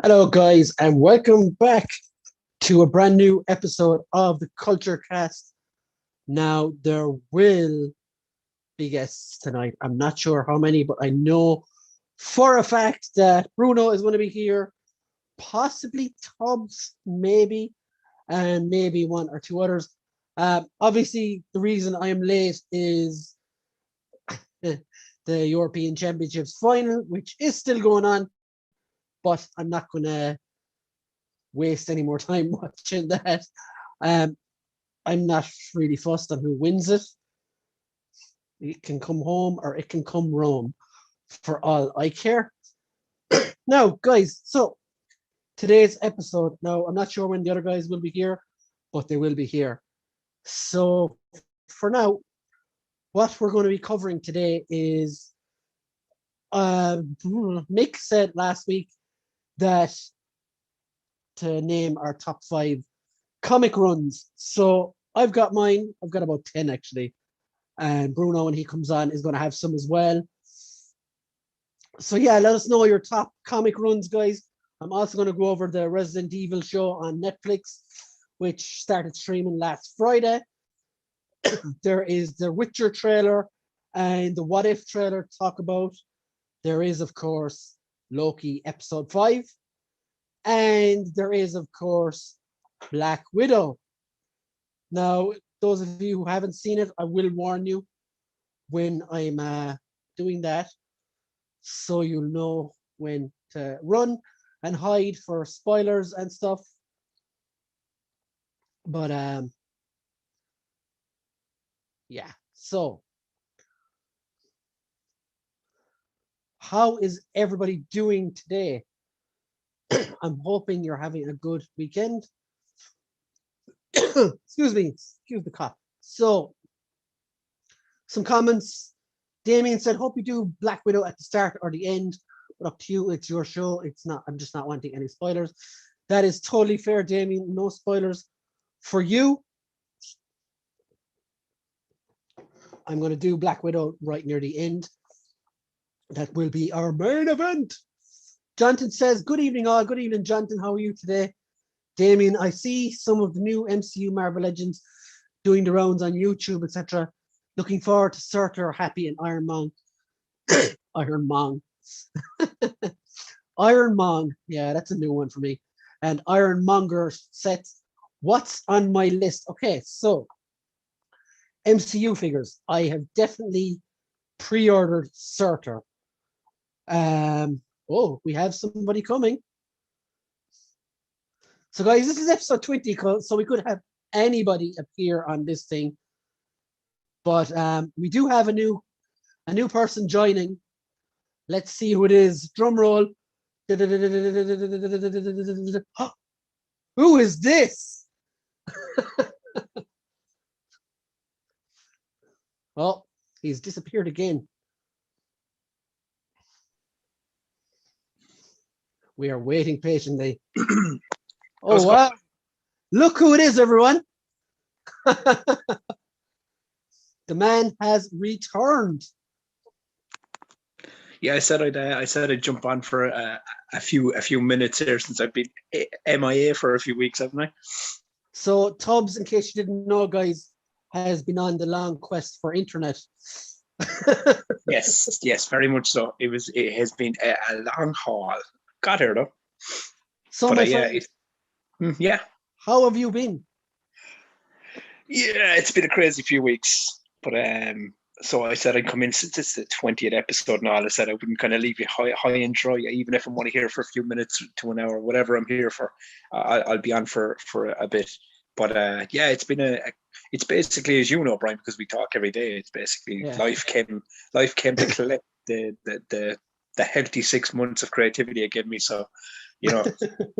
Hello, guys, and welcome back to a brand new episode of the Culture Cast. Now, there will be guests tonight. I'm not sure how many, but I know for a fact that Bruno is going to be here, possibly Tubbs, maybe, and maybe one or two others. Obviously, the reason I am late is the European Championships final, which is still going on, but I'm not going to waste any more time watching that. Um, I'm not really fussed on who wins it. It can come home or it can come Rome for all I care. Now, guys, so today's episode, now I'm not sure when the other guys will be here, but they will be here. So for now, what we're going to be covering today is Mick said last week that to name our top 5 comic runs. So I've got mine. I've got about 10 actually. And Bruno, when he comes on, is going to have some as well. So yeah, let us know your top comic runs, guys. I'm also going to go over the Resident Evil show on Netflix, which started streaming last Friday. There is the Witcher trailer and the What If trailer to talk about. There is, of course, Loki episode 5. And there is, of course, Black Widow. Now, those of you who haven't seen it, I will warn you when I'm doing that, so you'll know when to run and hide for spoilers and stuff. But yeah. So, how is everybody doing today? I'm hoping you're having a good weekend. Excuse me, excuse the cough. So, some comments. Damien said, hope you do Black Widow at the start or the end, but up to you, it's your show. It's not, I'm just not wanting any spoilers. That is totally fair, Damien. No spoilers for you. I'm going to do Black Widow right near the end. That will be our main event. Jonathan says, good evening, all. Good evening, Jonathan. How are you today? Damien, I see some of the new MCU Marvel Legends doing the rounds on YouTube, etc. Looking forward to Surtur, Happy, and Iron Man. Iron Man. Iron Man. Yeah, that's a new one for me. And Ironmonger sets. What's on my list? Okay, so MCU figures. I have definitely pre-ordered Surtur. Oh, we have somebody coming. So, guys, this is episode 20, so we could have anybody appear on this thing. But we do have a new person joining. Let's see who it is. Drum roll. Who is this? Oh, he's disappeared again. We are waiting patiently. Oh, wow. Look who it is, everyone. The man has returned. Yeah, I said I'd jump on for a few minutes here since I've been MIA for a few weeks, haven't I? So Tubbs, in case you didn't know, guys, has been on the long quest for internet. yes, very much so. It has been a long haul. Got here though. So, my friend, yeah. How have you been? Yeah, it's been a crazy few weeks, but so I said I'd come in since it's the 20th episode and all. I said I wouldn't kind of leave you high and dry, even if I'm only here for a few minutes to an hour, whatever I'm here for. I'll be on for a bit. But yeah, it's basically, as you know, Brian, because we talk every day. It's basically life came to collect the healthy 6 months of creativity it gave me. So, you know,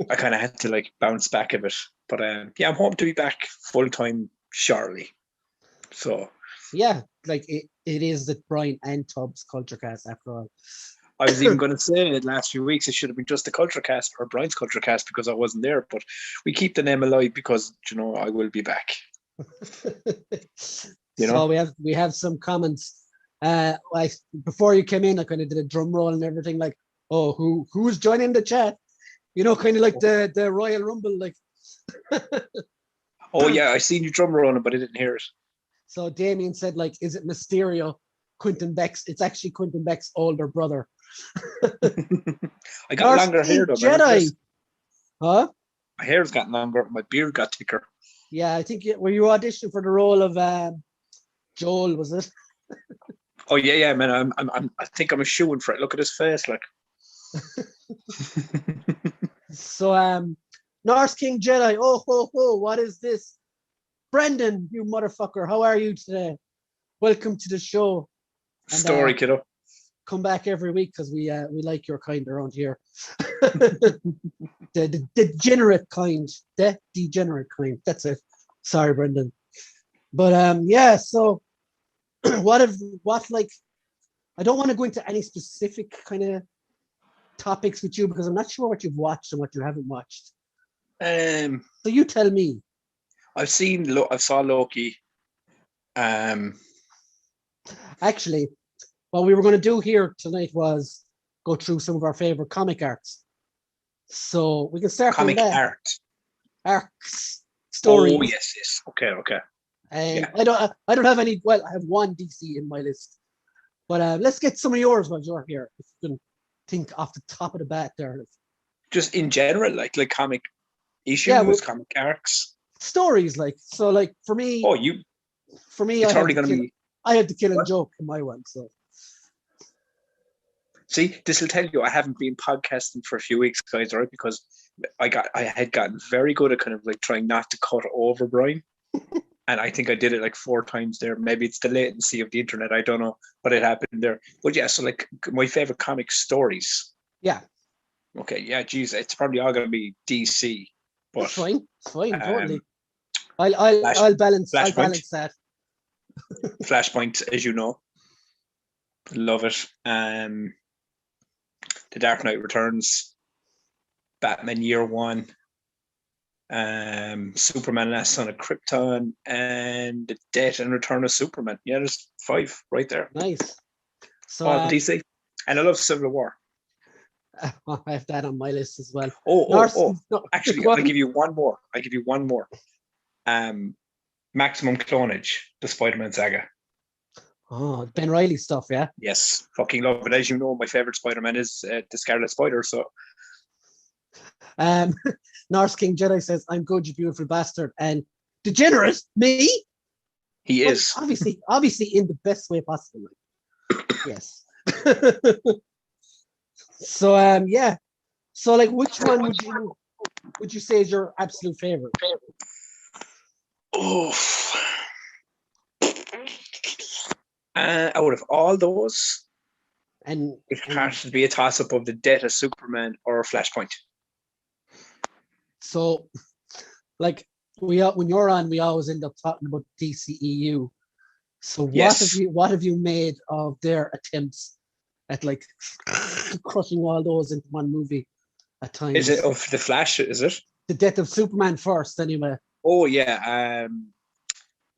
I kind of had to like bounce back a bit. But yeah, I'm hoping to be back full time shortly. So yeah, like it is the Brian and Tubbs Culture Cast after all. I was even going to say the last few weeks it should have been just the Culture Cast or Brian's Culture Cast because I wasn't there, but we keep the name alive because I will be back. So we have some comments. Like before you came in, I kind of did a drum roll and everything. Like, oh, who's joining the chat? You know, kind of like the Royal Rumble, like. Oh yeah, I seen you drum rolling, but I didn't hear it. So Damien said, like, is it Mysterio? Quentin Beck's. It's actually Quentin Beck's older brother. I got longer hair though. Jedi. Huh? My hair's gotten longer. My beard got thicker. Yeah, I think were you auditioning for the role of Joel? Was it? Oh yeah, man. I think I'm a shoo-in for it. Look at his face, like. So Norse King Jedi. Oh ho ho! What is this? Brendan, you motherfucker! How are you today? Welcome to the show. And, Story, kiddo. Come back every week because we like your kind around here. the degenerate kind. The degenerate kind. That's it. Sorry, Brendan. But yeah, so what like I don't want to go into any specific kind of topics with you because I'm not sure what you've watched and what you haven't watched. So you tell me. I saw Loki. Actually, what we were going to do here tonight was go through some of our favorite comic arcs. So we can start comic from there. Arcs, stories. Oh yes. Okay. And yeah. I don't have any. Well, I have one DC in my list, but let's get some of yours while you're here. If you can think off the top of the bat there. Just in general, like comic issues, comic arcs, stories, like so. Like for me. Oh, For me, it's already going to be. I had the Killing Joke in my one, so. See, this will tell you I haven't been podcasting for a few weeks, guys, right? Because I had gotten very good at kind of like trying not to cut over Brian. And I think I did it like 4 times there. Maybe it's the latency of the internet. I don't know what had happened there. But yeah, so like my favorite comic stories. Yeah. Okay, yeah, geez, it's probably all going to be DC. But it's fine, totally. I'll balance that. Flashpoint, as you know. Love it. The Dark Knight Returns, Batman Year One, Superman Last Son of Krypton, and The Death and Return of Superman. Yeah, there's 5 right there. Nice. So all DC. And I love Civil War. I have that on my list as well. Actually, I'll give you one more. Maximum Clonage, the Spider-Man saga. Oh, Ben Reilly stuff, yeah? Yes, fucking love it. As you know, my favorite Spider-Man is the Scarlet Spider, so. Norse King Jedi says, I'm good, you beautiful bastard. And degenerate, me? He is. Obviously in the best way possible. Yes. So, yeah. So, like, which one would you say is your absolute favorite? Oh. Out of all those, it has to be a toss-up of The Death of Superman or Flashpoint. So, like, when you're on, we always end up talking about DCEU. So, what have you made of their attempts at like crushing all those into one movie at times? Is it of the Flash? Is it The Death of Superman first, anyway? Oh yeah.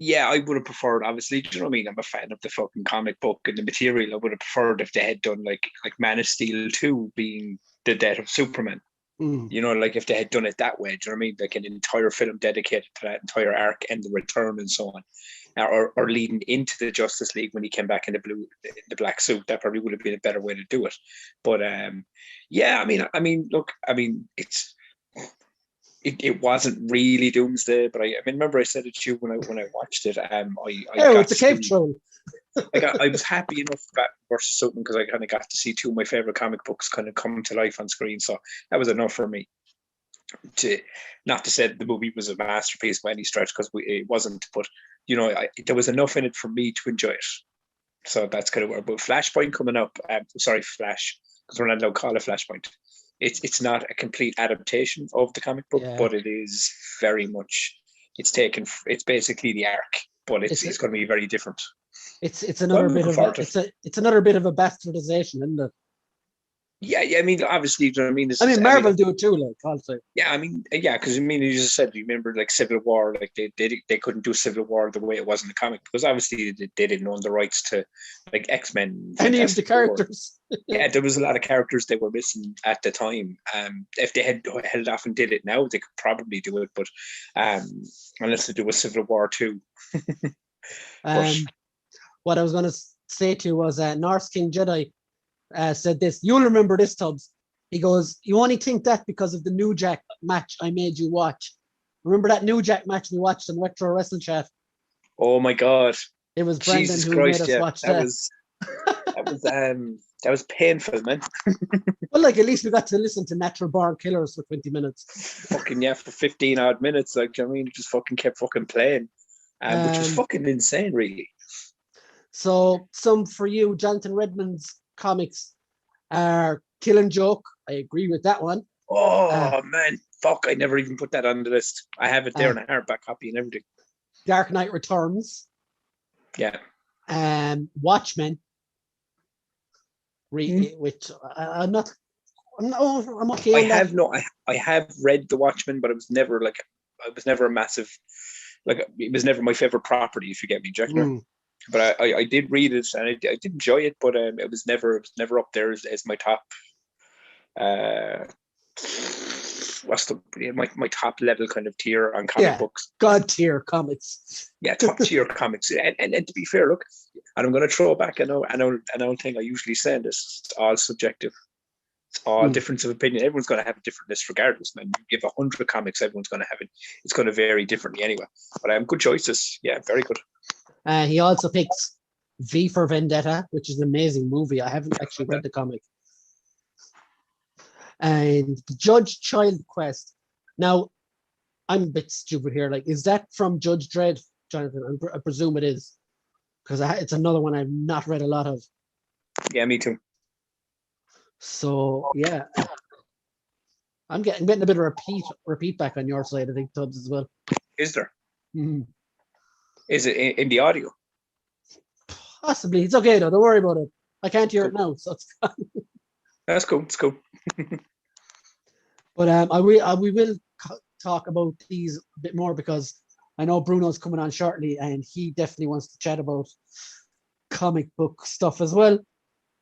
Yeah, I would have preferred, obviously, do you know what I mean? I'm a fan of the fucking comic book and the material. I would have preferred if they had done like Man of Steel 2 being The Death of Superman. You know, like if they had done it that way, do you know what I mean? Like an entire film dedicated to that entire arc and the return and so on. Or leading into the Justice League when he came back in the black suit. That probably would have been a better way to do it. But yeah, I mean, look, it wasn't really Doomsday, but I remember I said it to you when I watched it. It's a cave troll. I was happy enough about versus Superman because I kind of got to see 2 of my favorite comic books kind of come to life on screen. So that was enough for me. Not to say the movie was a masterpiece by any stretch, because it wasn't, but you know, there was enough in it for me to enjoy it. So that's kind of where. But Flashpoint coming up, Flash, because we're not allowed to call it Flashpoint. It's not a complete adaptation of the comic book, but it is very much. It's basically the arc, but it's going to be very different. It's another bit of a bastardization, isn't it? Yeah. I mean, obviously, you know what I mean. I mean, Marvel do it too, like also. Yeah, I mean, yeah, because I mean, you just said, you remember like Civil War, like they couldn't do Civil War the way it was in the comic because obviously they didn't own the rights to like XMen, Any of the characters. Yeah, there was a lot of characters they were missing at the time. If they had held off and did it now, they could probably do it, but unless they do a Civil War too. What I was going to say to you was Norse King Jedi said this. You'll remember this, Tubbs. He goes, you only think that because of the New Jack match I made you watch. Remember that New Jack match we watched in Retro Wrestling Chat? Oh my God. It was Brendan Jesus who Christ, made us watch that. That was painful, man. Well, like at least we got to listen to Natural Born Killers for 20 minutes. Fucking yeah, for 15 odd minutes. Like, I mean, it just fucking kept fucking playing. Which was fucking insane, really. So some for you, Jonathan Redmond's comics are Killing Joke. I agree with that one. Oh man, fuck! I never even put that on the list. I have it there in a hardback copy and everything. Dark Knight Returns. Yeah. Watchmen. Which I'm okay. I have read The Watchmen, but it was never a massive, it was never my favorite property, if you get me, Jack. But I did read it and I did enjoy it, but it was never up there as my top. What's my top level kind of tier on comic books? God tier comics. Yeah, top tier comics. And to be fair, look, and I'm going to throw back an old thing I usually say in this. It's all subjective. It's all difference of opinion. Everyone's going to have a different list regardless, man. You give 100 comics, everyone's going to have it. It's going to vary differently anyway. But good choices. Yeah, very good. He also picks V for Vendetta, which is an amazing movie. I haven't actually read the comic. And Judge Child Quest. Now, I'm a bit stupid here. Like, is that from Judge Dredd, Jonathan? I presume it is. Because it's another one I've not read a lot of. Yeah, me too. So, yeah. I'm getting a bit of repeat back on your side, I think, Tubbs, as well. Is there? Mm-hmm. Is it in the audio? Possibly. It's okay, though. Don't worry about it. I can't hear it now, so it's fine. That's cool. It's cool. But we will talk about these a bit more because I know Bruno's coming on shortly and he definitely wants to chat about comic book stuff as well.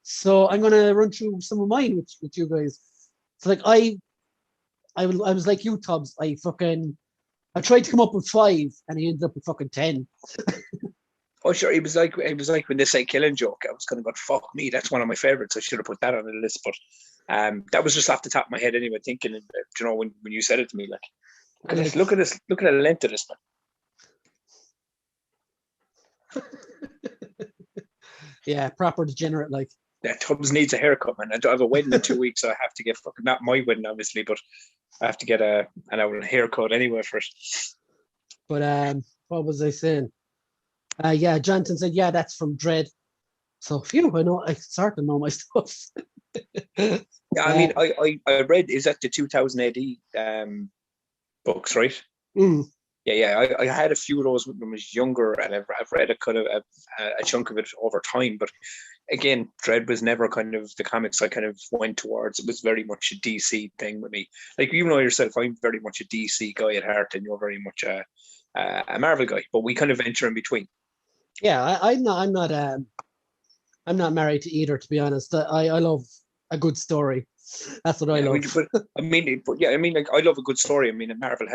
So I'm going to run through some of mine with you guys. So like I was like you, Tubbs. I tried to come up with 5 and I ended up with fucking 10. Oh sure, it was like when they say Killing Joke. I was going to go, fuck me, that's one of my favorites. I should have put that on the list, but that was just off the top of my head anyway. Thinking, you know, when you said it to me, like, look at the length of this, man. Yeah, proper degenerate, like. Yeah, Tubbs needs a haircut, man. I have a wedding in 2 weeks, so I have to get fucking, not my wedding, obviously, but I have to get an hour haircut anyway for it. But what was I saying? Yeah, Jonathan said, yeah, that's from Dread. So phew, I start to know my stuff. Yeah, I mean, I read, is that the 2000 AD books, right? Yeah. I had a few of those when I was younger, and I've read a kind of a chunk of it over time. But again, Dread was never kind of the comics I kind of went towards. It was very much a DC thing with me. Like, you know yourself, I'm very much a DC guy at heart, and you're very much a Marvel guy. But we kind of venture in between. Yeah, I'm not married to either, to be honest. I love a good story. That's what I love. I mean, like, I love a good story. I mean, Marvel,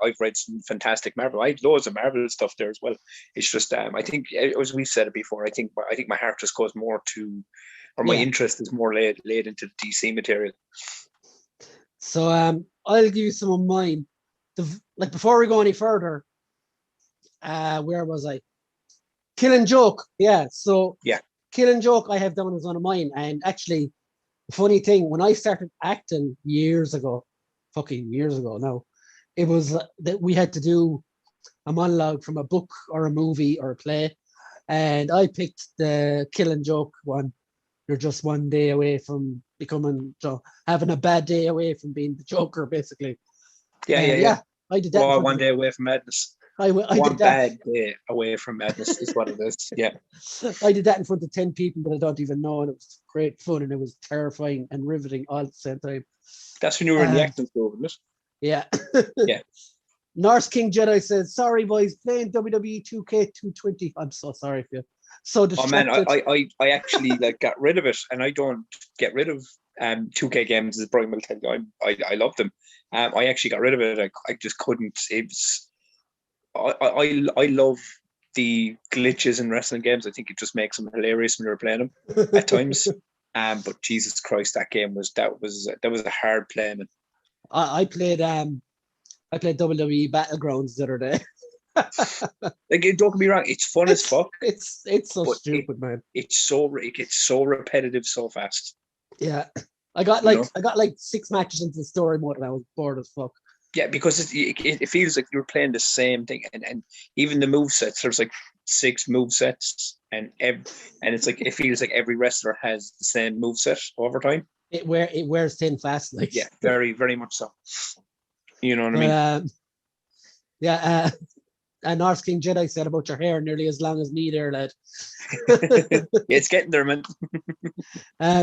I've read some fantastic Marvel. I have loads of Marvel stuff there as well. It's just, I think, as we said it before, I think my heart just goes more to, or my interest is more laid into the DC material. So, I'll give you some of mine. Before we go any further, where was I? Killing Joke. Yeah. So, Killing Joke I have down as one of mine. And actually, funny thing, when I started acting years ago now, it was that we had to do a monologue from a book or a movie or a play, and I picked the Killing Joke one. You're just one day away from having a bad day away from being the Joker, basically. Yeah. I did that. Well, one day away from madness. I did One that. bad day away from madness is what it is. Yeah. I did that in front of 10 people that I don't even know, and it was great fun, and it was terrifying and riveting all at the same time. That's when you were in the acting school, wasn't it? Yeah. Yeah. Norse King Jedi says, "Sorry, boys, playing WWE 2K220. I'm so sorry for you. So Oh man, distracted." I actually like got rid of it, and I don't get rid of 2K games, as Brian will tell you. I love them. I actually got rid of it. I just couldn't. It's I love the glitches in wrestling games. I think it just makes them hilarious when you're playing them at times. But Jesus Christ, that was a hard play, man. I played WWE Battlegrounds the other day. Like, don't get me wrong, it's fun as fuck, It's so but stupid, man. it gets so repetitive so fast. Yeah. I got You know? like 6 matches into the story mode and I was bored as fuck. Yeah, because it feels like you're playing the same thing, and even the move sets. There's like 6 move sets, and it's like it feels like every wrestler has the same move set over time. It wears thin fast, like. Yeah, very very much so. You know what I mean? Yeah. Norse King Jedi said about your hair nearly as long as me there, lad. It's getting there, man.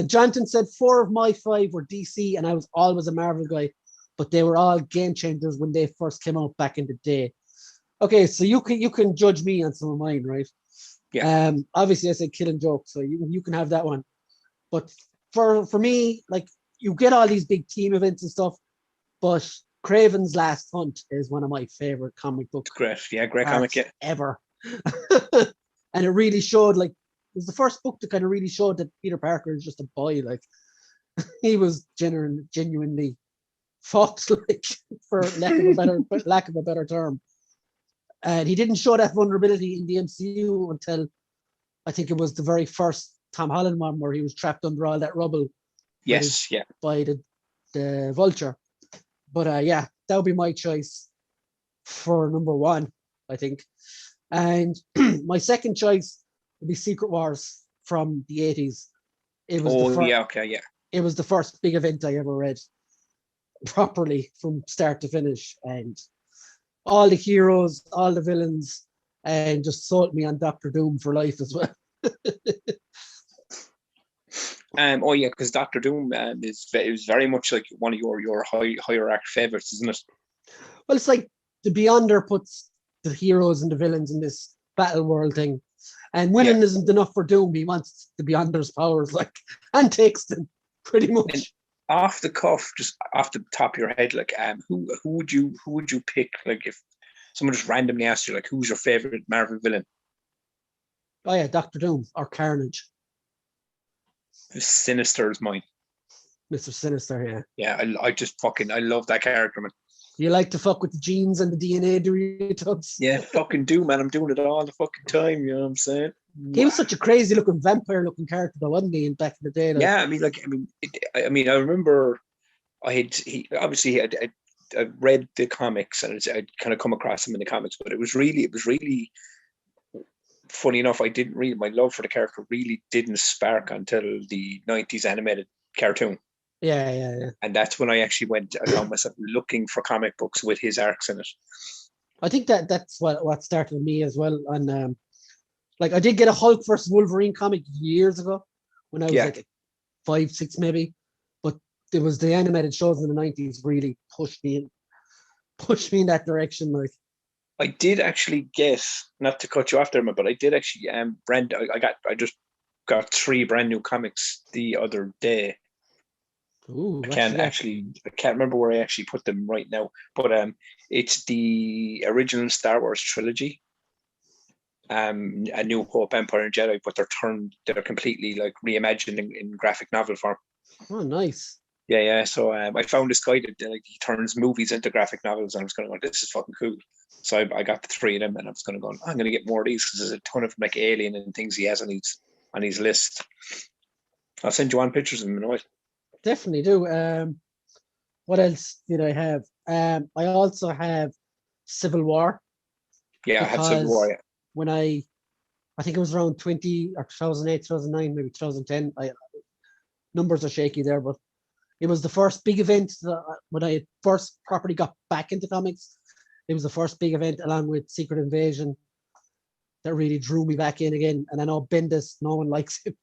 Jonathan said 4 of my 5 were DC, and I was always a Marvel guy, but they were all game changers when they first came out back in the day. Okay, so you can judge me on some of mine, right? Yeah. Obviously I said Killing Joke, so you can have that one. But for me, like, you get all these big team events and stuff, but Craven's Last Hunt is one of my favorite comic book Great. Yeah, great comic. Yeah. ever. And it really showed, like, it was the first book that kind of really showed that Peter Parker is just a boy. Like, he was genuinely fucked, like, for lack of a better term. And he didn't show that vulnerability in the MCU until I think it was the very first Tom Holland one where he was trapped under all that rubble. Yes. Yeah. By the Vulture. But yeah, that would be my choice for number 1, I think. And my second choice would be Secret Wars from the 80s. It was okay, yeah. It was the first big event I ever read properly from start to finish, and all the heroes, all the villains, and just sold me on Doctor Doom for life as well. Oh yeah, because Doctor Doom it was very much like one of your hierarchy favorites, isn't it? Well, it's like the Beyonder puts the heroes and the villains in this battle world thing, and winning isn't enough for Doom. He wants the Beyonder's powers, like, and takes them pretty much. And off the cuff, just off the top of your head, like, who would you pick? Like, if someone just randomly asked you, like, who's your favorite Marvel villain? Oh yeah, Doctor Doom or Carnage. Sinister is mine. Mr. Sinister, yeah. Yeah, I love that character, man. You like to fuck with the genes and the DNA, do you, Tubbs? Yeah, fucking do, man. I'm doing it all the fucking time, you know what I'm saying? He was such a crazy looking vampire looking character, though, wasn't he, back in the day? Like. Yeah, I remember I read the comics, and I'd kind of come across him in the comics, but it was really funny enough. I didn't read my love for the character really didn't spark until the 90s animated cartoon. Yeah. And that's when I found myself looking for comic books with his arcs in it. I think that's what started me as well. And like, I did get a Hulk versus Wolverine comic years ago when I was like 5, 6 maybe. But it was the animated shows in the 90s really pushed me in that direction. Like, I did actually get, not to cut you off there, but I did actually I just got 3 brand new comics the other day. Ooh, I can't remember where I actually put them right now, but it's the original Star Wars trilogy, A New Hope, Empire, and Jedi, but they're completely like reimagined in graphic novel form. Oh, nice. Yeah. So I found this guy that he turns movies into graphic novels, and I was going to go, this is fucking cool. So I got the 3 of them, and I was going to go, I'm going to get more of these because there's a ton of like Alien and things he has on his list. I'll send you on pictures of them in a while. Definitely do. What else did I have? I also have Civil War. Yeah, I had Civil War. Yeah. When I think it was around 20 or 2008, 2009, maybe 2010. Numbers are shaky there, but it was the first big event when I first properly got back into comics, It was the first big event along with Secret Invasion that really drew me back in again. And I know Bendis, no one likes him,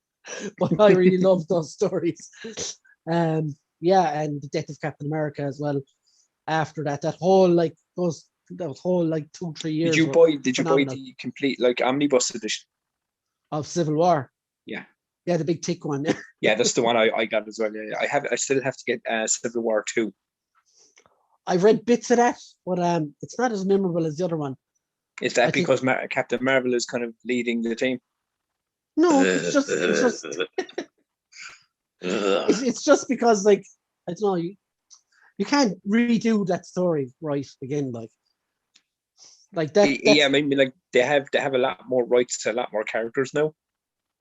but I really love those stories. Yeah, and the death of Captain America as well. After that whole like 2-3 years. Did you buy the complete like omnibus edition of Civil War? Yeah, the big tick one. Yeah, that's the one I got as well. Yeah, I still have to get Civil War 2. I've read bits of that, but it's not as memorable as the other one. Is that because Captain Marvel is kind of leading the team? No, it's just it's just because like I don't know, you can't redo that story right again, like that. Yeah, I mean, like they have a lot more rights to a lot more characters now.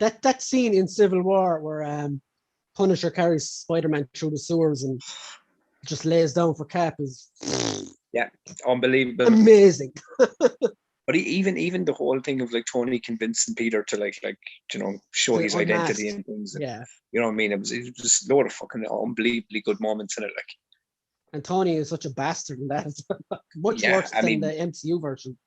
That scene in Civil War where Punisher carries Spider-Man through the sewers and just lays down for Cap is unbelievable, amazing. But even the whole thing of like Tony convincing Peter to like show his identity and things. Yeah, you know what I mean. It was just a load of fucking unbelievably good moments in it. Like, and Tony is such a bastard in that. Much worse than the MCU version.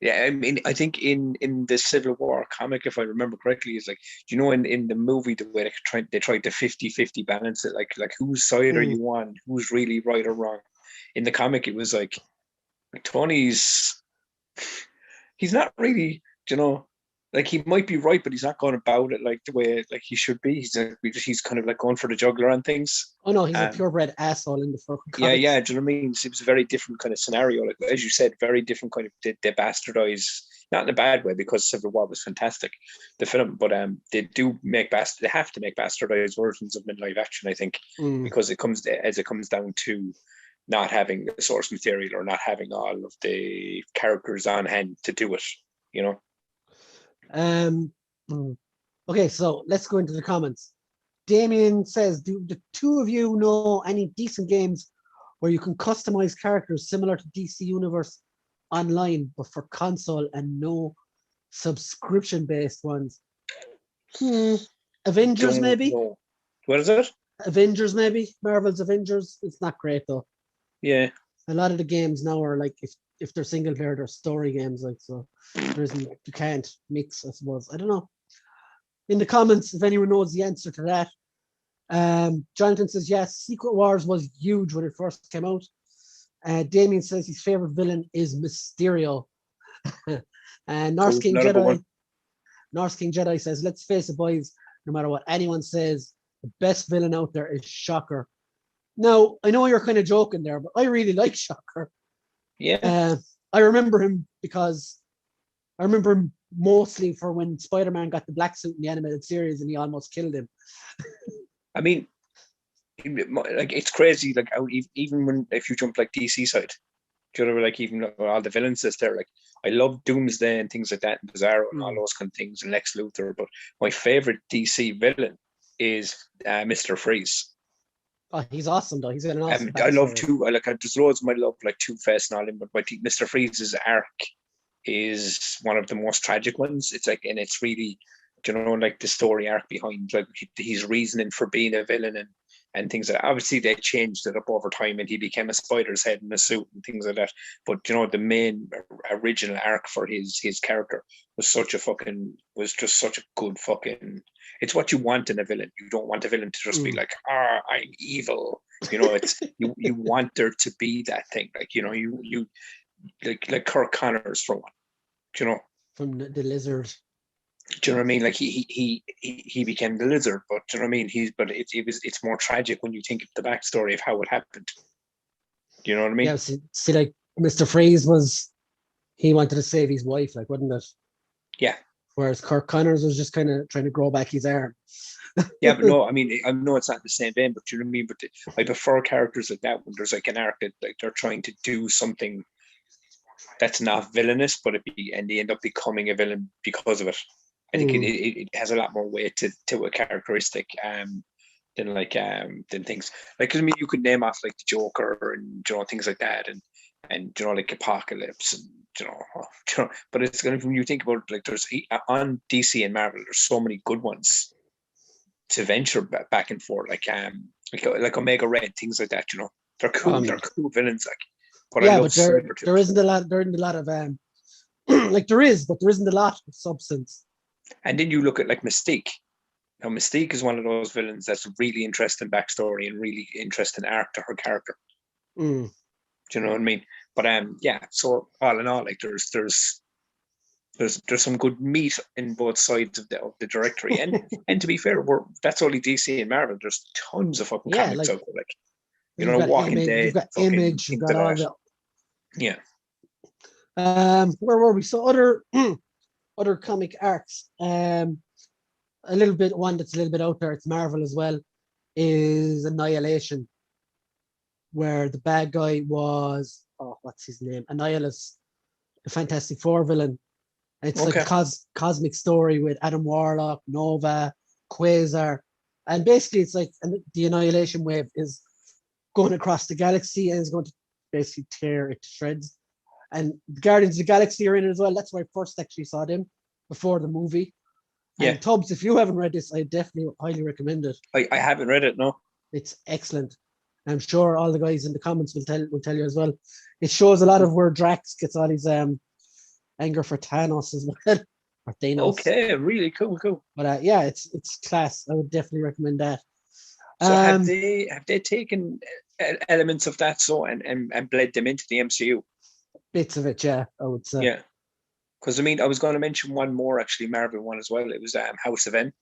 Yeah, I mean, I think in the Civil War comic, if I remember correctly, is like, in the movie, the way they tried to 50-50 balance it, like whose side are you on, who's really right or wrong. In the comic, it was like Tony's, he's not really, like he might be right, but he's not going about it like the way like he should be. He's kind of like going for the juggler and things. Oh no, he's a purebred asshole in the fucking comics. Yeah. Do you know what I mean? It was a very different kind of scenario. Like as you said, very different kind of they bastardize, not in a bad way because Civil War was fantastic, the film, but they do they have to make bastardized versions of them in live action, I think, because it comes down to not having the source material or not having all of the characters on hand to do it, Okay, so let's go into the comments. Damien says, do the two of you know any decent games where you can customize characters similar to DC Universe online, but for console and no subscription-based ones? Avengers, maybe? Know. What is it? Avengers, maybe? Marvel's Avengers. It's not great, though. Yeah. A lot of the games now are like, if they're single player, they're story games, like, so you can't mix, I suppose. I don't know. In the comments, if anyone knows the answer to that. Jonathan says, yes, Secret Wars was huge when it first came out. Damien says his favorite villain is Mysterio. And Norse King Jedi says, let's face it, boys, no matter what anyone says, the best villain out there is Shocker. Now, I know you're kind of joking there, but I really like Shocker. Yeah. I remember him mostly for when Spider-Man got the black suit in the animated series and he almost killed him. I mean, like, it's crazy, like, even when, if you jump like DC side, like even all the villains that's there, like, I love Doomsday and things like that, and Bizarro and all those kind of things, and Lex Luthor, but my favorite DC villain is Mr. Freeze. Oh, he's awesome though. He's got an awesome I love there's loads of my love, like Two-Face and all him, but I think Mr. Freeze's arc is one of the most tragic ones. It's like, and it's really, like the story arc behind like his reasoning for being a villain and things like that. Obviously they changed it up over time and he became a spider's head in a suit and things like that. But the main original arc for his character was just such a good fucking. It's what you want in a villain. You don't want a villain to just be like, I'm evil. It's you want there to be that thing. Like, you like Kirk Connors for one. From the Lizard. Do you know what I mean? Like he became the Lizard, but do you know what I mean? It's more tragic when you think of the backstory of how it happened. Do you know what I mean? Yeah, see like Mr. Freeze he wanted to save his wife, like, wasn't it? Yeah. Whereas Kirk Connors was just kind of trying to grow back his arm. Yeah, but no, I mean, I know it's not the same vein, but do you know what I mean? But I prefer characters like that when there's like an arc that like they're trying to do something that's not villainous, but and they end up becoming a villain because of it. I think it has a lot more weight to a characteristic than things like, 'cause I mean, you could name off like the Joker and things like that, and like Apocalypse and but it's gonna, when you think about it, like there's on DC and Marvel, there's so many good ones to venture back and forth, like Omega Red, things like that. They're cool. They're cool villains, like. But I Yeah, love but there Cyber there isn't a lot. There isn't a lot of like there is, but there isn't a lot of substance. And then you look at like Mystique. Now, Mystique is one of those villains that's a really interesting backstory and really interesting arc to her character. Mm. Do you know what I mean? But yeah. So all in all, like there's some good meat in both sides of the directory, and to be fair, that's only DC and Marvel. There's tons of fucking Yeah, comics like out there, like you've got Walking Image, you've Dead, got fucking Image, you've things got like all that. the. Yeah. Where were we? So other comic arcs. A little bit one that's a little bit out there. It's Marvel as well. Is Annihilation, where the bad guy was what's his name? Annihilus, the Fantastic Four villain. It's like Okay. a cosmic story with Adam Warlock, Nova, Quasar, and basically it's like the Annihilation wave is going across the galaxy and is going to basically tear it to shreds. And the Guardians of the Galaxy are in it as well. That's where I first actually saw them before the movie. Yeah. And Tubbs, if you haven't read this, I definitely highly recommend it. I haven't read it, no. It's excellent. I'm sure all the guys in the comments will tell you as well. It shows a lot of where Drax gets all his anger for Thanos as well. Or Thanos. Okay, really cool. But yeah, it's class. I would definitely recommend that. So have they taken elements of that and bled them into the MCU? Bits of it, yeah, I would say. Yeah. Because I mean, I was going to mention one more actually, Marvel one as well. It was House of M.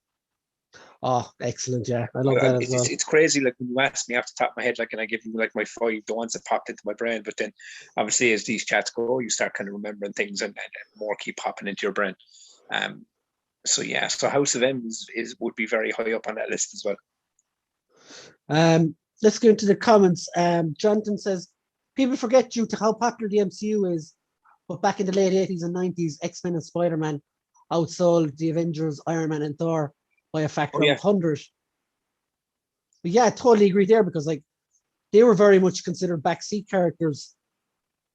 Oh, excellent! Yeah, I love that as well. It's crazy. Like when you ask me off the top of my head, like, and I give you like my five, the ones that popped into my brain. But then, obviously, as these chats go, you start kind of remembering things, and more keep popping into your brain. So yeah, so House of M is would be very high up on that list as well. Let's go into the comments. Jonathan says, people forget due to how popular the MCU is, but back in the late 80s and 90s, X-Men and Spider-Man outsold the Avengers, Iron Man, and Thor by a factor of 100. But yeah, I totally agree there, because like they were very much considered backseat characters,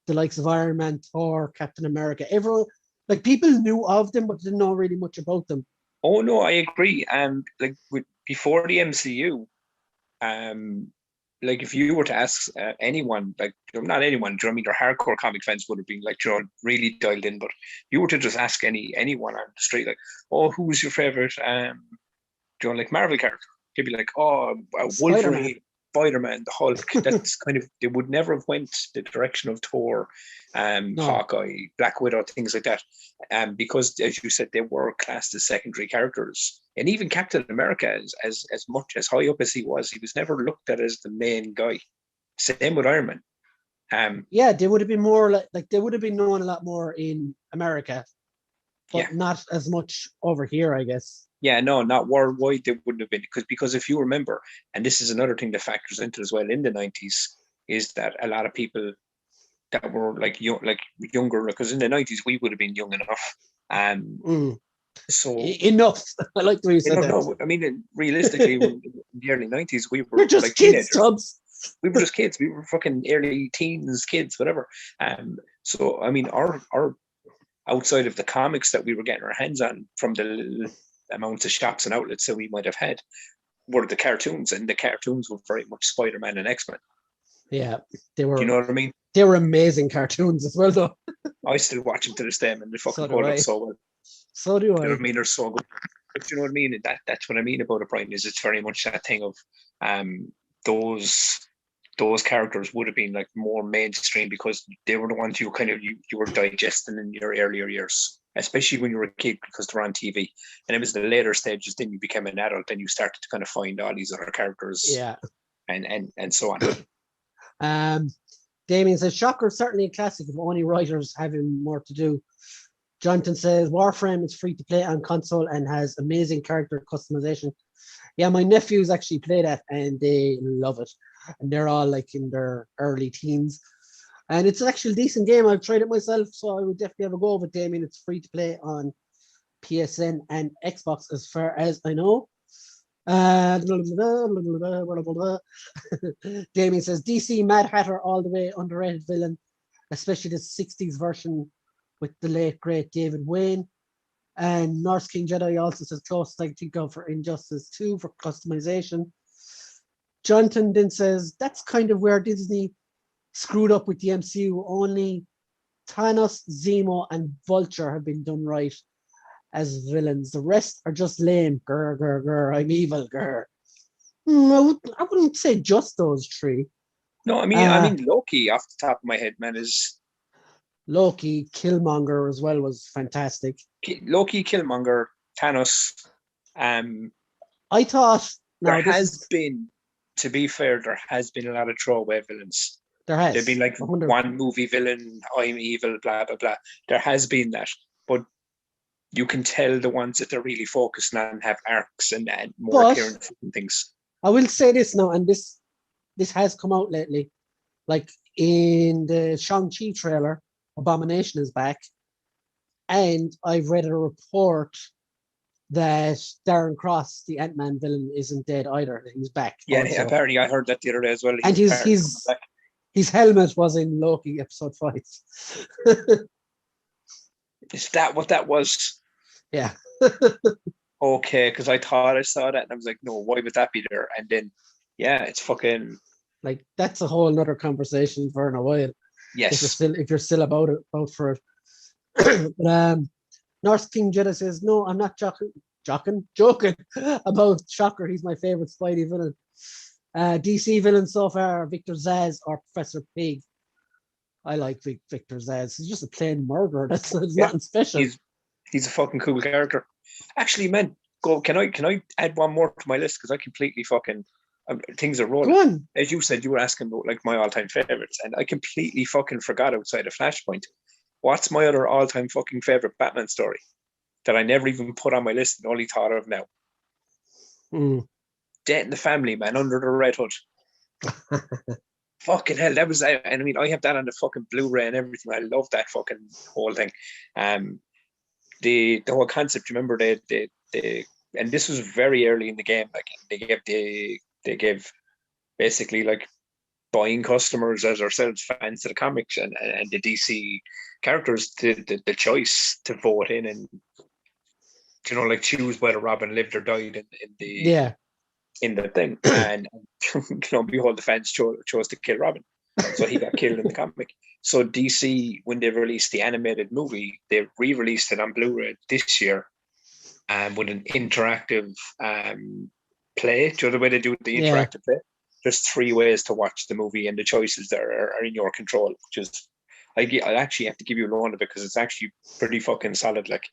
the likes of Iron Man, Thor, Captain America. Everyone, like, people knew of them, but didn't know really much about them. Oh no, I agree. Like before the MCU, like if you were to ask anyone, like not anyone, I mean, your hardcore comic fans would have been like, really dialed in. But if you were to just ask anyone on the street, like, oh, who's your favorite, like Marvel character? They'd be like, oh, Wolverine, Spider-Man, the Hulk. That's kind of, they would never have went the direction of Thor, Hawkeye, Black Widow, things like that. Because as you said, they were classed as secondary characters. And even Captain America, as much as high up as he was never looked at as the main guy. Same with Iron Man. Yeah, they would have been more like they would have been known a lot more in America, but not as much over here, I guess. Yeah, no, not worldwide. They wouldn't have been, because if you remember, and this is another thing that factors into as well in the 90s, is that a lot of people that were like younger, because in the 90s we would have been young enough. So enough. I like the way you said that. No, I mean, realistically, in the early 90s, we were just like kids, teenagers. Tubbs. We were just kids. We were fucking early teens, kids, whatever. So I mean, our outside of the comics that we were getting our hands on from the amounts of shops and outlets that we might have had, were the cartoons, and the cartoons were very much Spider-Man and X-Men. Yeah, they were. Do you know what I mean? They were amazing cartoons as well, though. I still watch them to this day, and they fucking hold up so well. So do I. You know what I mean? They're so good. But you know what I mean? And that's what I mean about it, Brian, is it's very much that thing of those characters would have been like more mainstream, because they were the ones you were digesting in your earlier years, especially when you were a kid, because they were on TV. And it was the later stages, then you became an adult, then you started to kind of find all these other characters. Yeah. And so on. Damien says, Shocker, certainly a classic, if only writers having more to do. Jonathan says, Warframe is free to play on console and has amazing character customization. Yeah, my nephews actually play that and they love it. And they're all like in their early teens. And it's actually a decent game. I've tried it myself, so I would definitely have a go of it, Damien. It's free to play on PSN and Xbox, as far as I know. Damien says, DC Mad Hatter all the way, underrated villain, especially the 60s version with the late great David Wayne. And Norse King Jedi also says, closest I can think of for Injustice 2 for customization. Jonathan then says, that's kind of where Disney screwed up with the MCU. Only Thanos, Zemo, and Vulture have been done right as villains. The rest are just lame. Grr, grr, grr. I'm evil. Grr. I wouldn't say just those three. No, I mean Loki off the top of my head, man, is Loki, Killmonger as well was fantastic. Loki, Killmonger, Thanos. I thought to be fair, there has been a lot of throwaway villains. There has. There've been like 100. one movie villain, I'm evil, blah blah blah. There has been that, but you can tell the ones that they're really focusing on have arcs and more appearances and things. I will say this now, and this has come out lately. Like in the Shang-Chi trailer, Abomination is back. And I've read a report that Darren Cross, the AntMan villain, isn't dead either. He's back. Yeah, also. apparently I heard that the other day as well. And his helmet was in Loki episode 5. Is that what that was? Yeah. Okay, because I thought I saw that and I was like, no, why would that be there? And then, yeah, it's fucking like that's a whole other conversation for a while. Yes. If you're still about for it. But, North King Jedi says, no, I'm not joking about Shocker. He's my favorite Spidey villain. DC villains so far are Victor Zsasz or Professor Pig. I like Victor Zsasz. He's just a plain murderer. That's nothing special. He's a fucking cool character. Actually, man, can I add one more to my list? Because I completely fucking things are rolling. Go on. As you said, you were asking about like my all-time favorites, and I completely fucking forgot outside of Flashpoint. What's my other all-time fucking favorite Batman story that I never even put on my list and only thought of now? Death in the Family, man, Under the Red Hood. Fucking hell, that was. I mean, I have that on the fucking Blu-ray and everything. I love that fucking whole thing. The whole concept. Remember, they and this was very early in the game. Like they gave basically like buying customers as ourselves, fans of the comics and the DC characters, the choice to vote in and like choose whether Robin lived or died in the thing. And behold, the fans chose to kill Robin, so he got killed in the comic. So DC, when they released the animated movie, they re-released it on Blu-ray this year, with an interactive play. Do you know the way they do the interactive play? There's 3 ways to watch the movie, and the choices there are in your control. Which is, I actually have to give you a loan of it because it's actually pretty fucking solid. Like,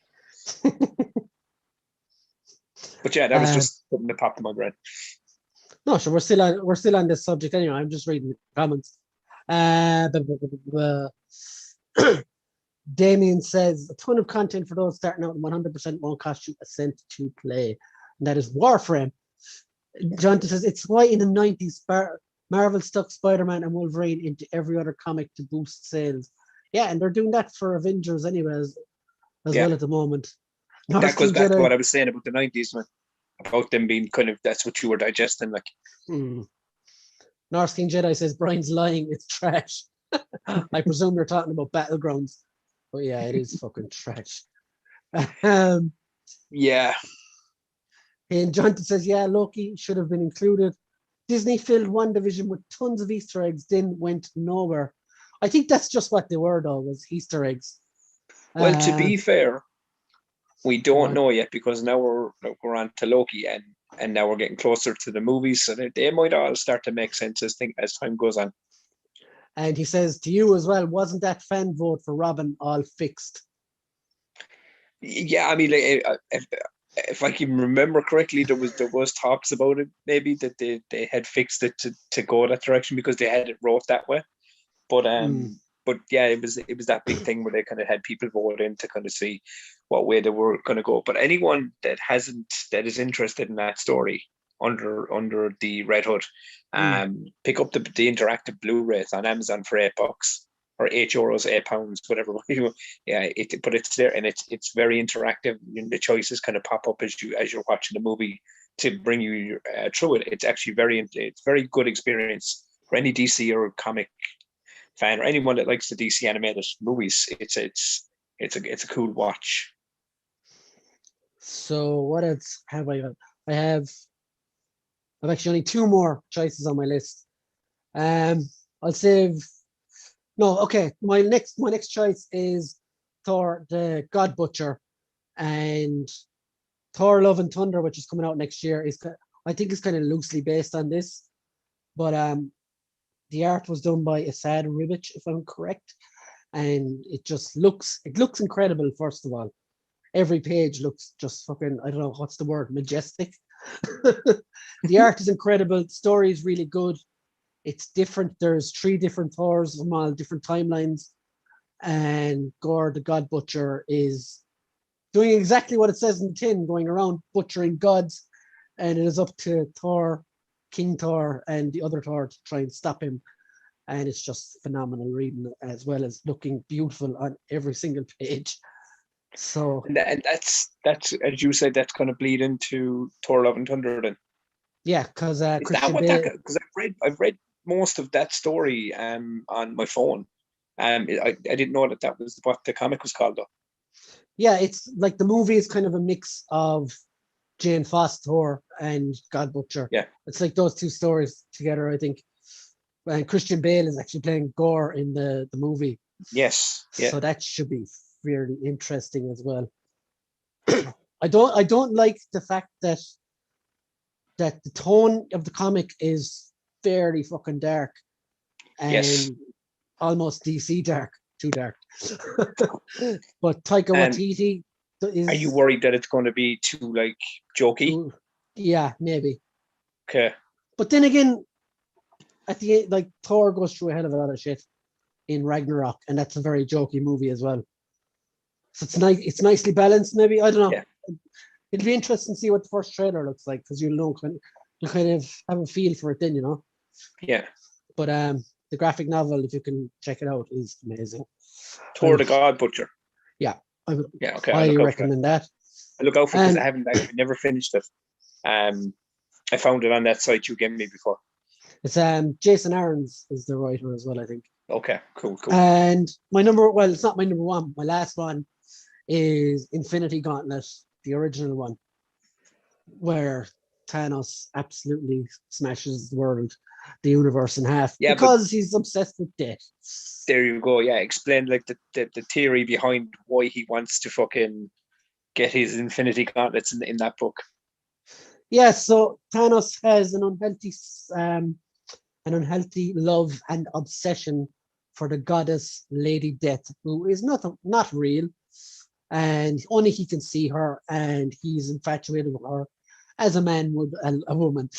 but yeah, that was just something that popped in my brain. No, sure. We're still on this subject anyway. I'm just reading the comments. Damien says a ton of content for those starting out, and 100% won't cost you a cent to play, and that is Warframe. Jonathan says it's why in the 90s Marvel stuck Spider-Man and Wolverine into every other comic to boost sales. Yeah, and they're doing that for Avengers anyways as well at the moment. That goes back to what I was saying about the 90s, man. About them being kind of, that's what you were digesting, like. North King Jedi says Brian's lying, it's trash. I presume they're talking about Battlegrounds. But yeah, it is fucking trash. Yeah. And Jonathan says, yeah, Loki should have been included. Disney filled WandaVision with tons of Easter eggs, then went nowhere. I think that's just what they were, though, was Easter eggs. Well, to be fair, we don't know yet because now we're on to Loki and now we're getting closer to the movies, so they might all start to make sense as time goes on. And he says to you as well, wasn't that fan vote for Robin all fixed? Yeah, I mean, if I can remember correctly, there was talks about it, maybe that they had fixed it to go that direction because they had it wrote that way. But yeah, it was that big thing where they kind of had people vote in to kind of see what way they were going to go. But anyone that is interested in that story under the Red Hood, pick up the interactive Blu-rays on Amazon for $8 or €8, £8, whatever. Yeah, but it's there and it's very interactive. The choices kind of pop up as you're watching the movie to bring you through it. It's actually very good experience for any DC or comic fan or anyone that likes the DC animated movies. It's a cool watch. So what else have I got? I've actually only 2 more choices on my list. I'll save No, okay. My next choice is Thor, the God Butcher, and Thor: Love and Thunder, which is coming out next year. I think it's kind of loosely based on this, but the art was done by Asad Ribic, if I'm correct, and it looks incredible. First of all, every page looks just fucking, I don't know what's the word, majestic. The art is incredible. The story is really good. It's different. There's 3 different Thors from all different timelines, and Gore the God Butcher is doing exactly what it says in the tin, going around butchering gods, and it is up to Thor, King Thor, and the other Thor to try and stop him. And it's just phenomenal reading, as well as looking beautiful on every single page. So And that's as you said, that's going to bleed into Thor: Love and Thunder. Then yeah, because is that Christian what that? Bale. Because I've read most of that story on my phone. I didn't know that was what the comic was called though. Yeah, it's like the movie is kind of a mix of Jane Foster and God Butcher. Yeah. It's like those 2 stories together, I think. And Christian Bale is actually playing Gore in the movie. Yes. Yeah. So that should be really interesting as well. I don't like the fact that the tone of the comic is very fucking dark and Yes. almost DC dark, too dark. But Taika Waititi is. Are you worried that it's going to be too like jokey? Yeah, maybe. Okay. But then again, at the end, like Thor goes through a hell of a lot of shit in Ragnarok, and that's a very jokey movie as well. So it's nice. It's nicely balanced. Maybe I don't know. Yeah. It'll be interesting to see what the first trailer looks like, because you'll kind of have a feel for it then, Yeah. But the graphic novel, if you can check it out, is amazing. Thor the God Butcher. Yeah, I would Okay. highly recommend that. I look out for it because I've never finished it. I found it on that site you gave me before. It's Jason Aaron's is the writer as well, I think. Okay, cool. And it's not my number one. My last one is Infinity Gauntlet, the original one, where Thanos absolutely smashes the universe in half, because he's obsessed with death. There you go. Yeah, explain like the theory behind why he wants to fucking get his Infinity Gauntlets in that book. Yeah, so Thanos has an unhealthy love and obsession for the goddess Lady Death, who is not real, and only he can see her, and he's infatuated with her as a man would a woman.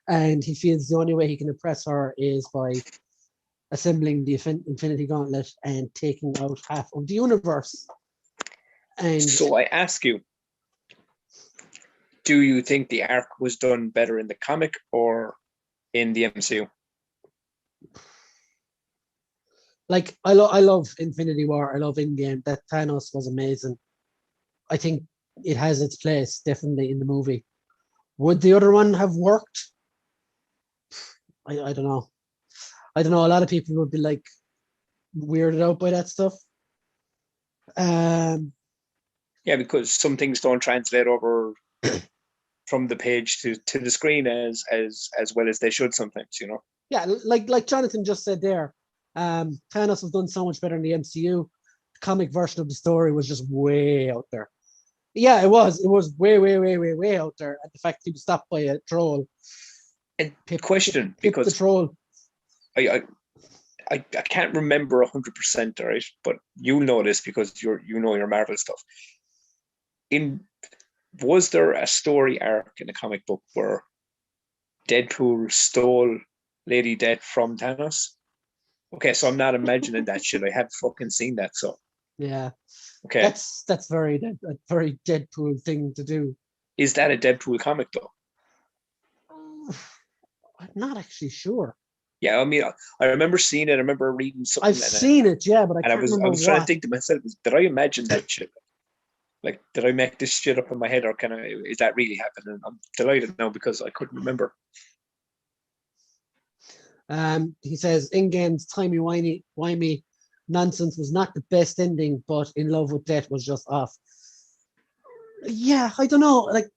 And he feels the only way he can impress her is by assembling the Infinity Gauntlet and taking out half of the universe. And so I ask you, do you think the arc was done better in the comic or in the MCU? Like, I love Infinity War. I love Endgame. That Thanos was amazing. I think it has its place definitely in the movie. Would the other one have worked? I don't know. I don't know. A lot of people would be like weirded out by that stuff. Yeah, because some things don't translate over from the page to the screen as well as they should sometimes, Yeah, like Jonathan just said there, Thanos was done so much better in the MCU. The comic version of the story was just way out there. Yeah, it was way out there. And the fact he was stopped by a troll. And question, because the troll. I can't remember 100%, right? But you'll know this because you know your Marvel stuff. Was there a story arc in a comic book where Deadpool stole Lady Death from Thanos? Okay, so I'm not imagining that shit. I have fucking seen that. So yeah, okay, that's a very Deadpool thing to do. Is that a Deadpool comic though? I'm not actually sure. Yeah, I mean, I remember seeing it. I remember reading something. I've seen it, yeah, but I was trying to think to myself, did I imagine that shit? Like, did I make this shit up in my head, or is that really happening? I'm delighted now because I couldn't remember. He says, Endgame's timey-wimey nonsense was not the best ending, but In Love with Death was just off. Yeah, I don't know. Like,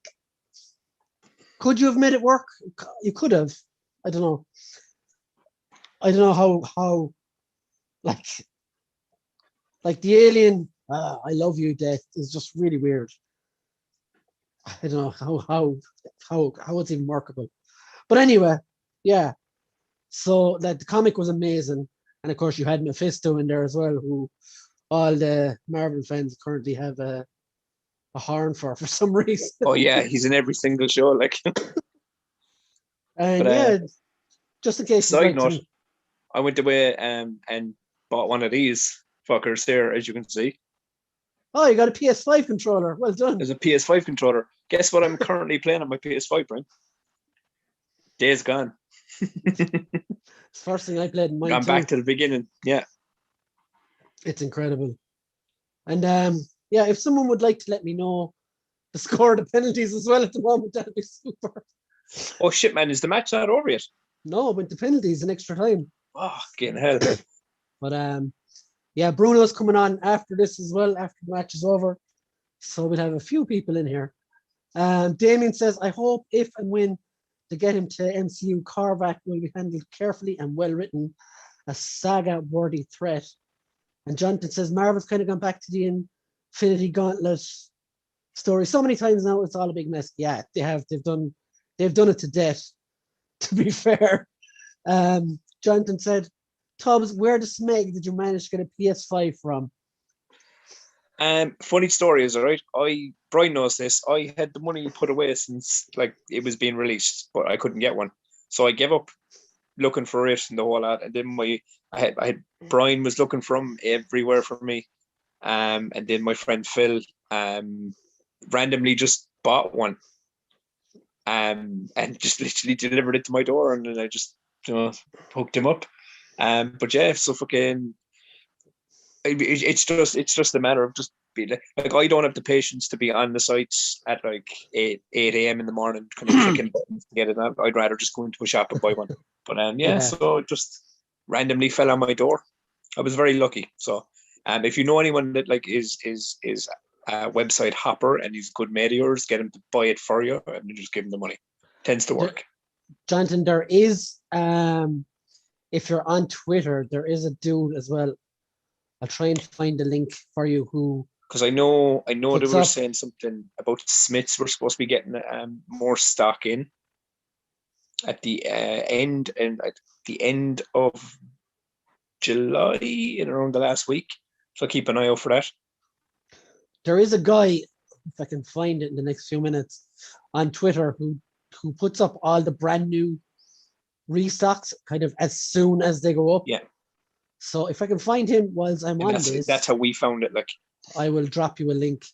could you have made it work? You could have. I don't know. I don't know how Like, the alien, I love you, death is just really weird. I don't know how it's even workable. But anyway, yeah. So that the comic was amazing. And of course you had Mephisto in there as well, who all the Marvel fans currently have a horn for some reason. Oh yeah, he's in every single show. Like, And but, just in case you'd side like note, to. I went away and bought one of these fuckers here, as you can see. Oh, you got a PS5 controller. Well done. There's a PS5 controller. Guess what I'm currently playing on my PS5, Brian? Days Gone. It's the first thing I played in mine Gone too. back to the beginning. Yeah. It's incredible. And yeah, if someone would like to let me know the score of the penalties as well at the moment, that'd be super. Oh shit, man! Is the match not over yet? No, went to penalties in extra time. Oh, getting hell. But yeah, Bruno's coming on after this as well, after the match is over. So we'll have a few people in here. Damien says, I hope if and when they get him to MCU, Korvac will be handled carefully and well written, a saga-worthy threat. And Jonathan says, Marvel's kind of gone back to the Infinity Gauntlet story so many times now, it's all a big mess. Yeah, they have. They've done it to death, to be fair. Jonathan said, Tubbs, where the smeg did you manage to get a PS5 from? Funny story is, all right. Brian knows this. I had the money put away since like it was being released, but I couldn't get one, so I gave up looking for it and the whole lot. And then I had Brian was looking from everywhere for me, and then my friend Phil randomly just bought one, and just literally delivered it to my door, and then I just hooked him up. But yeah, so fucking. It's just a matter of just being like I don't have the patience to be on the sites at like 8 a.m. in the morning kind of clicking buttons to get it out. I'd rather just go into a shop and buy one. But yeah, so it just randomly fell on my door. I was very lucky. So if you know anyone that like is a website hopper and he's good mate of yours, get him to buy it for you and then just give him the money. Tends to work. Jonathan, there is if you're on Twitter, there is a dude as well. I'll try and find the link for you who. Because I know they were saying something about Smiths were supposed to be getting more stock in at the end of July in around the last week. So keep an eye out for that. There is a guy, if I can find it in the next few minutes, on Twitter who puts up all the brand new restocks kind of as soon as they go up. Yeah. So if I can find him whilst I'm on this, that's how we found it. Like, I will drop you a link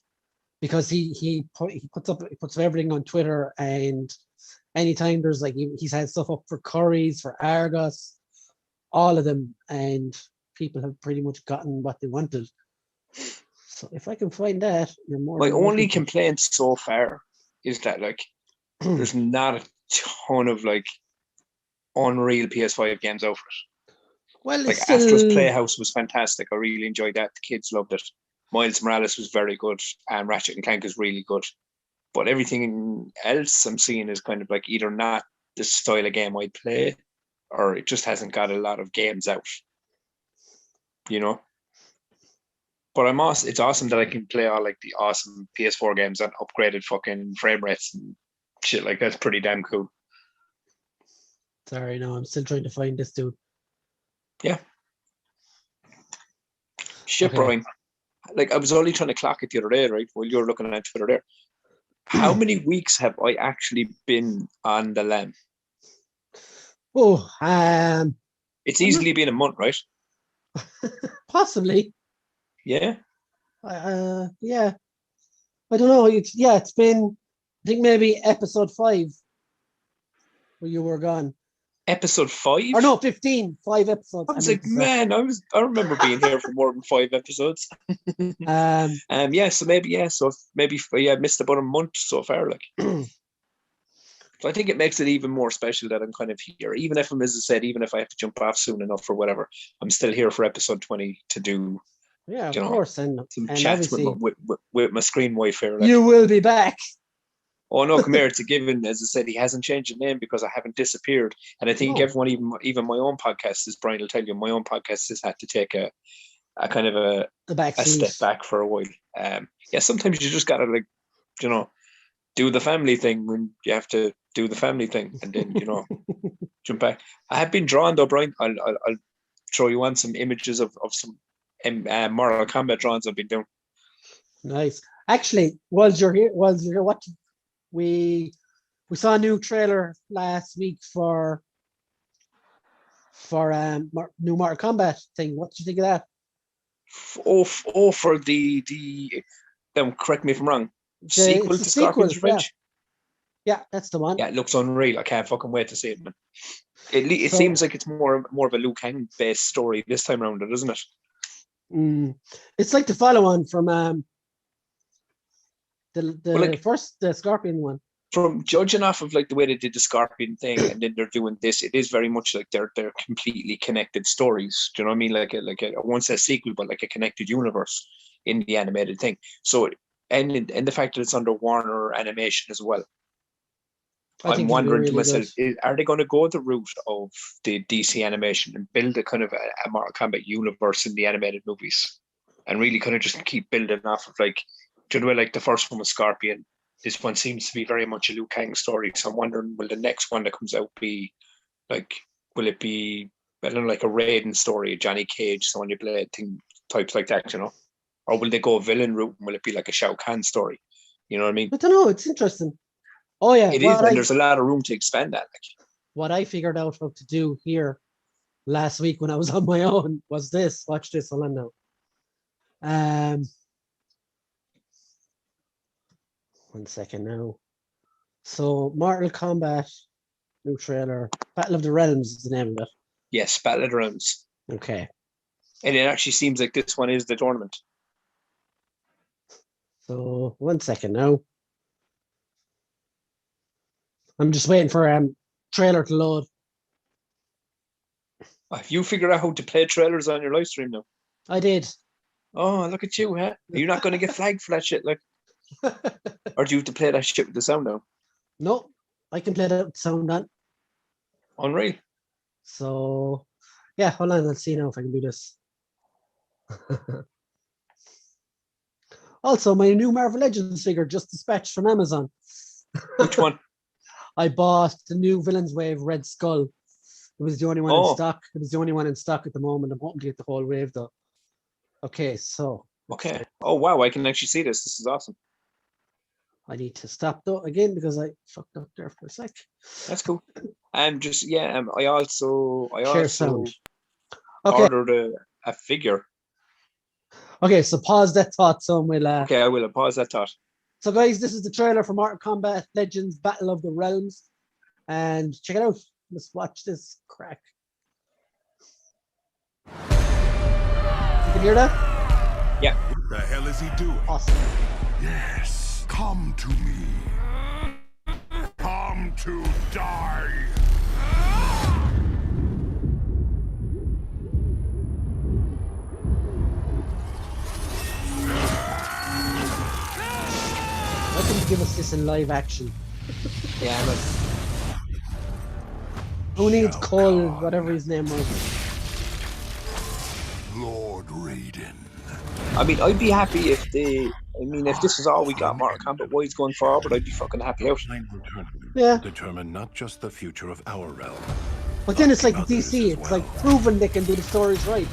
because he puts up everything on Twitter, and anytime there's like he's had stuff up for Currys, for Argos, all of them, and people have pretty much gotten what they wanted. So if I can find that, you're more. My only complaint so far is that like there's not a ton of like unreal PS5 games out for it. Well, like Astro's Playhouse was fantastic. I really enjoyed that. The kids loved it. Miles Morales was very good, and Ratchet and Clank is really good. But everything else I'm seeing is kind of like either not the style of game I play, or it just hasn't got a lot of games out. You know. But it's awesome that I can play all like the awesome PS4 games and upgraded fucking frame rates and shit like that's pretty damn cool. Sorry, no, I'm still trying to find this dude. Yeah. Shit, okay. Brian. Like, I was only trying to clock it the other day, right? While you were looking at Twitter there. How many weeks have I actually been on the lam? Oh, it's easily been a month, right? Possibly. Yeah. Yeah. I don't know. It's been, I think maybe episode 5 where you were gone. Episode 5? Or no, 15. 5 episodes. I was like, man, I remember being here for more than 5 episodes. Yeah, so maybe I missed about a month so far. Like, so I think it makes it even more special that I'm kind of here. Even if I'm, as I said, even if I have to jump off soon enough or whatever, I'm still here for episode 20 to do. Yeah, of course, and chats with my screen wife here. Like. You will be back. Oh no, come here. It's a given. As I said, he hasn't changed his name because I haven't disappeared. And I think everyone, even my own podcast, as Brian will tell you, my own podcast has had to take a kind of a step back for a while. Yeah, sometimes you just gotta do the family thing when you have to do the family thing, and then jump back. I have been drawn though, Brian. I'll show you on some images of some Mortal Kombat drawings I've been doing. Nice. Actually, while you're watching, we saw a new trailer last week for new Mortal Kombat thing. What did you think of that? For the correct me if I'm wrong. Sequel to Scorpion's Revenge. Yeah, that's the one. Yeah, it looks unreal. I can't fucking wait to see it, man. It seems like it's more of a Liu Kang based story this time around, doesn't it? It's like the follow-on from the Scorpion one. From judging off of like the way they did the Scorpion thing, and then they're doing this, it is very much like they're completely connected stories. Do you know what I mean? Like I won't say sequel, but like a connected universe in the animated thing. So and the fact that it's under Warner Animation as well. I'm wondering to myself, are they going to go the route of the DC animation and build a kind of a Mortal Kombat universe in the animated movies, and really kind of just keep building off of like the first one was Scorpion. This one seems to be very much a Liu Kang story. So I'm wondering, will the next one that comes out be like, will it be, I don't know, like a Raiden story, a Johnny Cage, Sonya Blade thing, types like that, or will they go a villain route? And will it be like a Shao Kahn story? You know what I mean? I don't know. It's interesting. Oh yeah, it is, and there's a lot of room to expand that. Like, what I figured out how to do here last week when I was on my own was this. Watch this, hold on now. 1 second now. So Mortal Kombat new trailer. Battle of the Realms is the name of it. Yes, Battle of the Realms. Okay. And it actually seems like this one is the tournament. So 1 second now. I'm just waiting for trailer to load. Have you figured out how to play trailers on your live stream now? I did. Oh, look at you, huh? Are you not going to get flagged for that shit, like? Or do you have to play that shit with the sound now? No, I can play that with the sound on. Unreal. So, yeah, hold on. Let's see now if I can do this. Also, my new Marvel Legends figure just dispatched from Amazon. Which one? I bought the new Villains Wave Red Skull. It was the only one in stock. It was the only one in stock at the moment. I'm hoping to get the whole wave though. Okay, so. Okay. Oh wow, I can actually see this. This is awesome. I need to stop though again because I fucked up there for a sec. That's cool. I also Okay. ordered a figure. Okay, so pause that thought. So we'll. Okay, I will pause that thought. So guys, this is the trailer for Mortal Kombat Legends Battle of the Realms. And check it out. Let's watch this crack. You can hear that? Yeah. What the hell is he doing? Awesome. Yes, come to me. Come to die. Why couldn't you give us this in live action? Yeah, look. Who needs Cole, whatever his name was? Lord Raiden. I mean, I'd be happy if this is all we got Mortal Kombat wise going forward, I'd be fucking happy out. Yeah. Determine not just the future of our realm. But then it's like DC, it's like proven they can do the stories right.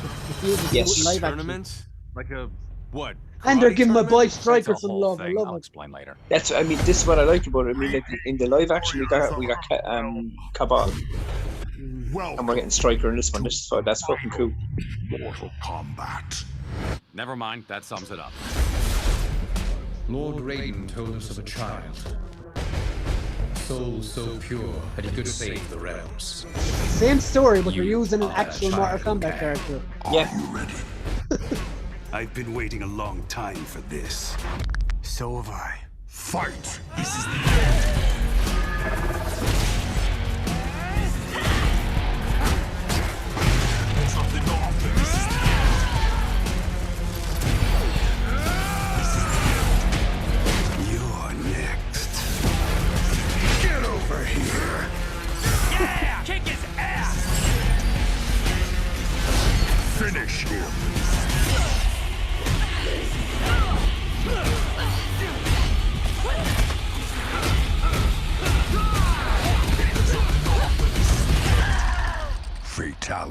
Yes. Live tournaments? Like a what? And they're giving my boy Striker That's a some whole love. I thing. love I'll it. explain later. This is what I like about it. I mean, like in the live action, we got Cabal, Welcome and we're getting Striker in this one. So that's fucking cool. Mortal Kombat. Never mind, that sums it up. Lord Raiden told us of a child, a soul so pure that he could save the realms. Same story, but they're You using an are actual a Mortal child, Kombat okay. character. Yeah. Are you ready? I've been waiting a long time for this. So have I. Fight! This is the end. Something off. This is the end. This is the end. You're next.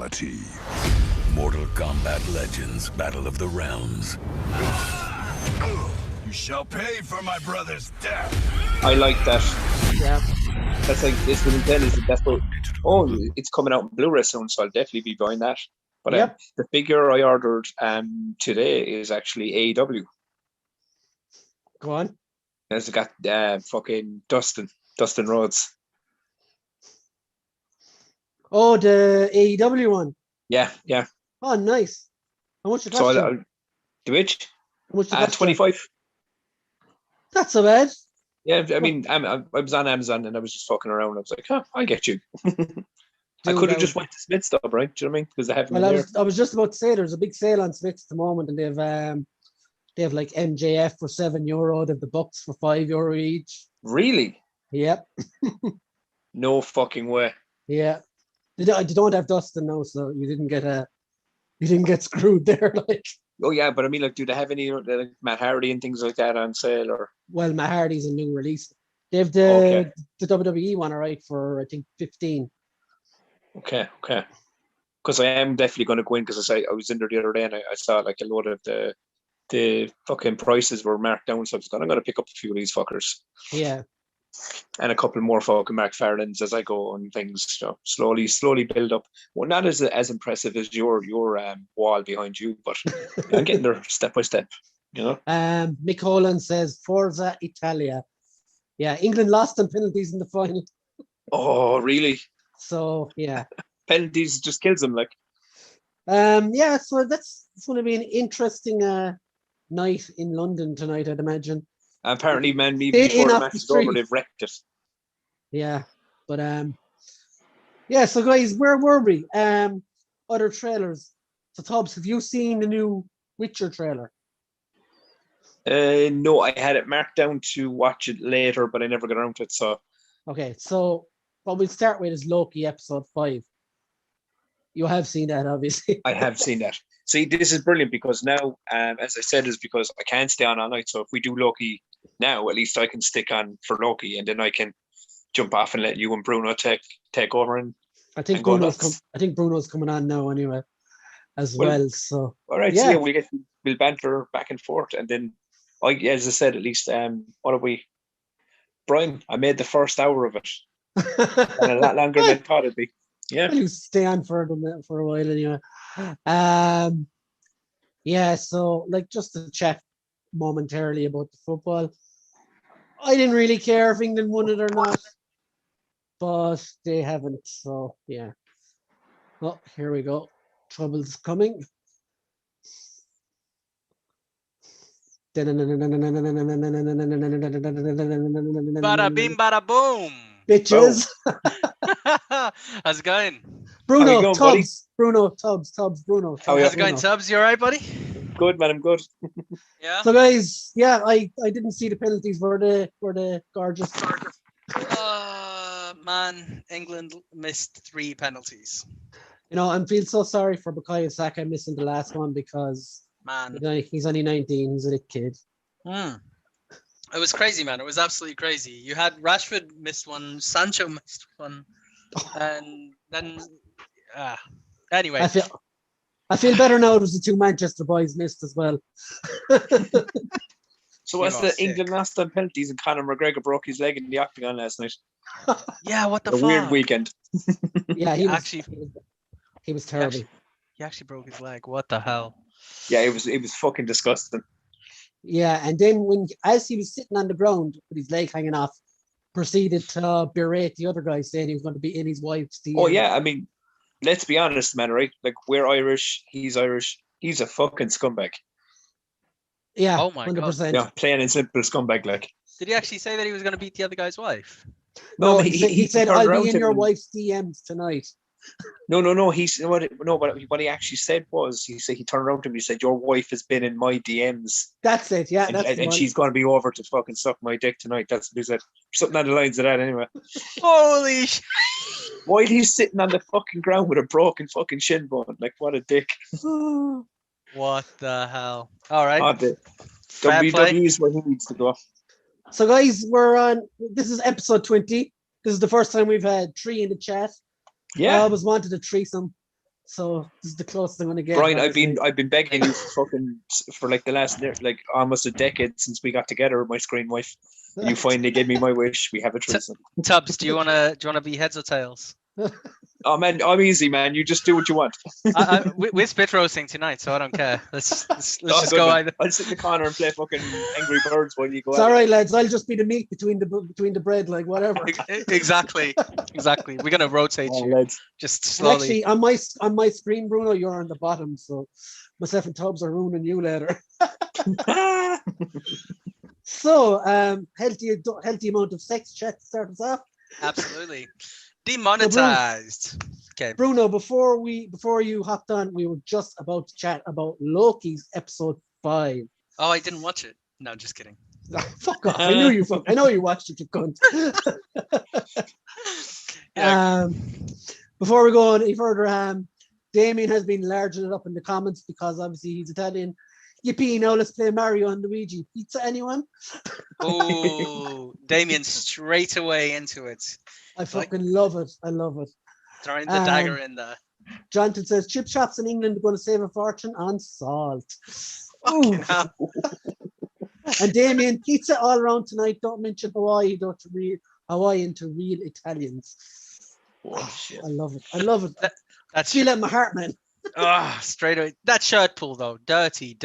reality. Mortal Kombat Legends, Battle of the Realms. You shall pay for my brother's death. I like that. Yeah. That's like this one then is that's what. Oh, it's coming out in Blu-ray soon, so I'll definitely be buying that. But Yep. the figure I ordered today is actually AEW. Go on. It's got fucking Dustin Rhodes. Oh, the AEW one. Yeah. Oh, nice. How much it So cost you? I'll the which How much it cost you? 25. Not so bad. Yeah, I mean, I was on Amazon and I was just fucking around. I was like, I'll get you. I Dude, could have just went to Smith's though, right? Do you know what I mean? Because they have them Well, there. I was just about to say there's a big sale on Smith's at the moment, and they have like MJF for €7. They have the Bucks for €5 each. Really? Yep. No fucking way. Yeah. They don't have Dustin now, so you didn't get screwed there. Like, Oh yeah, but I mean, like, do they have any like Matt Hardy and things like that on sale or? well, Matt Hardy's a new release. They have Okay. the WWE one, all right, for I think 15. Okay. Because I am definitely going to go in because I was in there the other day and I saw like a load of the fucking prices were marked down, so I'm going to pick up a few of these fuckers. Yeah. And a couple more fucking McFarlanes as I go and things. So slowly build up. Well, not as impressive as your wall behind you, but I'm getting there step by step. You know. Mick Holland says Forza Italia. Yeah, England lost on penalties in the final. Oh, really? So yeah. Penalties just kills them, like. Yeah, so it's going to be an interesting night in London tonight, I'd imagine. Apparently, man, me Stay before in the off match the is over, street. they've wrecked it. Yeah, but yeah. So guys, where were we? Other trailers. So Tubbs, have you seen the new Witcher trailer? No, I had it marked down to watch it later, but I never got around to it. So Okay, so what we'll start with is Loki episode 5. You have seen that, obviously. I have seen that. See, this is brilliant because now, as I said, is because I can't stay on all night. So if we do Loki now, at least I can stick on for Loki, and then I can jump off and let you and Bruno take over. And I think and go Bruno's nuts. I think Bruno's coming on now anyway, as well. So all right, yeah. so yeah, we'll banter back and forth, and then as I said, at least what have we? Brian, I made the first hour of it, and a lot longer than I thought it'd be. Yeah. Well, you stay on for a while anyway. Yeah, so like just to chat momentarily about the football. I didn't really care if England won it or not, but they haven't. So yeah. Oh, here we go. Trouble's coming. Bada bing, bada boom. Bitches. How's it going? Bruno, How you going, buddy? Tubbs. Bruno, Tubbs. Bruno. How are you? How's it going, Tubbs? You all right, buddy? Good, man. I'm good. Yeah. So guys, yeah, I didn't see the penalties for the gorgeous. Man, England missed 3 penalties. You know, I feel so sorry for Bukayo Saka missing the last one because Man, he's only 19. He's a little kid. it was crazy, man. It was absolutely crazy. You had Rashford missed one, Sancho missed one, and then anyway. I feel better now. It was the 2 Manchester boys missed as well. So what's the sick. England lost on penalties and Conor McGregor broke his leg in the octagon last night? Yeah, what the A fuck? weird weekend. Yeah, he was terrible. He actually broke his leg. What the hell? Yeah, it was fucking disgusting. Yeah, and then as he was sitting on the ground with his leg hanging off, proceeded to berate the other guy, saying he was going to be in his wife's DM. Oh yeah, I mean, let's be honest, man, right? Like, we're Irish, he's Irish, he's a fucking scumbag. Yeah, Oh my 100%. Yeah, plain and simple scumbag, like. Did he actually say that he was going to beat the other guy's wife? No, he said, turned I'll around be in to your him. wife's DMs tonight. No. What he actually said was, he turned around to him. He said, "Your wife has been in my DMs, That's it. Yeah, that's the and one. she's going to be over to fucking suck my dick tonight." That's what he said. Something on the lines of that, anyway. Holy shit. While he's sitting on the fucking ground with a broken fucking shin bone, like, what a dick. What the hell? All right. Oh, the Fair play. WWE is where he needs to go. So, guys, this is episode 20. This is the first time we've had 3 in the chat. I Yeah. always wanted a threesome. So this is the closest I'm gonna get. Brian, obviously. I've been begging you for like the last like almost a decade since we got together with my screen wife. And you finally gave me my wish. We have a threesome. Tubbs, do you wanna be heads or tails? Oh man, I'm easy, man. You just do what you want. We're spit roasting tonight, so I don't care. Let's Oh, just good, go man. either. I'll sit in the corner and play fucking Angry Birds while you go It's out. all right, lads. I'll just be the meat between the bread, like whatever. Exactly. We're gonna rotate Oh, you lads. just And slowly. actually, on my screen, Bruno, you're on the bottom, so myself and Tubbs are ruining you later. So, healthy amount of sex chat to start us off. Absolutely. Demonetized. Okay. Bruno, before you hopped on, we were just about to chat about Loki's episode 5. Oh, I didn't watch it. No, just kidding. Fuck off! I know you watched it, you cunt. Yeah. Before we go on any further, Damien has been larging it up in the comments because obviously he's Italian. Yippee! Now let's play Mario and Luigi. Pizza, anyone? Oh, Damien straight away into it. I fucking love it. I love it. Throwing the dagger in there. Jonathan says chip shops in England are going to save a fortune on salt. Fucking Ooh. hell. And Damien, pizza all around tonight. Don't mention Hawaii. Don't real Hawaiian to real Italians. Oh, shit. I love it. I love it. That's Feel it in my heart, man. straight away. That shirt pull though, dirty.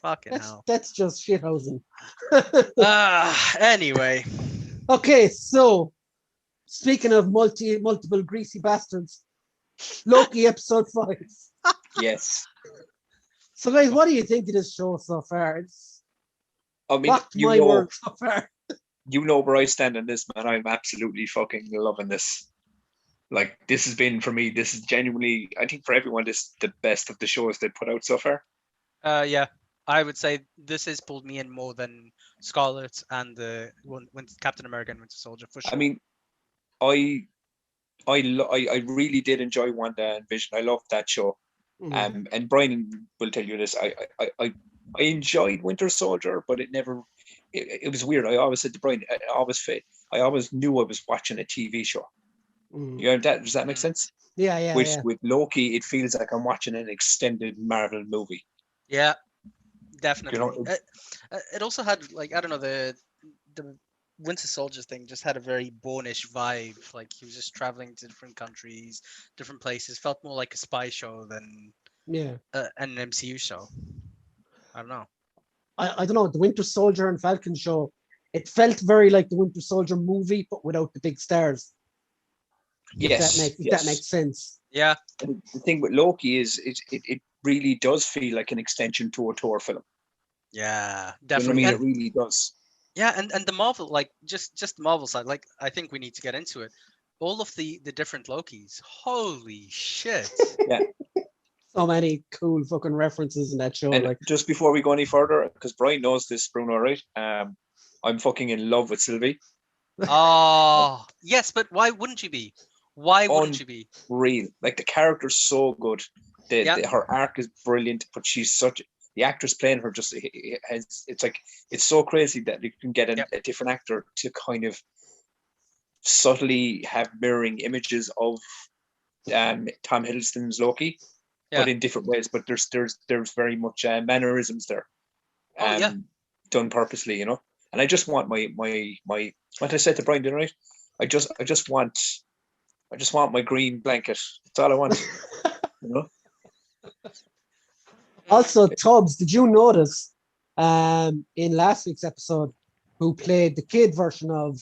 Fucking hell. That's just shithousing. Anyway. Okay, so speaking of multiple greasy bastards, Loki episode 5. Yes. So guys, what do you think of this show so far? It's I mean, rocked my world so far. You know where I stand on this, man. I'm absolutely fucking loving this. Like, this has been, for me, this is genuinely, I think for everyone, this is the best of the shows they put out so far. Yeah, I would say this has pulled me in more than Scarlet and the Captain America and Winter Soldier for sure. I mean, I really did enjoy Wanda and Vision. I loved that show. And Brian will tell you this. I enjoyed Winter Soldier, but it never. It was weird. I always said to Brian, I always knew I was watching a TV show. You know that? Does that make sense? Yeah. With Loki, it feels like I'm watching an extended Marvel movie. Yeah, definitely. You know, it also had like I don't know the Winter Soldier thing just had a very Bourne-ish vibe. Like he was just traveling to different countries, different places. Felt more like a spy show than an MCU show. I don't know. I don't know. The Winter Soldier and Falcon show, it felt very like the Winter Soldier movie, but without the big stars. Yes, if that makes sense. Yeah. And the thing with Loki is it really does feel like an extension to a Thor film. Yeah, definitely. You know what I mean, it really does. Yeah, and the Marvel, like just the Marvel side, like I think we need to get into it. All of the different Lokis. Holy shit. Yeah. So many cool fucking references in that show. And like just before we go any further, because Brian knows this, Bruno, right? I'm fucking in love with Sylvie. Oh yes, but why wouldn't you be? Why wouldn't you be? Real, like the character's so good. Her arc is brilliant, but she's such the actress playing her just it's so crazy that you can get a different actor to kind of subtly have mirroring images of Tom Hiddleston's Loki, but in different ways. But there's very much mannerisms there, done purposely, you know. And I just want my what I said to Brian, right? I just want my green blanket. That's all I want. You know. Also, Tubbs, did you notice in last week's episode who played the kid version of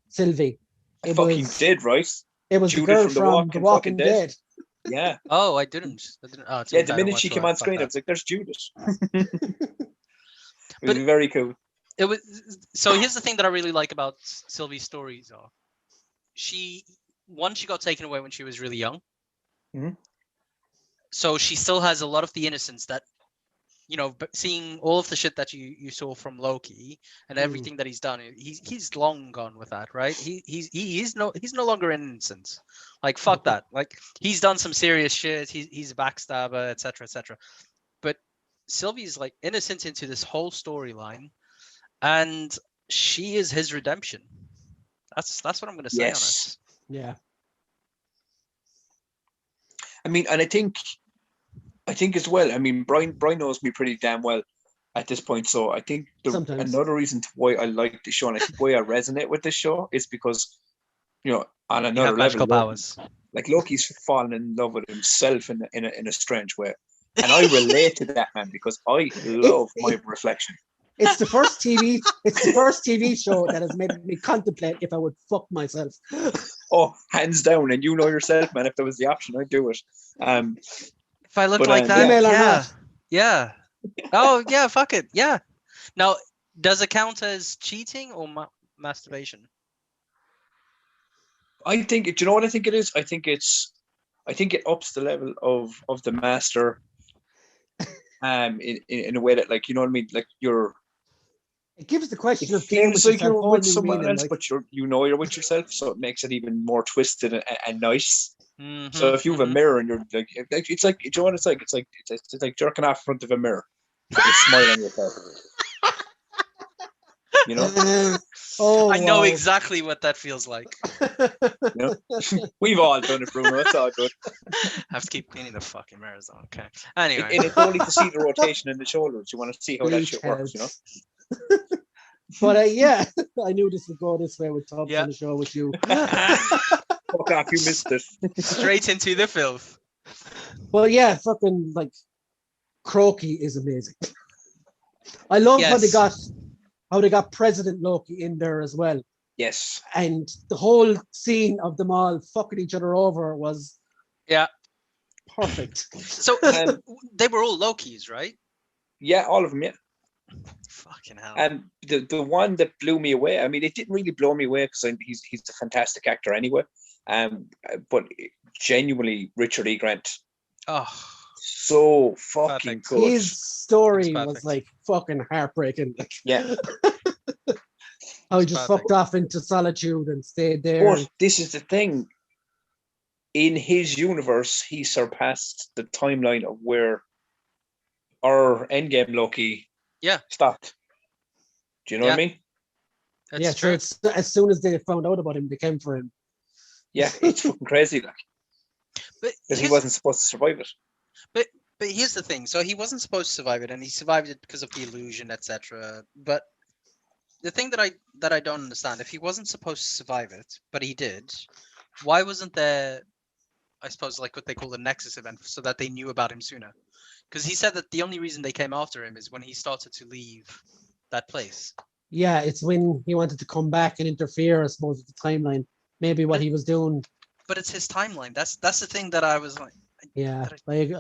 Sylvie? I fucking did, right? It was Judith the girl from The Walking Dead. Yeah. Oh, I didn't. Oh, yeah, the minute she came on screen, I was like, "There's Judith." It was very cool. It was. So here's the thing that I really like about Sylvie's stories: she got taken away when she was really young. Mm-hmm. So she still has a lot of the innocence that, you know, seeing all of the shit that you saw from Loki and everything that he's done. He's long gone with that, right? He's no longer innocent. Like fuck that. Like he's done some serious shit. He's a backstabber, etc., etc. But Sylvie's like innocent into this whole storyline, and she is his redemption. That's what I'm gonna say on it. Yeah. I mean, and I think as well. I mean, Brian knows me pretty damn well at this point, so I think Sometimes. another reason to why I like the show and I think why I resonate with this show is because, on You another have magical level, powers. like Loki's fallen in love with himself in a strange way, and I relate to that, man, because I love my reflection. It's the first TV show that has made me contemplate if I would fuck myself. Oh, hands down, and you know yourself, man. If there was the option, I'd do it. If I looked But, like that, Female or yeah, not. yeah. Oh yeah, fuck it, yeah. Now, does it count as cheating or masturbation? I think, do you know what I think it is? I think it ups the level of the master, in a way that, like, you know what I mean, like It gives the question it of playing feels with like yourself you're whole with new someone meaning. else, Like, but you're with yourself, so it makes it even more twisted and nice. Mhm, So if you have a mhm. mirror and you're like, it's like, do you know what it's like? It's like jerking off in front of a mirror. You smile on yourself. You know, oh, I know wow. exactly what that feels like. we've all done it, Bruno. It's all good. I have to keep cleaning the fucking mirrors on. Okay. Anyway, And it's only to see the rotation in the shoulders. You want to see how that shit works, But yeah, I knew this would go this way with Tubbs Yeah. on the show with you. Fuck off, you missed it. straight into the filth. Well, yeah, fucking like Croaky is amazing. I love Yes. how they got President Loki in there as well. Yes. And the whole scene of them all fucking each other over was perfect. So they were all Lokis, right? Yeah, all of them, yeah. Fucking hell. And the one that blew me away, I mean, it didn't really blow me away because he's a fantastic actor anyway. But genuinely, Richard E. Grant, Oh, so fucking Perfect. good. His story It's was perfect. like fucking heartbreaking. Like, Yeah. how he It's just perfect. fucked off into solitude and stayed there. But this is the thing. In his universe, he surpassed the timeline of where our Endgame Loki stopped. Do you know what I mean? That's yeah, true. It's, as soon as they found out about him, they came for him. Yeah, it's fucking crazy, like, But because he here's- wasn't supposed to survive it. But here's the thing. So he wasn't supposed to survive it, and he survived it because of the illusion, etc. But the thing that I don't understand, if he wasn't supposed to survive it, but he did, why wasn't there, I suppose, like what they call the Nexus event, so that they knew about him sooner? Because he said that the only reason they came after him is when he started to leave that place. Yeah, it's when he wanted to come back and interfere, I suppose, with the timeline. Maybe what he was doing. But it's his timeline. That's the thing that I was like. Yeah, like,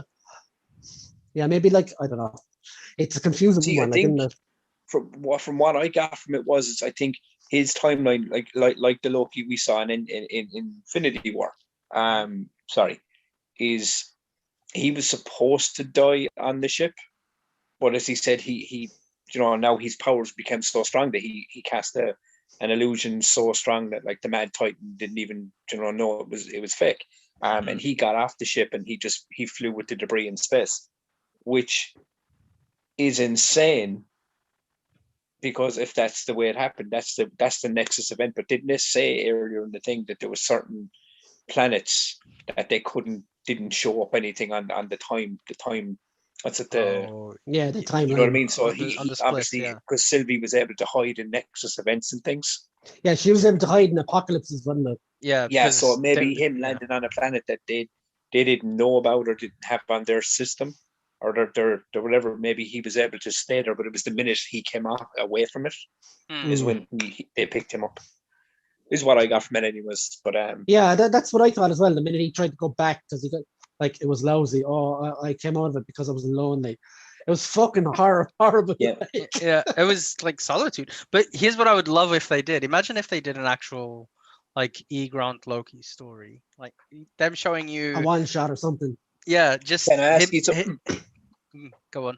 yeah, maybe like, I don't know. It's a confusing See, one. I Like, think isn't it? from what I got from it was, I think his timeline, like the Loki we saw in Infinity War, is he was supposed to die on the ship, but as he said, he now his powers became so strong that he cast an illusion so strong that, like, the Mad Titan didn't even know it was fake. And he got off the ship and he flew with the debris in space, which is insane. Because if that's the way it happened, that's the Nexus event. But didn't they say earlier in the thing that there were certain planets that they didn't show up anything on the time? What's it? Yeah, the timeline. You know what I mean? So On the he split, obviously, yeah. because Sylvie was able to hide in Nexus events and things. Yeah, she was able to hide in apocalypses, wasn't it? Yeah. Yeah, so because maybe they- him landing on a planet that they didn't know about or didn't have on their system or their whatever. Maybe he was able to stay there, but it was the minute he came away from it is when they picked him up. Is what I got from it, anyways. But Yeah, that's what I thought as well. The minute he tried to go back because he got, like, it was lousy. Oh, I came out of it because I was lonely. It was fucking horrible. Yeah. Yeah, it was like solitude. But here's what I would love if they did. Imagine if they did an actual, like, E. Grant Loki story, like them showing you A one shot or something. Yeah, just Can I ask him- you something? Go on.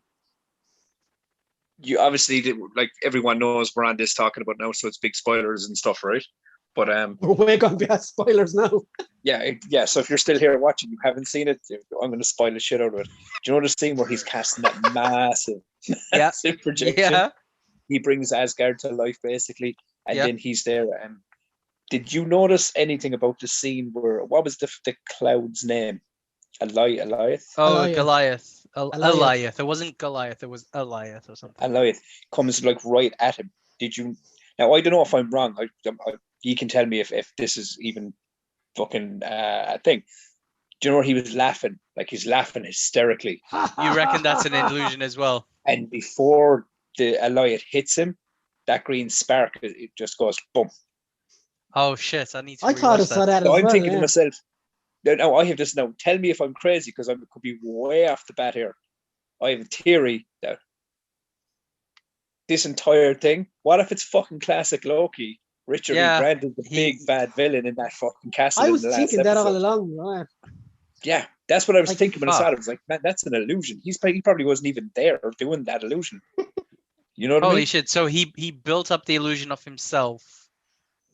You obviously did, like, everyone knows we're on this talking about now, so it's big spoilers and stuff, right? But We're way gonna be at spoilers now. yeah. So if you're still here watching, you haven't seen it, I'm going to spoil the shit out of it. Do you know the scene where he's casting that massive projection? Yeah. He brings Asgard to life, basically, and Yeah. then he's there. Did you notice anything about the scene where, what was the cloud's name? Eliath. Oh, Eliath. Goliath. Eliath. Eliath. It wasn't Goliath. It was Eliath or something. Eliath comes like right at him. Did you? Now I don't know if I'm wrong. You can tell me if this is even fucking a thing. Do you know where he was laughing? Like he's laughing hysterically. You reckon that's an illusion as well? And before the Eliath hits him, that green spark it just goes boom. Oh shit! I need to. I thought I rewatch saw that as So I'm well. thinking Yeah. to myself, no, I have this now. Tell me if I'm crazy because I could be way off the bat here. I have a theory that this entire thing. What if it's fucking classic Loki? Richard Yeah, E. Grant is the big bad villain in that fucking castle. I in was the last thinking that all episode. along. Right? Yeah, that's what I was Like, thinking when I saw fuck. it. I was like, man, that's an illusion. He probably wasn't even there doing that illusion. You know what I Holy mean? shit! So he built up the illusion of himself,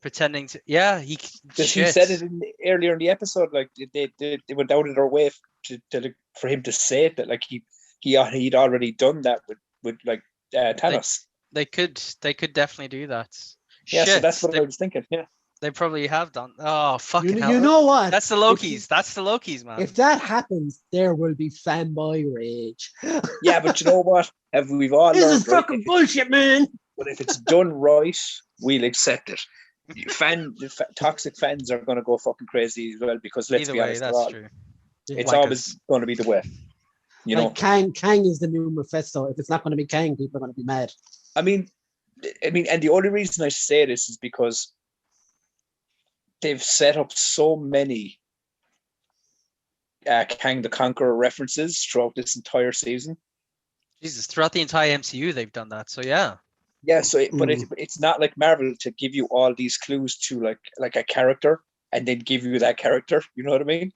pretending to. Yeah, he. Because he said it earlier in the episode, like they went out of their way for him to say it, that like he'd already done that with like Thanos. They could definitely do that. Yeah, Shit, so that's what I was thinking. Yeah, they probably have done. Oh fucking You hell! know what? That's the Lokis. That's the Lokis, man. If that happens, there will be fanboy rage. yeah, but you know what? We've all This learned, is fucking bullshit, man. But if it's done right, we'll accept it. Toxic fans are going to go fucking crazy as well because let's Either be way, honest, that's true. it's Wankers. always going to be the way. You know, Kang is the new Mephisto. If it's not going to be Kang, people are going to be mad. I mean, and the only reason I say this is because they've set up so many Kang the Conqueror references throughout this entire season. Jesus, throughout the entire MCU, they've done that. So yeah. Yeah, so it's not like Marvel to give you all these clues to like a character and then give you that character. You know what I mean?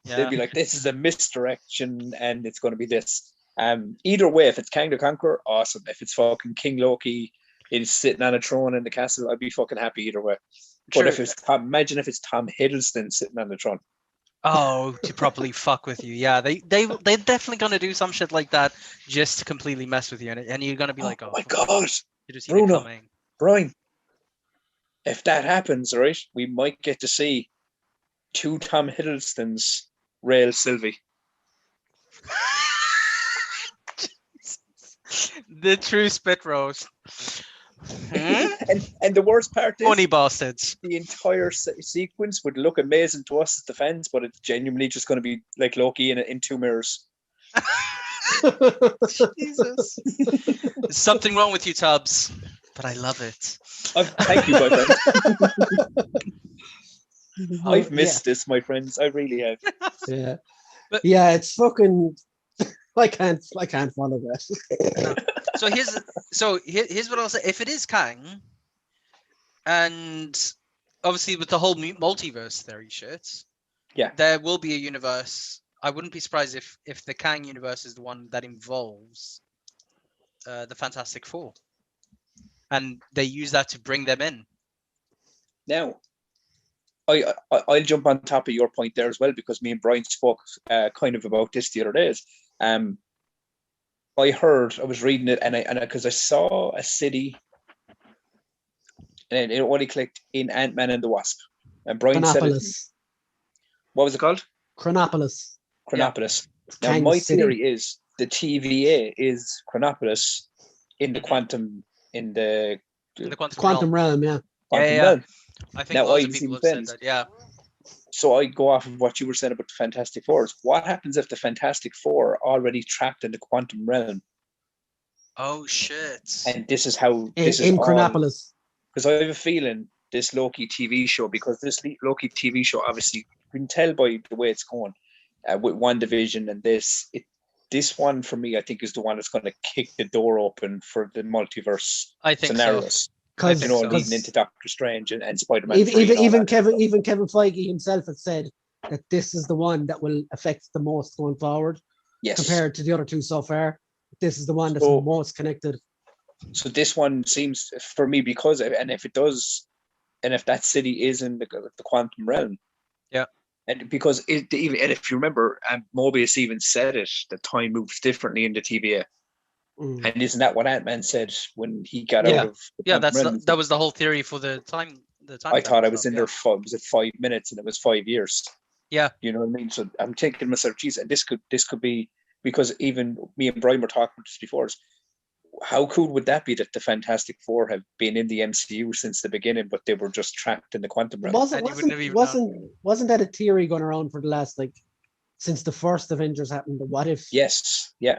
Yeah. They'd be like, this is a misdirection and it's going to be this. Either way, if it's Kang the Conqueror, awesome. If it's fucking King Loki is sitting on a throne in the castle, I'd be fucking happy either way. But Sure. if it's imagine if it's Tom Hiddleston sitting on the throne. Oh, to properly fuck with you. Yeah, they're definitely gonna do some shit like that just to completely mess with you, and you're gonna be like, oh my fuck, God, you just seen it Bruno. coming. Brian, if that happens, right, we might get to see two Tom Hiddlestons rail Sylvie. The true spit roast. And the worst part is, Funny bastards. the entire sequence would look amazing to us as the fans, but it's genuinely just going to be like Loki in two mirrors. Jesus. There's something wrong with you, Tubbs, but I love it. Thank you, my friend. I've missed this, my friends. I really have. Yeah. But- Yeah, it's fucking. I can't follow that. So here's what I'll say. If it is Kang, and obviously with the whole multiverse theory shit, Yeah. there will be a universe. I wouldn't be surprised if the Kang universe is the one that involves the Fantastic Four, and they use that to bring them in. Now, I'll jump on top of your point there as well, because me and Brian spoke kind of about this the other days. I was reading it, and because I saw a city, and it only clicked in Ant-Man and the Wasp, and Brian said it. Chronopolis. What was it called? Chronopolis. Chronopolis. Now, Kang my City. theory is the TVA is Chronopolis in the quantum In the quantum, Quantum realm. realm, yeah. Yeah. realm. I think Now, lots I've of people seen have said films. that. Yeah. So I go off of what you were saying about the Fantastic Four. What happens if the Fantastic Four are already trapped in the quantum realm? Oh shit. And this is how In this is all, Chronopolis. because I have a feeling this Loki TV show, because this Loki TV show, obviously you can tell by the way it's going with WandaVision and this one for me, I think, is the one that's going to kick the door open for the multiverse I think so. scenarios. Because I You know, think so. leading into Doctor Strange and Spider-Man. even 3 and all even that. Kevin Feige himself has said that this is the one that will affect the most going forward Yes. compared to the other two so far. This is the one that's So- most connected. So this one seems for me, because, and if it does, and if that city is in the quantum realm, Yeah. and because and if you remember, Mobius even said it, that time moves differently in the TVA, Mm. and isn't that what Ant-Man said when he got Yeah. out of? The Yeah, quantum realm? that was the whole theory for the time. I thought I was stuff, in yeah. there. Was it 5 minutes, and it was 5 years? Yeah. You know what I mean? So I'm thinking to myself, geez, and this could be, because even me and Brian were talking about this before, is how cool would that be that the Fantastic Four have been in the MCU since the beginning, but they were just trapped in the quantum realm? Wasn't that a theory going around for the last, like, since the first Avengers happened? What if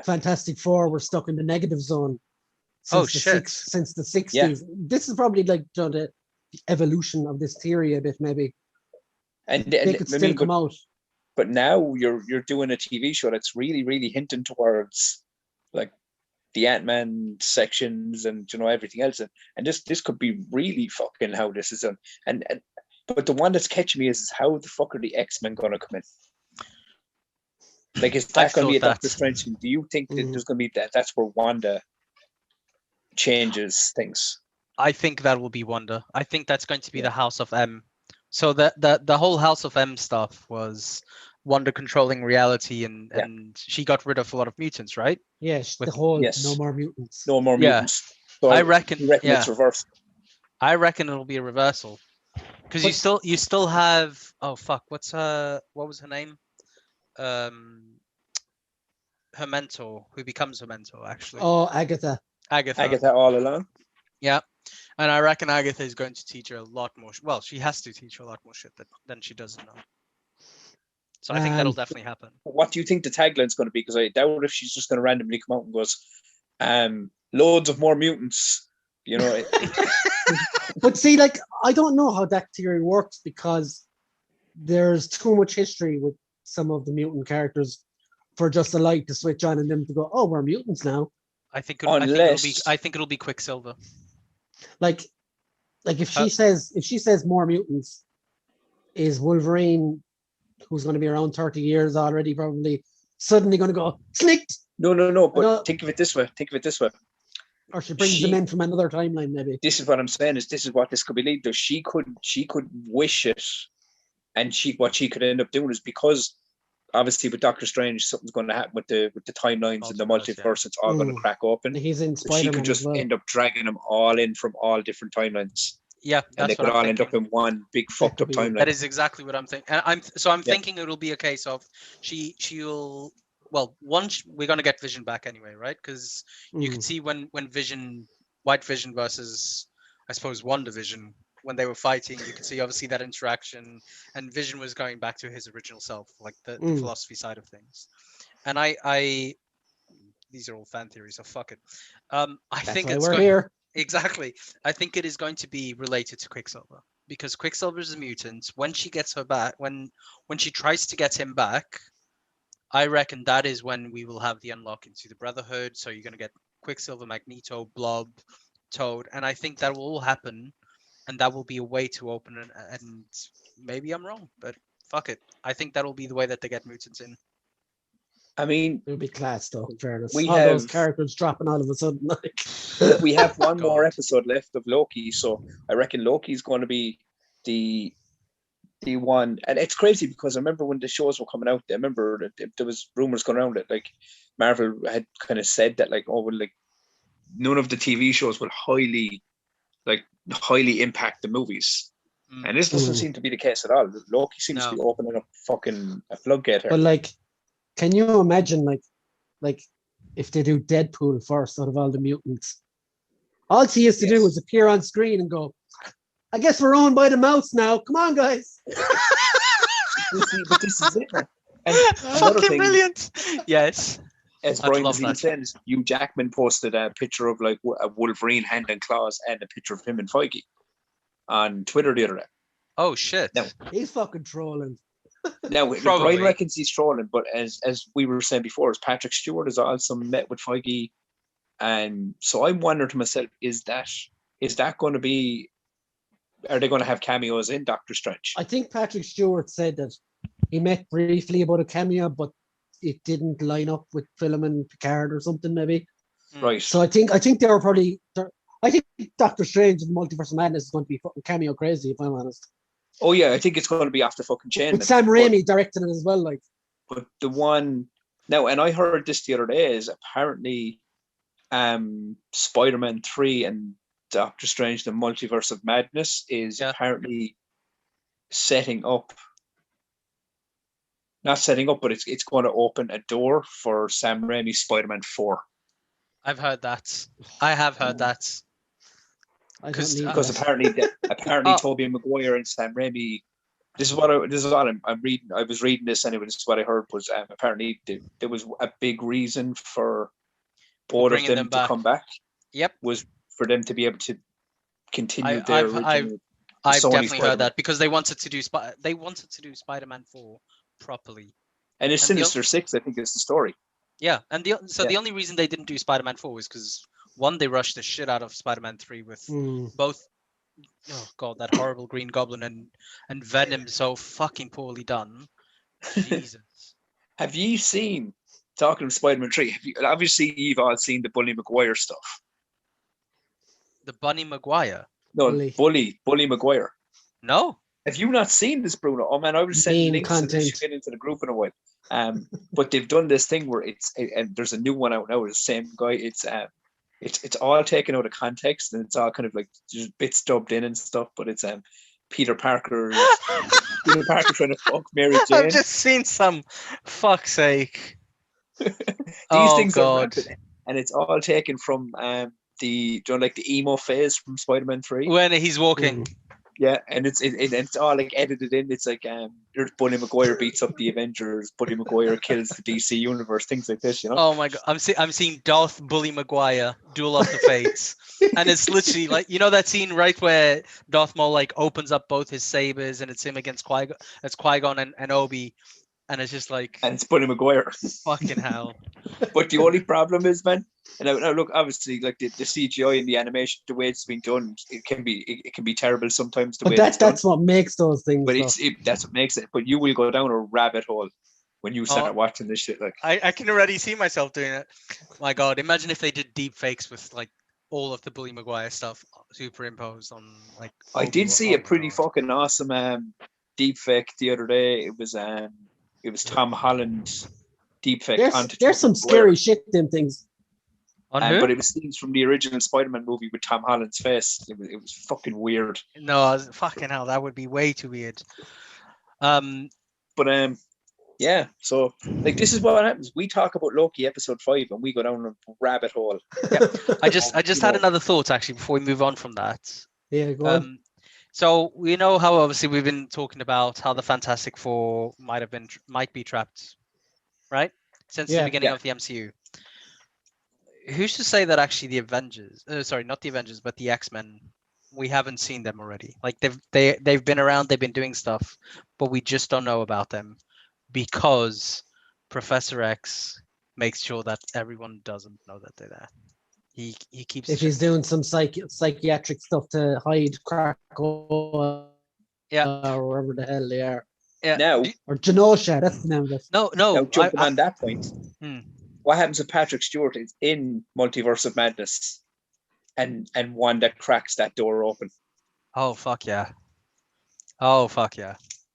Fantastic Four were stuck in the negative zone since since the 60s? Yeah. This is probably like the evolution of this theory a bit, maybe. And they could still come out. But now you're doing a TV show that's really, really hinting towards like the Ant-Man sections and everything else, and this could be really fucking how this is done. And but the one that's catching me is how the fuck are the X-Men gonna come in? Like, is that going to be a Doctor Strange thing? Do you think that there's going to be that? That's where Wanda changes things. I think that will be Wanda. I think that's going to be the House of M. So the whole House of M stuff was Wanda controlling reality, and she got rid of a lot of mutants, right? Yes, the whole no more mutants. No more mutants. So I reckon it's reversed. I reckon it'll be a reversal. Because you still have what was her name? Her mentor, who becomes her mentor, actually. Oh, Agatha all along. Yeah, and I reckon Agatha is going to teach her a lot more. Well, she has to teach her a lot more shit than she doesn't know. So I think that'll definitely happen. What do you think the tagline's going to be? Because I doubt if she's just going to randomly come out and goes, loads of more mutants, But see, like, I don't know how that theory works, because there's too much history with some of the mutant characters for just a light to switch on and them to go, oh, we're mutants now. I think it'll be Quicksilver. Like if she says more mutants, is Wolverine, who's going to be around 30 years already, probably suddenly going to go slicked? No. But think of it this way. Or she brings them in from another timeline, maybe. This is what I'm saying. This is what this could be leading to. She could wish it, and what she could end up doing is, because obviously with Doctor Strange, something's going to happen with the timelines and the multiverse. It's all going to crack open. He's in Spider-Man. She could just end up dragging them all in from all different timelines. Yeah, and they could all end up in one big fucked up timeline. That is exactly what I'm thinking. And I'm thinking it'll be a case of she'll. Well, we're gonna get Vision back anyway, right? Because you could see when White Vision versus, I suppose, WandaVision, when they were fighting, you could see obviously that interaction, and Vision was going back to his original self, like the philosophy side of things. And I these are all fan theories, so fuck it. I think it's here. Exactly. I think it is going to be related to Quicksilver, because Quicksilver is a mutant. When she gets her back, when she tries to get him back, I reckon that is when we will have the unlock into the Brotherhood. So you're going to get Quicksilver, Magneto, Blob, Toad. And I think that will all happen. And that will be a way to open it. And maybe I'm wrong, but fuck it. I think that'll be the way that they get mutants in. I mean, it'll be class, though, in fairness. Those characters dropping all of a sudden. Like. We have one more episode left of Loki. So I reckon Loki's going to be the one, and it's crazy because I remember when the shows were coming out, I remember that there was rumors going around that like Marvel had kind of said that like, oh well, like none of the TV shows will highly impact the movies, and this doesn't seem to be the case at all. Loki seems to be opening up fucking a floodgate here. But like, can you imagine like if they do Deadpool first out of all the mutants, all he has to do is appear on screen and go, I guess we're owned by the mouse now. Come on, guys. But this is it. And fucking brilliant. Yes. As Brian was even saying, Hugh Jackman posted a picture of like a Wolverine hand and claws and a picture of him and Feige on Twitter the other day. Oh shit. Now, he's fucking trolling. Now Brian reckons he's trolling, but as we were saying before, as Patrick Stewart has also met with Feige, and so I wonder to myself, is that going to be? Are they going to have cameos in Doctor Strange? I think Patrick Stewart said that he met briefly about a cameo, but it didn't line up with Philemon Picard or something, maybe. Right. So I think they were probably. I think Doctor Strange and Multiverse of Madness is going to be fucking cameo crazy, if I'm honest. Oh yeah, I think it's going to be off the fucking chain. With Sam Raimi directing it as well, like. But the one now, and I heard this the other day, is apparently, Spider-Man 3 and Doctor Strange: The Multiverse of Madness is apparently setting up not setting up, but it's going to open a door for Sam Raimi's Spider-Man 4. I've heard that. I have heard that. I don't need Because that. apparently Oh. Tobey Maguire and Sam Raimi. This is what I'm reading. I was reading this anyway. This is what I heard was apparently there was a big reason for both of bringing them them to come back. Yep. Was for them to be able to continue I've original. I've Sony definitely Spider-Man. heard that because they wanted to do Spider-Man 4 properly. And it's And the Sinister Six, I think, is the story. Yeah, and the only reason they didn't do Spider-Man 4 was because one, they rushed the shit out of Spider-Man 3 with both. Oh god, that horrible Green Goblin and Venom so fucking poorly done. Jesus. Have you seen, talking of Spider-Man 3, obviously you've all seen the Bully Maguire stuff. The Bunny Maguire. No, Bully. Bully Maguire. No. Have you not seen this, Bruno? Oh man, I was sending links to this shit into the group in a while. But they've done this thing where and there's a new one out now with the same guy. It's all taken out of context and it's all kind of like just bits dubbed in and stuff. But it's Peter Parker trying to fuck Mary Jane. I've just seen some. Fuck's sake. These Oh, things God. are rampant, and it's all taken from the emo phase from Spider-Man 3. When he's walking. Yeah, and it's all like edited in. It's like there's Bully Maguire beats up the Avengers, Bully Maguire kills the DC universe, things like this, you know. Oh my god, I'm seeing Darth Bully Maguire duel of the fates, and it's literally like, you know that scene right where Darth Maul like opens up both his sabers and it's him against Qui-Gon, it's Qui-Gon and Obi, and it's just like, and it's Bully Maguire. Fucking hell. But the only problem is, man, and now look, obviously, like the CGI and the animation, the way it's been done, it can be terrible sometimes. But that's what makes those things. But that's what makes it. But you will go down a rabbit hole when you start watching this shit. Like I can already see myself doing it. My god, imagine if they did deep fakes with like all of the Bully Maguire stuff superimposed on like. I did see a pretty fucking awesome deep fake the other day. It was Tom Holland deep fake. There's some scary shit in things. But it was scenes from the original Spider-Man movie with Tom Holland's face. It was fucking weird. No, fucking hell, that would be way too weird. Yeah. So like this is what happens. We talk about Loki episode 5 and we go down a rabbit hole. Yeah. I just had another thought actually before we move on from that. Yeah, go on. So we know how obviously we've been talking about how the Fantastic Four might be trapped, right? Since the beginning of the MCU. Who's to say that actually the Avengers, not the Avengers, but the X-Men, we haven't seen them already? Like they've been around, they've been doing stuff, but we just don't know about them because Professor X makes sure that everyone doesn't know that they're there. He keeps. If he's doing some psychiatric stuff to hide Krakow, or wherever the hell they are. Yeah. Now, or Genosha, that's the name of it. No. Now, jumping on that point, what happens if Patrick Stewart is in Multiverse of Madness, and one that cracks that door open? Oh fuck yeah!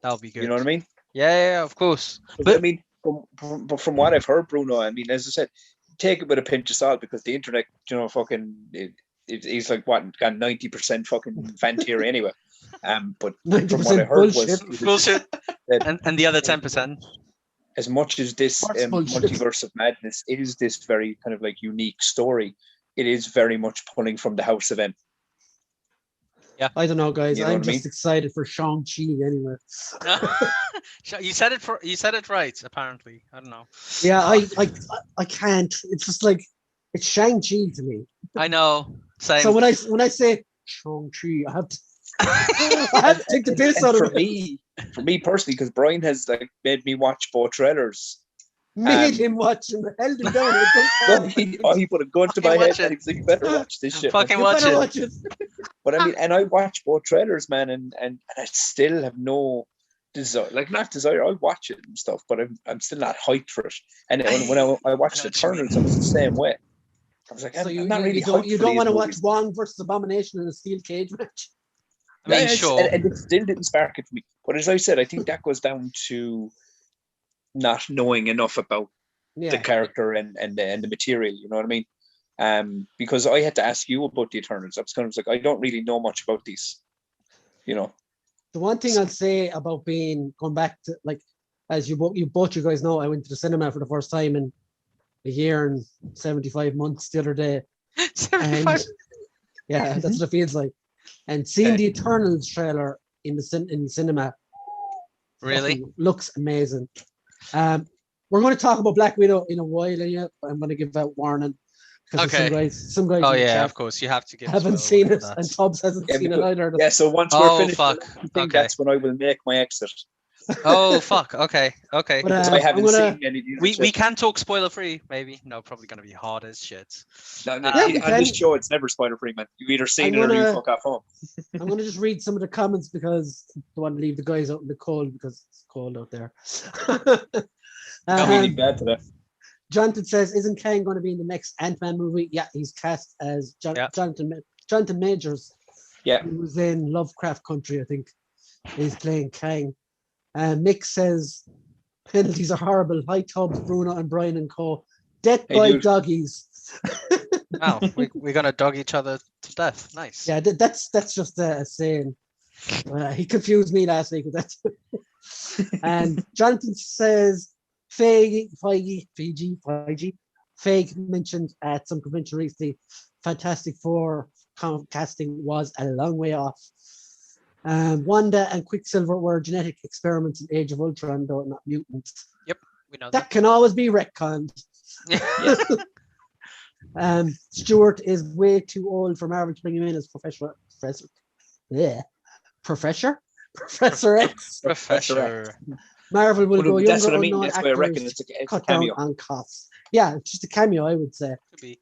That would be good. You know what I mean? Yeah, of course. But I mean, from what I've heard, Bruno, I mean, as I said, take it with a pinch of salt because the internet, fucking, it's like got 90% fucking fan theory anyway. But from what I heard was bullshit, and the other 10%. As much as this Multiverse of Madness is this very kind of like unique story, it is very much pulling from the House of M. Yeah, I don't know, guys. You know I'm just excited for Shang-Chi anyway. You said it right. Apparently, I don't know. Yeah, I can't. It's just like it's Shang-Chi to me. I know. Same. So when I say Shang-Chi, I have to take the piss out of it. For me personally, because Brian has like made me watch both trailers. Made him watch him, held him down. He put a gun to my head and he's like, "You better watch this shit." Fucking watch it. But I mean, and I watch both trailers, man, and I still have no desire, like not desire. I'll watch it and stuff, but I'm still not hyped for it. And when I watched Eternals, I was the same way. I was like, I'm not really hyped. You don't want to watch Wong versus Abomination in a steel cage match? I mean, sure. And it still didn't spark it for me. But as I said, I think that goes down to not knowing enough about the character and the material. You know what I mean? Because I had to ask you about the Eternals. I was kind of like, I don't really know much about these. You know. The one thing I'll say about going back to like as you both you guys know, I went to the cinema for the first time in a year and 75 months the other day. 75. And yeah, that's what it feels like. And seeing the Eternals trailer in the cinema Really looks amazing. We're going to talk about Black Widow in a while, and I'm going to give that warning because Okay. some guys. Oh in the yeah, chat of course you have to give. haven't spoiler seen it, for that. and Tubbs hasn't seen it either. Yeah, so once Oh, we're finished, fuck. I think Okay. that's when I will make my exit. Oh fuck. Okay. Okay. But, Because I haven't I'm gonna- seen any of the we shit. can talk spoiler free, maybe. No, probably gonna be hard as shit. No, Yeah, we on can. this show, it's never spoiler free, man. You either seen I'm it or you gonna- fuck off home. I'm going to just read some of the comments because I don't want to leave the guys out in the cold because it's cold out there. Got really bad today. Jonathan says, "Isn't Kang going to be in the next AntMan movie?" Yeah, he's cast as Jonathan Majors. Yeah. He was in Lovecraft Country, I think. He's playing Kang. Mick says, "Penalties are horrible. Hi, Tubbs, Bruno, and Brian and Co. Death Hey, by dude. doggies." Wow, we're gonna dog each other to death. Nice. Yeah, that's just a saying. He confused me last week with that. And Jonathan says, Feige mentioned at some convention recently, Fantastic Four casting was a long way off. Wanda and Quicksilver were genetic experiments in Age of Ultron, though not mutants. We know That can always be retconned. that. Stewart is way too old for Marvel to bring him in as Professor X. Professor. Marvel will go That's younger what I mean. unknown That's why I reckon actors, it's a cut cameo. down on costs. Yeah, just a cameo, I would say. Could be.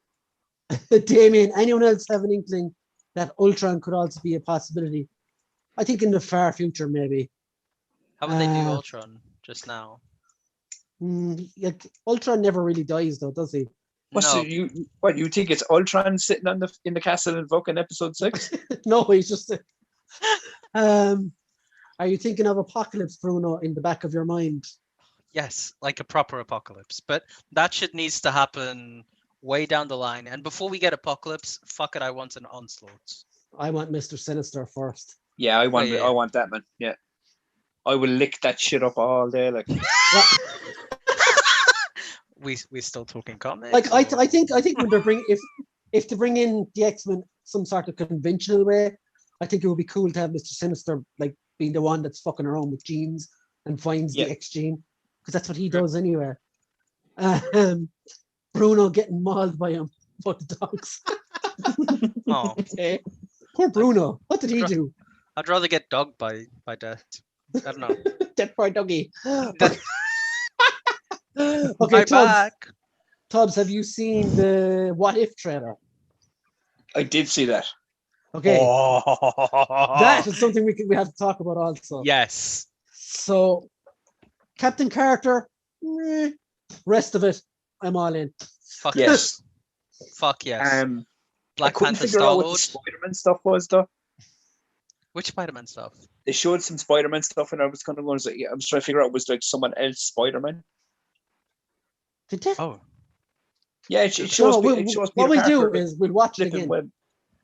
Damien, anyone else have an inkling that Ultron could also be a possibility? I think in the far future, maybe. How would they do Uh, Ultron just now? Ultron never really dies, though, does he? No. You think it's Ultron sitting in the castle in Vulcan episode 6? No, he's just. Are you thinking of Apocalypse, Bruno, in the back of your mind? Yes, like a proper apocalypse. But that shit needs to happen way down the line. And before we get apocalypse, fuck it, I want an onslaught. I want Mr. Sinister first. Yeah, I want yeah. I want that, man. Yeah. I will lick that shit up all day, like. We still talking comics? Like I or- think when they bring if to bring in the X-Men some sort of conventional way, I think it would be cool to have Mr. Sinister like being the one that's fucking around with genes and finds the X gene, because that's what he does anyway. Bruno getting mauled by the dogs. Oh, Okay. Poor Bruno. What did he do? I'd rather get dogged by death. I don't know. Dead by doggy. My Okay, back. Tubbs, have you seen the What If trailer? I did see that. Okay, Oh. that is something we have to talk about also. Yes. So, Captain Carter, meh. Rest of it, I'm all in. Fuck Yes. Fuck yes. I Black couldn't Panther figure Star out what the Lord. Spider-Man stuff was, though. Which Spider-Man stuff? They showed some Spider-Man stuff, and I was kind of going, I was trying to figure out was like someone else Spider-Man. Did they? Oh, Yeah, it shows. No, It shows what Peter we'll do Parker is we'll watch it flipping again. web.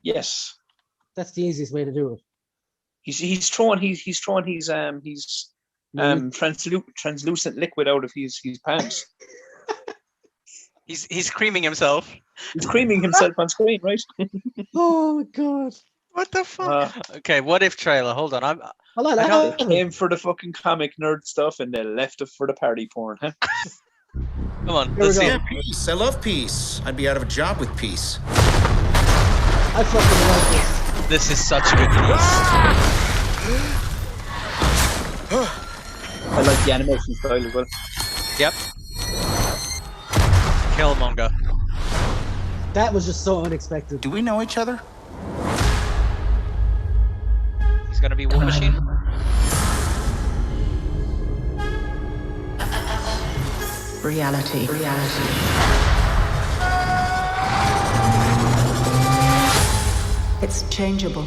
Yes, That's the easiest way to do it. he's throwing his translucent liquid out of his pants. he's creaming himself. He's creaming himself on screen, right? Oh my god. What the fuck? Okay, what if trailer? Hold on. Hold on, I I don't- They came for the fucking comic nerd stuff, and they left it for the party porn. Huh? Come on. Here we Let's go. see. Yeah, peace. I love peace. I'd be out of a job with peace. I fucking love this. This is such good news. I like the animation style as well. Yep. Killmonger. That was just so unexpected. Do we know each other? He's gonna be War Machine. Reality. It's changeable.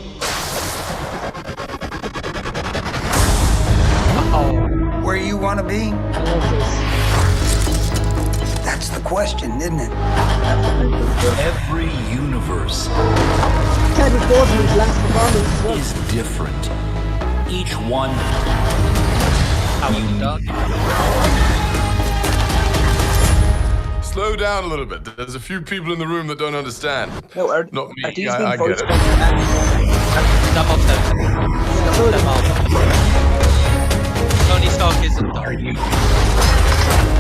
Where you want to be? I love this. That's the question, isn't it? Every universe Chadwick Boseman's last performance was is different. Each one How are you, dog? Slow down a little bit. There's a few people in the room that don't understand. No, Not me. are these I being get voiced it. by Tony Stark isn't though.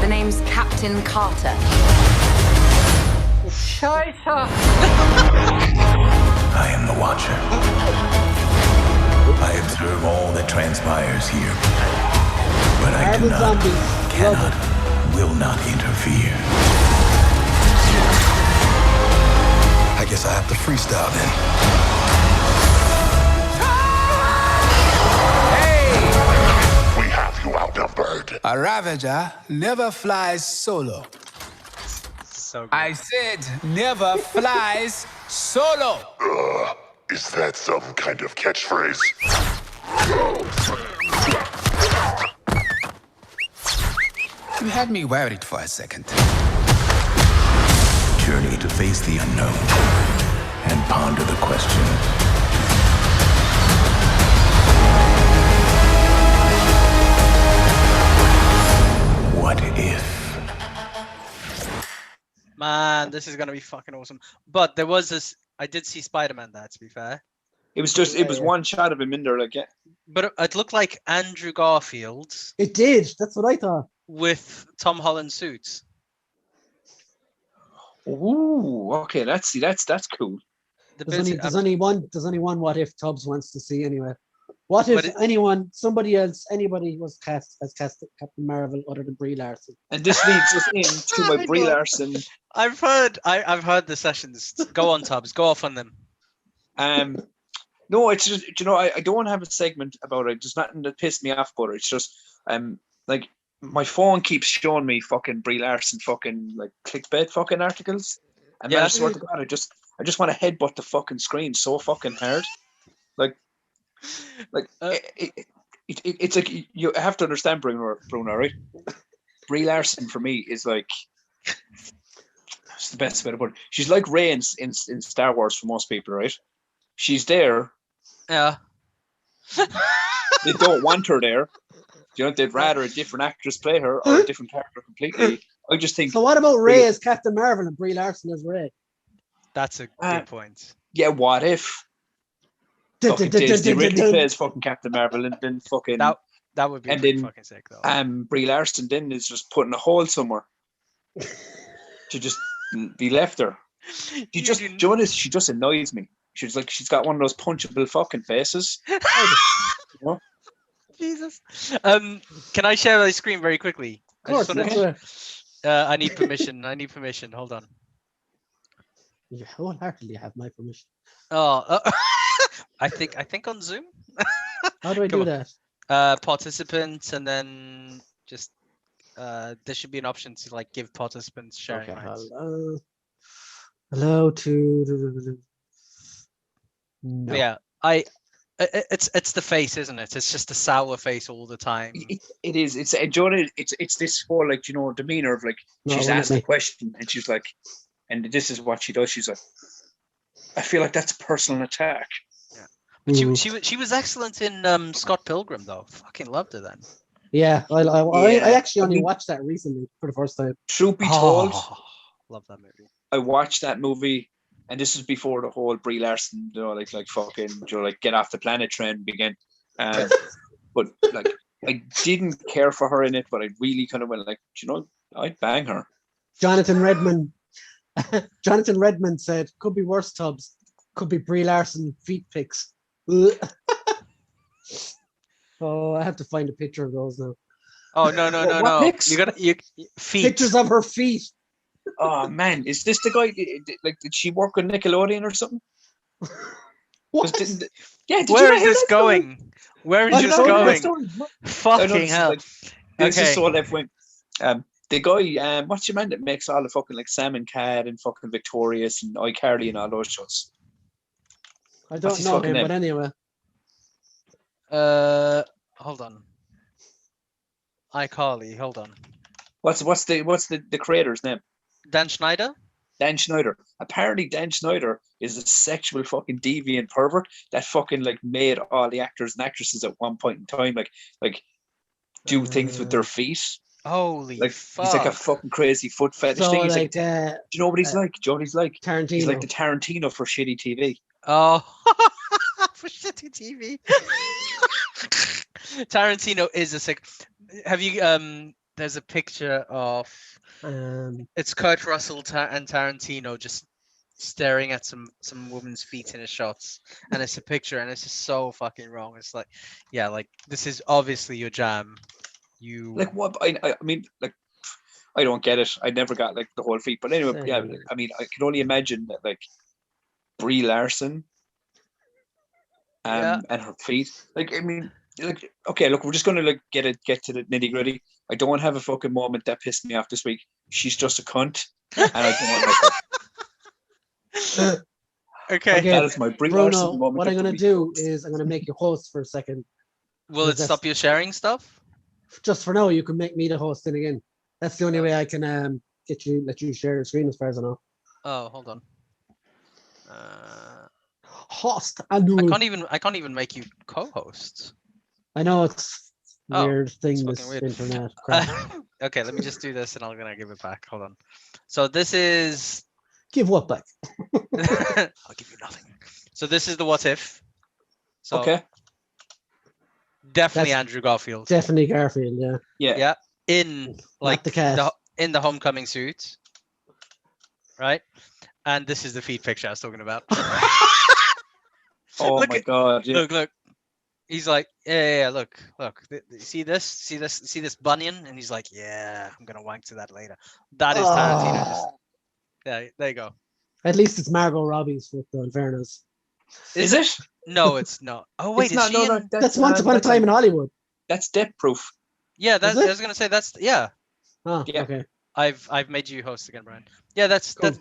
The name's Captain Carter. I am the Watcher. I observe all that transpires here. But I do Marvel not, zombies. cannot, will not interfere. I guess I have to freestyle then. We have you outnumbered. A Ravager never flies solo. So good. I said never flies solo. Is that some kind of catchphrase? You had me worried for a second. Journey to face the unknown and ponder the question. What if? Man, this is gonna be fucking awesome. But there was this. I did see Spider-Man there. To be fair, It was one shot of him in there, like, yeah. but it looked like Andrew Garfield It did. That's what I thought. with Tom Holland suits. Ooh, okay, that's cool. The There's bits- only one what if Tubbs wants to see anyway. What But if anybody was cast as Captain Marvel other than Brie Larson? And this leads us into my I Brie know. Larson. I've heard the sessions. Go on, Tubbs. Go off on them. No, it's just, I don't have a segment about it. There's nothing that pissed me off about it. It's just like my phone keeps showing me fucking Brie Larson fucking like clickbait fucking articles. And Yeah. I swear to God, I just want to headbutt the fucking screen so fucking hard. It's like you have to understand, Bruno, right? Brie Larson for me is like, it's the best way to put it. She's like Rey in Star Wars for most people, right? She's there. Yeah. They don't want her there. They'd rather a different actress play her or a different character completely. I just think. So what about Ray as Captain Marvel and Brie Larson as Ray? That's a good point. Yeah, what if? Fucking Disney Ridley plays fucking Captain Marvel and then fucking That would be pretty fucking sick though. Brie Larson then is just put in a hole somewhere to just be left there. She just annoys me. She's got one of those punchable fucking faces. Jesus. Can I share my screen very quickly? Of course. I need permission. Hold on. You wholeheartedly have my permission. Oh, I think on Zoom. How do I do that? Participants, and then just there should be an option to like give participants sharing rights. Hello to. No. Yeah, it's the face, isn't it? It's just a sour face all the time. It is. It's this whole like demeanor of like she's asked a question and she's like, and this is what she does. She's like, I feel like that's a personal attack. Yeah, but she was excellent in Scott Pilgrim though. Fucking loved her then. Yeah, I actually only watched that recently for the first time. Truth be told, love that movie. I watched that movie, and this is before the whole Brie Larson, like fucking, like get off the planet trend began. But like, I didn't care for her in it, but I really kind of went like, I'd bang her. Jonathan Redmond said, "Could be worse, Tubbs. Could be Brie Larson feet pics." Oh, I have to find a picture of those now. Oh no! Pics? You feet. Pictures of her feet. Oh man, is this the guy? Like, did she work on Nickelodeon or something? What? Where is this going? Where is this going? Fucking hell! This is so left wing. The guy, what's your man that makes all the fucking like Salmon Cat and fucking Victorious and iCarly and all those shows? I don't know him, but anyway. Hold on. iCarly, hold on. What's the creator's name? Dan Schneider? Dan Schneider. Apparently Dan Schneider is a sexual fucking deviant pervert that fucking like made all the actors and actresses at one point in time. Like do things with their feet. Holy Like fuck! he's like a fucking crazy foot fetish So thing. He's like, do you know what he's like? Do you know what he's like? Tarantino. He's like the Tarantino for shitty TV. Oh, for shitty TV. Tarantino is a sick. Have you There's a picture of it's Kurt Russell and Tarantino just staring at some woman's feet in his shots, and it's a picture, and it's just so fucking wrong. It's like, yeah, like this is obviously your jam. You like what? I mean, like I don't get it. I never got like the whole feet, but anyway, yeah. I mean, I can only imagine that like Brie Larson, and her feet. Like I mean, like okay, look, we're just gonna like get to the nitty gritty. I don't want to have a fucking moment that pissed me off this week. She's just a cunt, and I don't want like. Okay, that is my Brie Bruno, Larson moment. what I'm gonna do is I'm gonna make you host for a second. Will it stop you sharing stuff? Just for now, you can make me the host then again. That's the only way I can let you share your screen as far as I know. Oh, hold on. Host. I can't even make you co-host. I know it's weird thing. It's This fucking weird. internet crap. Okay, let me just do this, and I'm gonna give it back. Hold on. So this is. Give what back? I'll give you nothing. So this is the what if. So okay. Definitely That's Andrew Garfield. Definitely Garfield. Yeah. Yeah. In like the cat. in the homecoming suit, right? And this is the feet picture I was talking about. Oh my god! Yeah. Look. He's like, yeah. Look. See this bunion? And he's like, yeah, I'm gonna wank to that later. That is Tarantino. Just yeah, there you go. At least it's Margot Robbie's foot, though. In fairness, is it? No, it's not. Oh wait, it's not. No, that's Once Upon a Time in Hollywood. That's Death Proof. Yeah, I was gonna say that's yeah. Oh, yeah. Okay. I've made you host again, Brian. Yeah, that's Death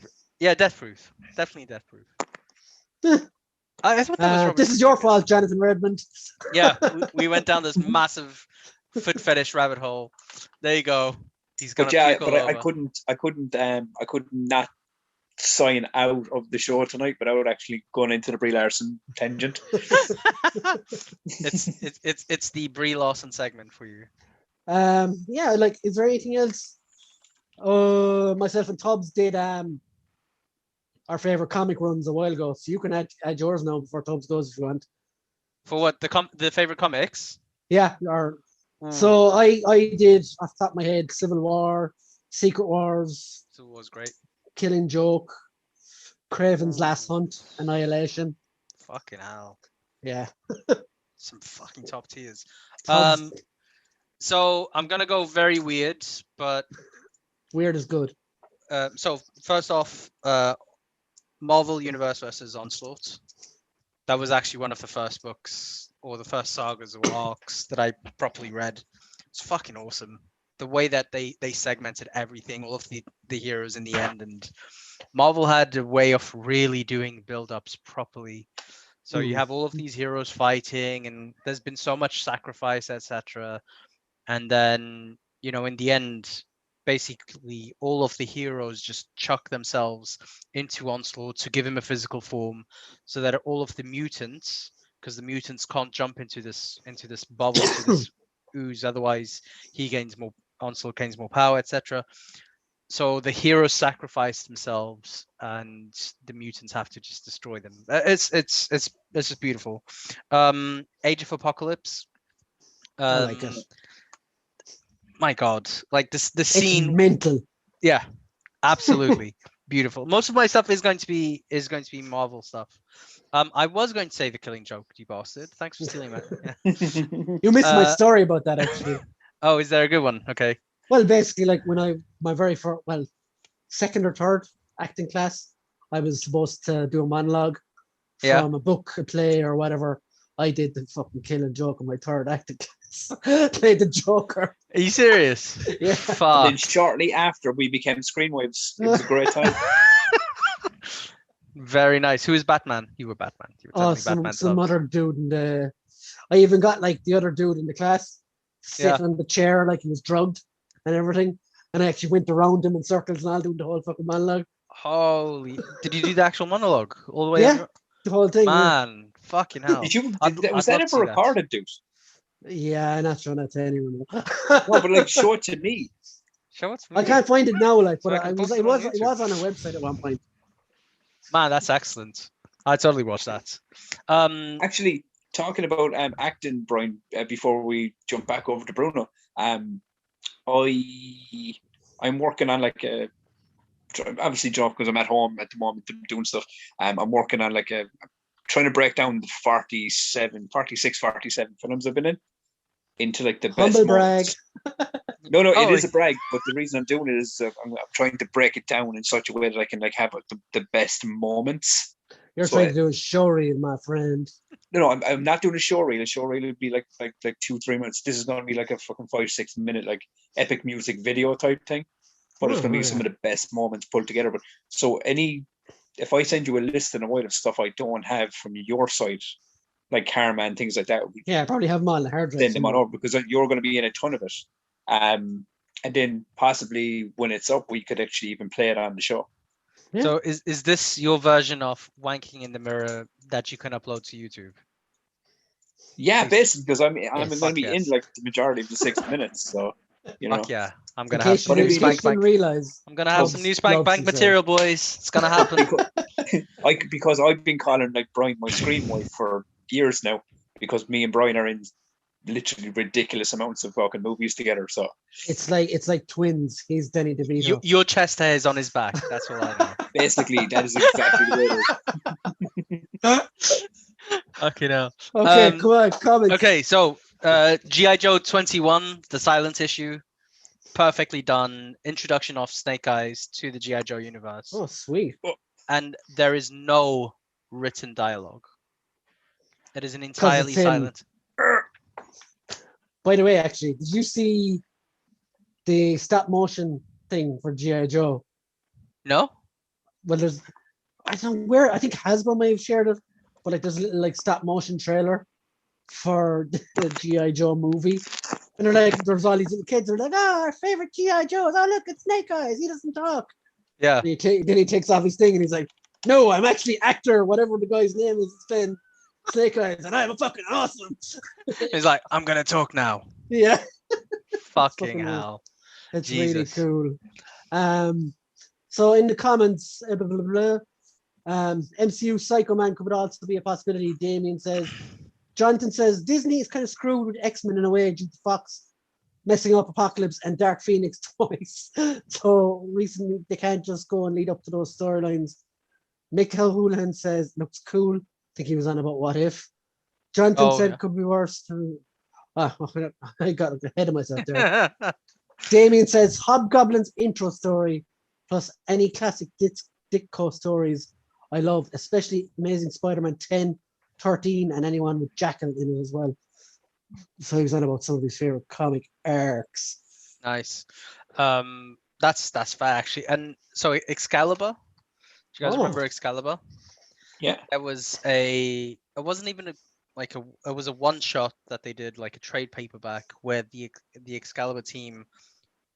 Proof. Definitely Death Proof. I thought that was this is your fault, Jonathan Redmond. Yeah, we went down this massive foot fetish rabbit hole. There you go. He's gonna. But I couldn't not sign out of the show tonight without actually going into the Brie Larson tangent. it's the Brie Larson segment for you. Yeah, like, is there anything else? Myself and Tubbs did our favorite comic runs a while ago, so you can add yours now before Tubbs goes if you want. For what, the favorite comics? Yeah, so I did off the top of my head Civil War, Secret Wars. Civil War's great. Killing Joke, Craven's Last Hunt, Annihilation. Fucking hell. Yeah. Some fucking top tiers. Tubbs. So I'm gonna go very weird, but weird is good. So first off, Marvel Universe versus Onslaught. That was actually one of the first books or the first sagas or arcs that I properly read. It's fucking awesome. The way that they segmented everything, all of the heroes in the end, and Marvel had a way of really doing build-ups properly. So you have all of these heroes fighting, and there's been so much sacrifice, etc. And then, in the end, basically all of the heroes just chuck themselves into Onslaught to give him a physical form, so that all of the mutants, because the mutants can't jump into this bubble, into this ooze, otherwise Onslaught gains more power, etc. So the heroes sacrifice themselves, and the mutants have to just destroy them. It's just beautiful. Age of Apocalypse. I like it. My God, like the scene. It's mental. Yeah, absolutely beautiful. Most of my stuff is going to be Marvel stuff. I was going to say The Killing Joke, you bastard. Thanks for stealing that. Yeah. You missed my story about that, actually. Oh, is there a good one? Okay. Well, basically, like when my very first, second or third acting class, I was supposed to do a monologue from a book, a play, or whatever. I did the fucking Killing Joke in my third acting class. Played the Joker. Are you serious? Yeah. Fuck. And then shortly after, we became Screenwaves. It was a great time. Very nice. Who is Batman? You were Batman. You were some other dude I even got like the other dude in the class sitting on the chair like he was drugged and everything. And I actually went around him in circles and all doing the whole fucking monologue. Holy! Did you do the actual monologue all the way? Yeah, the whole thing. Man, fucking hell! Was that ever recorded, dude? Yeah, I'm not showing that to anyone. No, but like show it to me. Show it to I me. can't find it now, like, So but I can it post was it it on was it YouTube. was on a website at one point. Man, that's excellent. I totally watch that. Actually, talking about acting, Brian, before we jump back over to Bruno, I'm working on like a obviously job because I'm at home at the moment doing stuff. I'm working on like trying to break down the 46, 47 films I've been in into like the best Humble brag. moments. No, it Oh, is a brag, but the reason I'm doing it is I'm trying to break it down in such a way that I can like have the best moments. You're So trying to do a show reel, my friend. No, I'm not doing a show reel. A show reel would be like 2-3 minutes. This is going to be like a fucking 5-6 minute like epic music video type thing. But it's going to be some of the best moments pulled together. But so if I send you a list in a while of stuff I don't have from your side, like Carman, things like that, Yeah, I probably have them on the hard drive. send them on over because you're going to be in a ton of it. And then possibly when it's up, we could actually even play it on the show. Yeah. So is this your version of wanking in the mirror that you can upload to YouTube? Yeah, basically, because I'm Yes, going to fuck be yes. in like the majority of the 6 minutes. So you know, Fuck yeah, I'm In gonna have case you some news didn't bank. realize, I'm gonna have some news bank material, boys. It's gonna happen. because I've been calling like Brian my screen wife for years now because me and Brian are in literally ridiculous amounts of fucking movies together. So it's like twins. He's Danny DeVito. Your chest hair is on his back. That's all I know. basically, that is exactly the way it is. Okay, now. Okay, come on, comments. Okay, so G.I. Joe 21, the silent issue, perfectly done. Introduction of Snake Eyes to the G.I. Joe universe. Oh, sweet. And there is no written dialogue. It is an 'Cause entirely it's him. silent. By the way, actually, did you see the stop motion thing for G.I. Joe? No? Well, I don't know where, I think Hasbro may have shared it, but like there's a little like stop motion trailer for the G.I. Joe movie. And they're like, there's all these little kids, they're like, our favorite G.I. Joes. Oh, look, it's Snake Eyes. He doesn't talk. Yeah. And then he takes off his thing and he's like, no, I'm actually actor, whatever the guy's name is. It's been Snake Eyes, and I'm fucking awesome. He's like, I'm going to talk now. Yeah. Fucking hell. It's Jesus. really cool. So in the comments, MCU Psycho Man could also be a possibility. Damien says, Jonathan says, Disney is kind of screwed with X-Men in a way due to Fox messing up Apocalypse and Dark Phoenix twice. So recently they can't just go and lead up to those storylines. Mick Houlihan says, looks cool. I think he was on about What If. Jonathan said could be worse. I got ahead of myself there. Damien says Hobgoblin's intro story plus any classic Ditko stories I love, especially Amazing Spider-Man 10, 13, and anyone with Jackal in it as well. So he was on about some of his favorite comic arcs. Nice. That's fair actually. And so Excalibur. Do you guys remember Excalibur? Yeah. It was it wasn't even it was a one shot that they did, like a trade paperback where the Excalibur team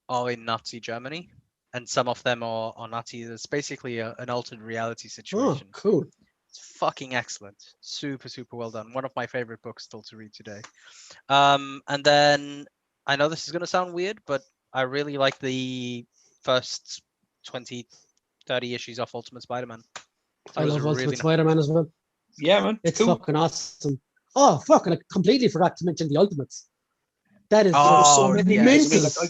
are in Nazi Germany and some of them are Nazis. It's basically an alternate reality situation. Oh, cool. It's fucking excellent. Super, super well done. One of my favorite books still to read today. And then I know this is going to sound weird, but I really like the first 20, 30 issues of Ultimate Spider-Man. I love Ultimate Spider-Man as well. Yeah, man. It's fucking awesome. Oh, fuck. I completely forgot to mention the Ultimates. That is so mental.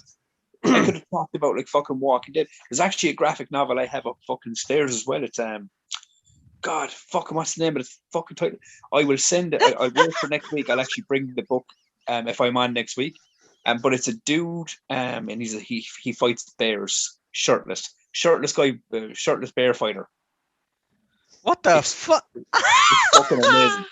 I could have talked about like fucking Walking Dead. There's actually a graphic novel I have up fucking stairs as well. It's God, fucking what's the name of the fucking title? I will send it. I'll wait for next week. I'll actually bring the book if I'm on next week. But it's a dude and he fights bears shirtless guy, shirtless bear fighter. What the fuck? It's fucking amazing.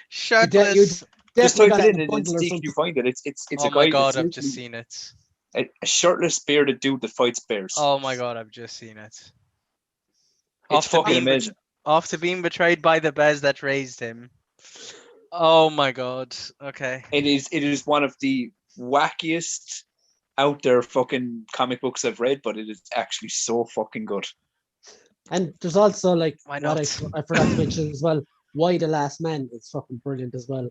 Shirtless. Just type it in and see if you find it. It's oh a guy. My God, I've just seen it. A shirtless bearded dude that fights bears. Oh my God, I've just seen it. It's fucking amazing. After being betrayed by the bears that raised him. Oh my God. Okay. It is one of the wackiest out there fucking comic books I've read, but it is actually so fucking good. And there's also like Why what not? I forgot to mention as well. Why the Last Man is fucking brilliant as well.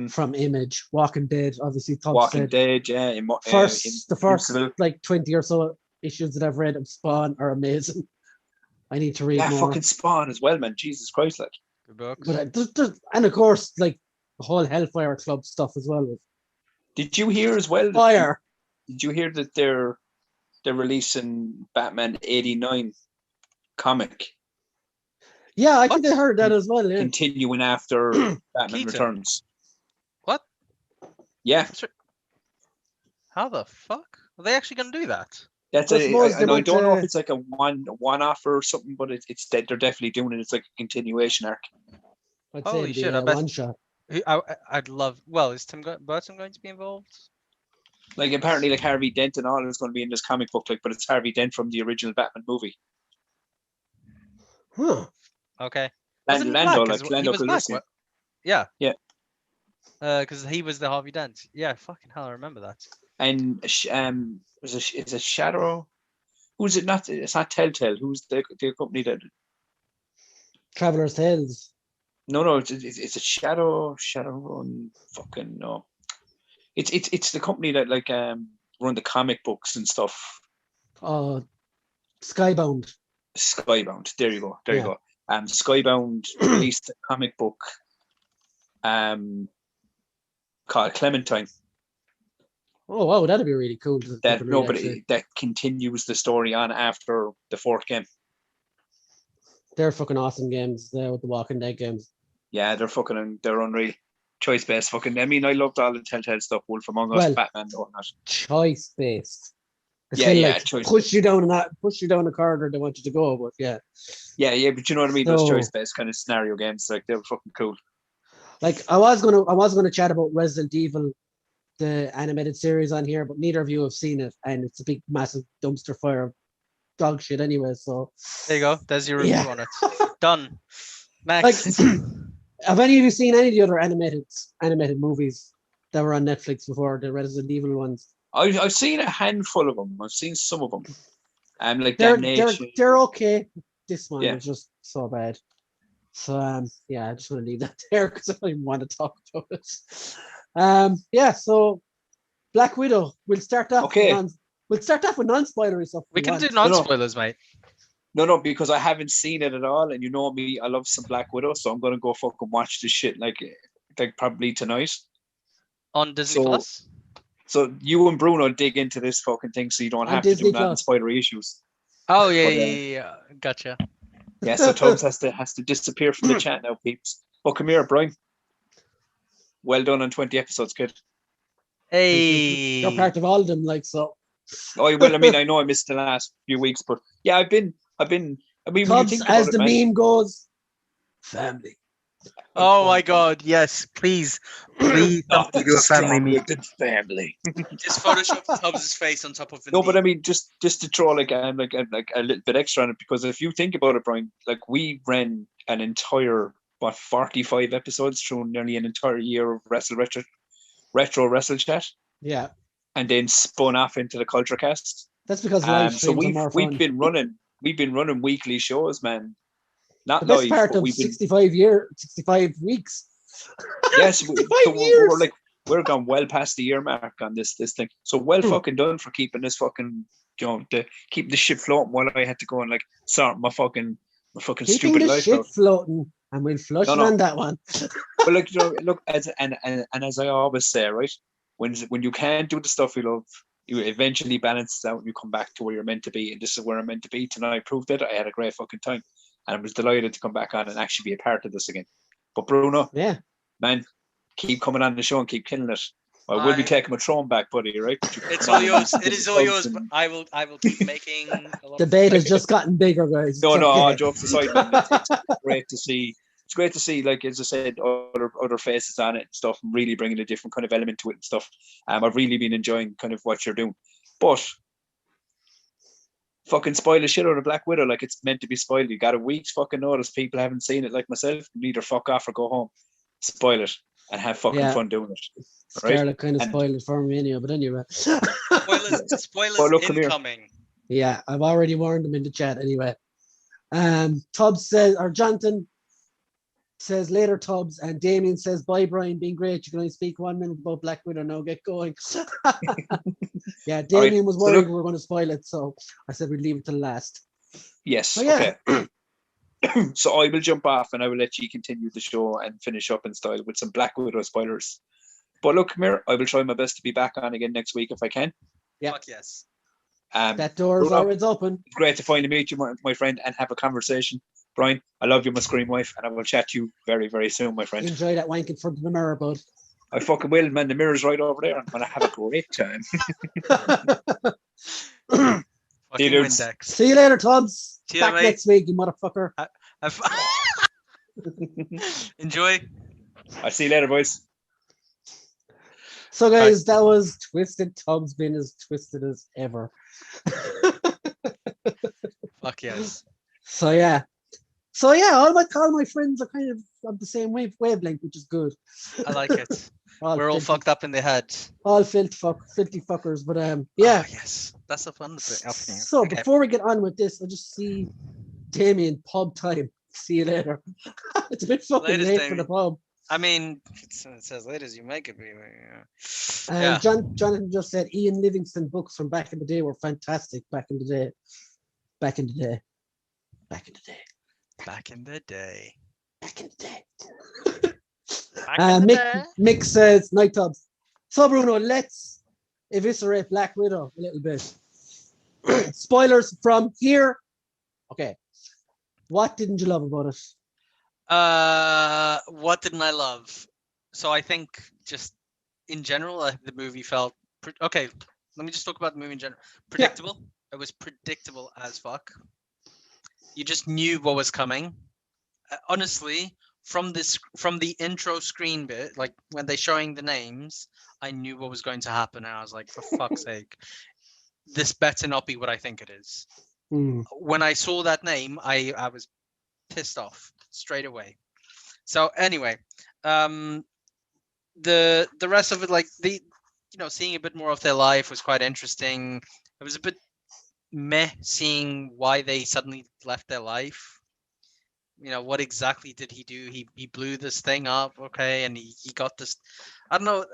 from Image. Walking Dead, obviously. Tubbs Walking said. Dead, yeah. The first Invincible. like 20 or so issues that I've read of Spawn are amazing. I need to read Yeah, more. fucking Spawn as well, man. Jesus Christ, like. Good books. But and of course, like the whole Hellfire Club stuff as well. Did you hear as well? Fire. Did you hear that they're releasing Batman 89 comic? Yeah, I think I heard that as well. Yeah. Continuing after Batman Keaton. Returns. What? Yeah. How the fuck are they actually going to do that? That's I suppose they I might, don't know if it's like a one-off or something, but it's they're definitely doing it. It's like a continuation arc. I'd Holy say shit! the, I bet. one shot. I'd love. Well, is Tim Burton going to be involved? Like apparently, like Harvey Dent and all is going to be in this comic book, like, but it's Harvey Dent from the original Batman movie. Huh. Okay. Lando, like Lando Calrissian. Yeah. Yeah. Because he was the Harvey Dent. Yeah, fucking hell, I remember that. And is it Shadow? Who's it? Not it's not Telltale. Who's the company that? Traveler's Tales. No, it's a Shadow Run. Fucking no. It's the company that like run the comic books and stuff. Skybound. Skybound. There you go. You go. Skybound released a comic book called Clementine. Oh wow, that'd be really cool. That continues the story on after the fourth game. They're fucking awesome games there with the Walking Dead games. Yeah, they're unreal. Choice based fucking. I mean, I loved all the Telltale stuff. Wolf Among Us, Batman, or not. Choice based. Choice. Push you down the corridor they want you to go, but yeah. Yeah, but you know what I mean. Those choice based kind of scenario games, like they were fucking cool. Like I was gonna chat about Resident Evil, the animated series on here, but neither of you have seen it, and it's a big, massive dumpster fire of dog shit anyway. So there you go. There's your review on it. Done. Next. Like, have any of you seen any of the other animated movies that were on Netflix before, the Resident Evil ones? I've seen a handful of them. I've seen some of them. Like they're okay. This one is just so bad. So yeah, I just want to leave that there because I don't even want to talk about it. So Black Widow. We'll start off. Okay. We'll start off with non-spoilery stuff. We can do non-spoilers, mate. No, because I haven't seen it at all, and you know me, I love some Black Widow, so I'm gonna go fucking watch this shit like probably tonight on Disney Plus. So you and Bruno dig into this fucking thing, so you don't have to do non-spoilery issues. Oh yeah, gotcha. Yeah, so Tubbs has to disappear from the chat now, peeps. But come here, Brian. Well done on 20 episodes, kid. Hey, you're part of all of them, like so. Oh well, I mean, I know I missed the last few weeks, but yeah, I've been. I mean, Tubbs, as the meme goes, family. Oh my God! Yes, please don't do a family meeting. Family. Just Photoshop Tubbs' face on top of it. No, but I mean, just to throw like a little bit extra on it, because if you think about it, Brian, like we ran an entire 45 episodes through nearly an entire year of retro wrestle chat. Yeah. And then spun off into the Culture Cast. That's because live streams are more fun. We've been running weekly shows, man. Not the best live, part of 65 weeks. Yes, we're gone well past the year mark on this thing. So fucking done for keeping this fucking keep the ship floating while I had to go and like sort my fucking stupid life out. Floating, and we'll flush on that one. But look, as I always say, right, when you can't do the stuff you love, you eventually balance out and you come back to where you're meant to be. And this is where I'm meant to be tonight. I proved it. I had a great fucking time. And I was delighted to come back on and actually be a part of this again. But Bruno, man, keep coming on the show and keep killing it. I will be taking my throne back, buddy, right? It's all yours. It is all yours. But I will keep making a lot debate has just gotten bigger, guys. No, all jokes aside, man, it's great to see. It's great to see, like as I said, other faces on it and stuff, and really bringing a different kind of element to it and stuff. I've really been enjoying kind of what you're doing. But fucking spoil the shit out of Black Widow like it's meant to be spoiled. You got a week's fucking notice. People haven't seen it like myself. You either fuck off or go home. Spoil it and have fucking fun doing it. Scarlett kind of spoiled it for me anyway, but anyway. Spoilers incoming. Yeah, I've already warned them in the chat anyway. Tubbs says, or Jonathan says later Tubbs, and Damien says bye Brian, been great. You can only speak 1 minute about Black Widow now. Get going. Yeah, Damien was worried we were going to spoil it, so I said we'd leave it till last. Yes. But yeah. Okay. So I will jump off and I will let you continue the show and finish up in style with some Black Widow spoilers. But look, come here. I will try my best to be back on again next week if I can. Yeah. Fuck yes. That door is always open. Great to finally meet you, my friend, and have a conversation. Brian, I love you, my scream wife, and I will chat to you very, very soon, my friend. Enjoy that wank in front of the mirror, bud. I fucking will, man. The mirror's right over there. I'm going to have a great time. Fucking Windex. See you later, Tubbs. See you, Back mate. next week, you motherfucker. Enjoy. I'll see you later, boys. So, guys, that was Twisted Tubbs being as twisted as ever. Fuck yes. So yeah, all my friends are kind of the same wavelength, which is good. I like it. We're all fucked up in the head. All filthy fuckers, but yeah. Oh, yes, that's the fun bit. So before we get on with this, I just see Damien pub time. See you later. It's a bit fucking late for the pub. I mean, it says late as you make it. Yeah. Jonathan just said Ian Livingstone books from back in the day were fantastic. Back in the day. Mick says, Night Tubbs. So Bruno, let's eviscerate Black Widow a little bit. Spoilers from here. Okay. What didn't you love about it? What didn't I love? So I think just in general, the movie felt okay. Let me just talk about the movie in general. Predictable. Yeah. It was predictable as fuck. You just knew what was coming. Honestly, from the intro screen bit, like when they're showing the names, I knew what was going to happen, and I was like, for fuck's sake, this better not be what I think it is. When I saw that name, I was pissed off straight away. So anyway, the rest of it, like seeing a bit more of their life was quite interesting. It was a bit meh seeing why they suddenly left their life. What exactly did he do? He blew this thing up, okay, and he got this. I don't know.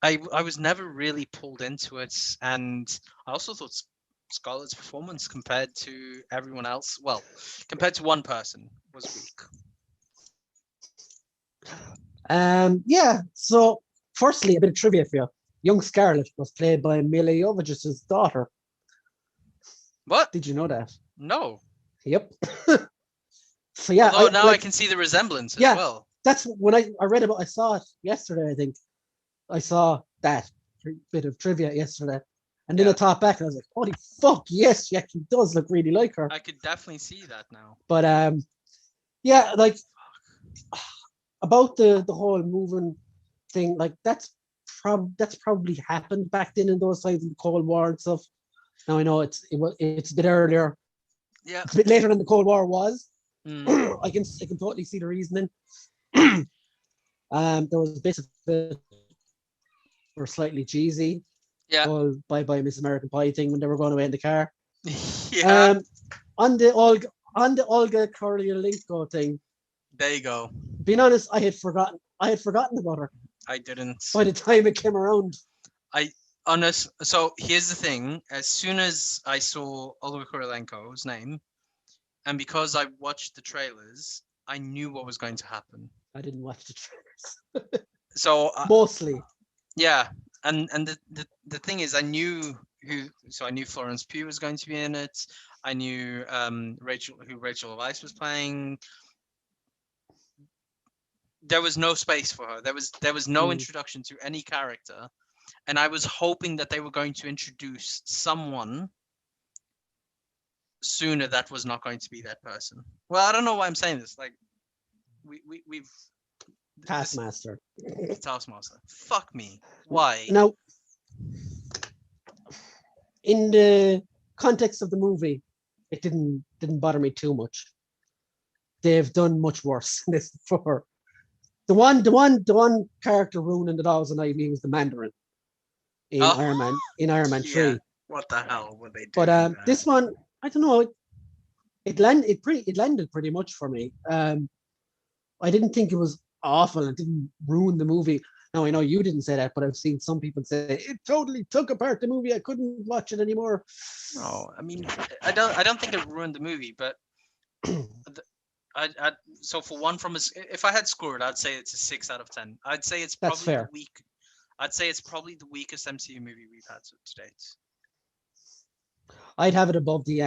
I was never really pulled into it, and I also thought Scarlett's performance compared to everyone else, well, compared to one person, was weak. Yeah. So, firstly, a bit of trivia for you. Young Scarlett was played by Mila Jovovich's daughter. What? Did you know that? No. Yep. So yeah. I can see the resemblance as well. That's when I read about. I saw it yesterday. I think I saw that bit of trivia yesterday, and then I thought back and I was like, "Holy fuck! Yes, she actually does look really like her." I could definitely see that now. But yeah, like about the whole moving thing, like that's probably happened back then in those times in the Cold War and stuff. Now I know it's a bit earlier. Yeah. It's a bit later than the Cold War was. I can totally see the reasoning. There was bits of it were slightly cheesy. Yeah. Whole Bye Bye Miss American Pie thing when they were going away in the car. Yeah. On the Olga Kurylenko thing. There you go. Being honest, I had forgotten about her. I didn't. By the time it came around. So here's the thing. As soon as I saw Olga Kurylenko's name, and because I watched the trailers, I knew what was going to happen. I didn't watch the trailers. So mostly. Yeah. And the thing is, I knew Florence Pugh was going to be in it. I knew Rachel Weisz was playing. There was no space for her. There was no introduction to any character, and I was hoping that they were going to introduce someone sooner that was not going to be that person. Well, I don't know why I'm saying this. Like, we've Taskmaster. Fuck me. Why? Now, in the context of the movie, it didn't bother me too much. They've done much worse than this before. The one character ruining it all was the Mandarin in Iron Man 3. What the hell were they doing? But this one, I don't know. It landed pretty much for me. I didn't think it was awful. It didn't ruin the movie. Now I know you didn't say that, but I've seen some people say it totally took apart the movie. I couldn't watch it anymore. No, I mean, I don't think it ruined the movie, but so for one if I had scored, I'd say it's a 6 out of 10. I'd say it's That's probably fair. I'd say it's probably the weakest MCU movie we've had to date. I'd have it above the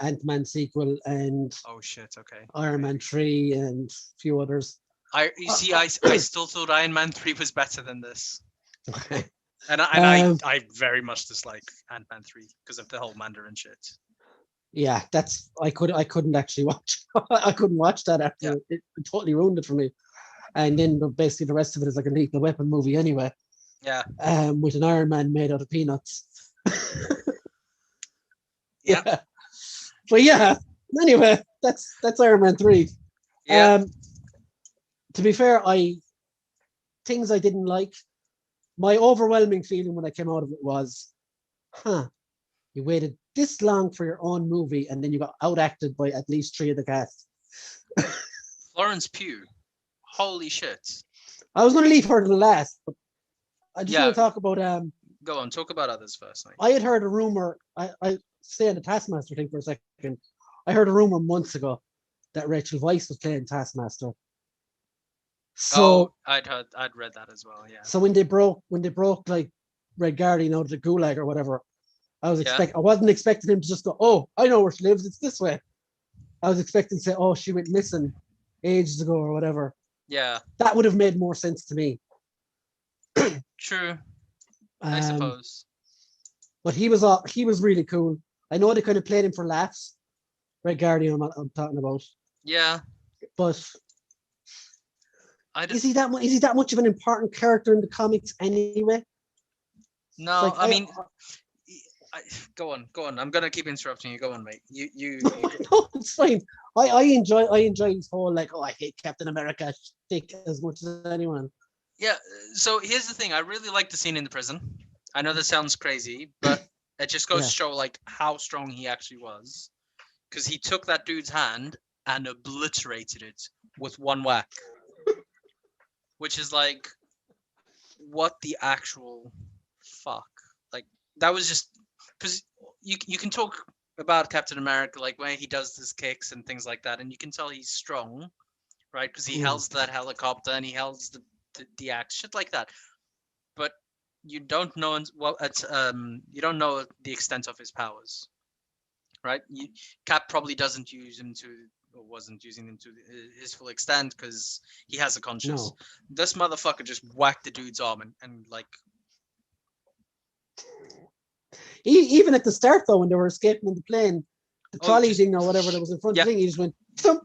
AntMan sequel and Oh shit, okay. Iron Man 3 and a few others. I still thought Iron Man 3 was better than this. Okay. And I very much dislike Ant-Man 3 because of the whole Mandarin shit. Yeah, I couldn't actually watch. I couldn't watch that after it totally ruined it for me. And then basically the rest of it is like a Lethal Weapon movie anyway. Yeah. With an Iron Man made out of peanuts. Yeah. But yeah. Anyway, that's Iron Man 3. Yeah. To be fair, things I didn't like. My overwhelming feeling when I came out of it was, you waited this long for your own movie and then you got outacted by at least 3 of the cast. Florence Pugh. Holy shit. I was going to leave her to the last, but I just want to talk about... Go on, talk about others first. Mate. I had heard a rumor, I stay on the Taskmaster thing for a second. I heard a rumor months ago that Rachel Weisz was playing Taskmaster. So I'd read that as well, yeah. So when they broke like Red Guardian out of the gulag or whatever, I wasn't expecting him to just go, oh, I know where she lives, it's this way. I was expecting to say, oh, she went missing ages ago or whatever. Yeah. That would have made more sense to me. True. I suppose. But he was really cool. I know they kind of played him for laughs. Red Guardian I'm talking about. Yeah. But is he that much of an important character in the comics anyway? No, like, I mean, go on. I'm gonna keep interrupting you. Go on, mate. You. No, it's fine. I enjoy his whole like, oh, I hate Captain America shtick as much as anyone. Yeah. So here's the thing. I really like the scene in the prison. I know this sounds crazy, but it just goes to show like how strong he actually was, because he took that dude's hand and obliterated it with one whack. Which is like, what the actual fuck? Like, that was just because you can talk about Captain America, like when he does his kicks and things like that, and you can tell he's strong, right? Because he holds that helicopter and he holds the axe, shit like that. But you don't know you don't know the extent of his powers, right? Cap probably doesn't use him wasn't using them to his full extent because he has a conscience. No. This motherfucker just whacked the dude's arm and like. Even at the start though, when they were escaping in the plane, the trolley thing or whatever that was in front of the thing, he just went thump.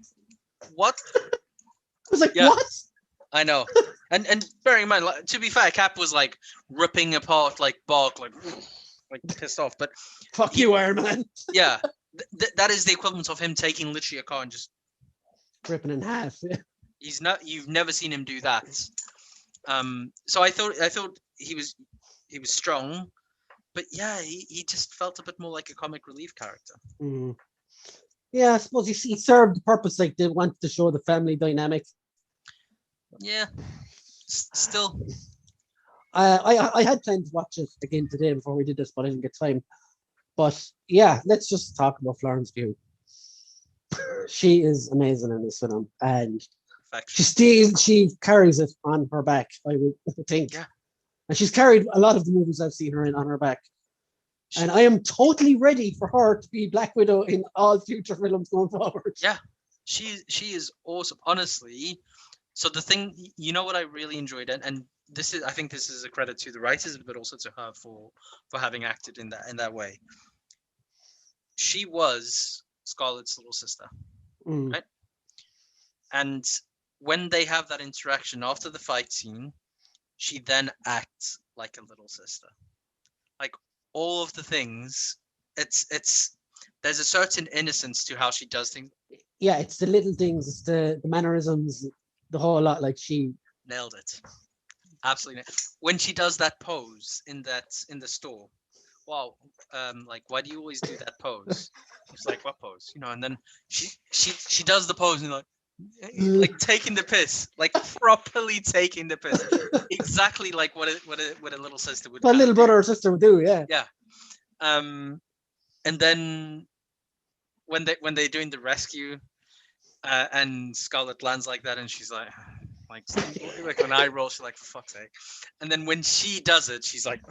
What? I was like, what? I know. And bearing in mind, like, to be fair, Cap was like ripping apart like bark, like pissed off. But fuck you, Iron Man. Yeah. That is the equivalent of him taking literally a car and just ripping in half. Yeah. You've never seen him do that. So I thought he was strong, but yeah, he just felt a bit more like a comic relief character. Mm. Yeah, I suppose he served the purpose, like they wanted to show the family dynamic. Yeah, still. I had planned to watch it again today before we did this, but I didn't get time. But yeah, let's just talk about Florence Pugh. She is amazing in this film, and she carries it on her back, I would think. Yeah. And she's carried a lot of the movies I've seen her in on her back. And I am totally ready for her to be Black Widow in all future films going forward. Yeah, she is awesome, honestly. So the thing, you know what I really enjoyed, and I think this is a credit to the writers, but also to her for having acted in that way. She was Scarlett's little sister, right? And when they have that interaction after the fight scene, she then acts like a little sister. Like all of the things, it's there's a certain innocence to how she does things. Yeah, it's the little things, it's the mannerisms, the whole lot. Like she nailed it. Absolutely. When she does that pose in the store, wow, like why do you always do that pose? It's like, what pose? You know, and then she does the pose and like, like taking the piss, like properly taking the piss, exactly like what a little sister would. What a little brother or sister would do, yeah. Yeah. And then when they're doing the rescue, and Scarlet lands like that, and she's like an eye roll. She's like, for fuck's sake. And then when she does it, she's like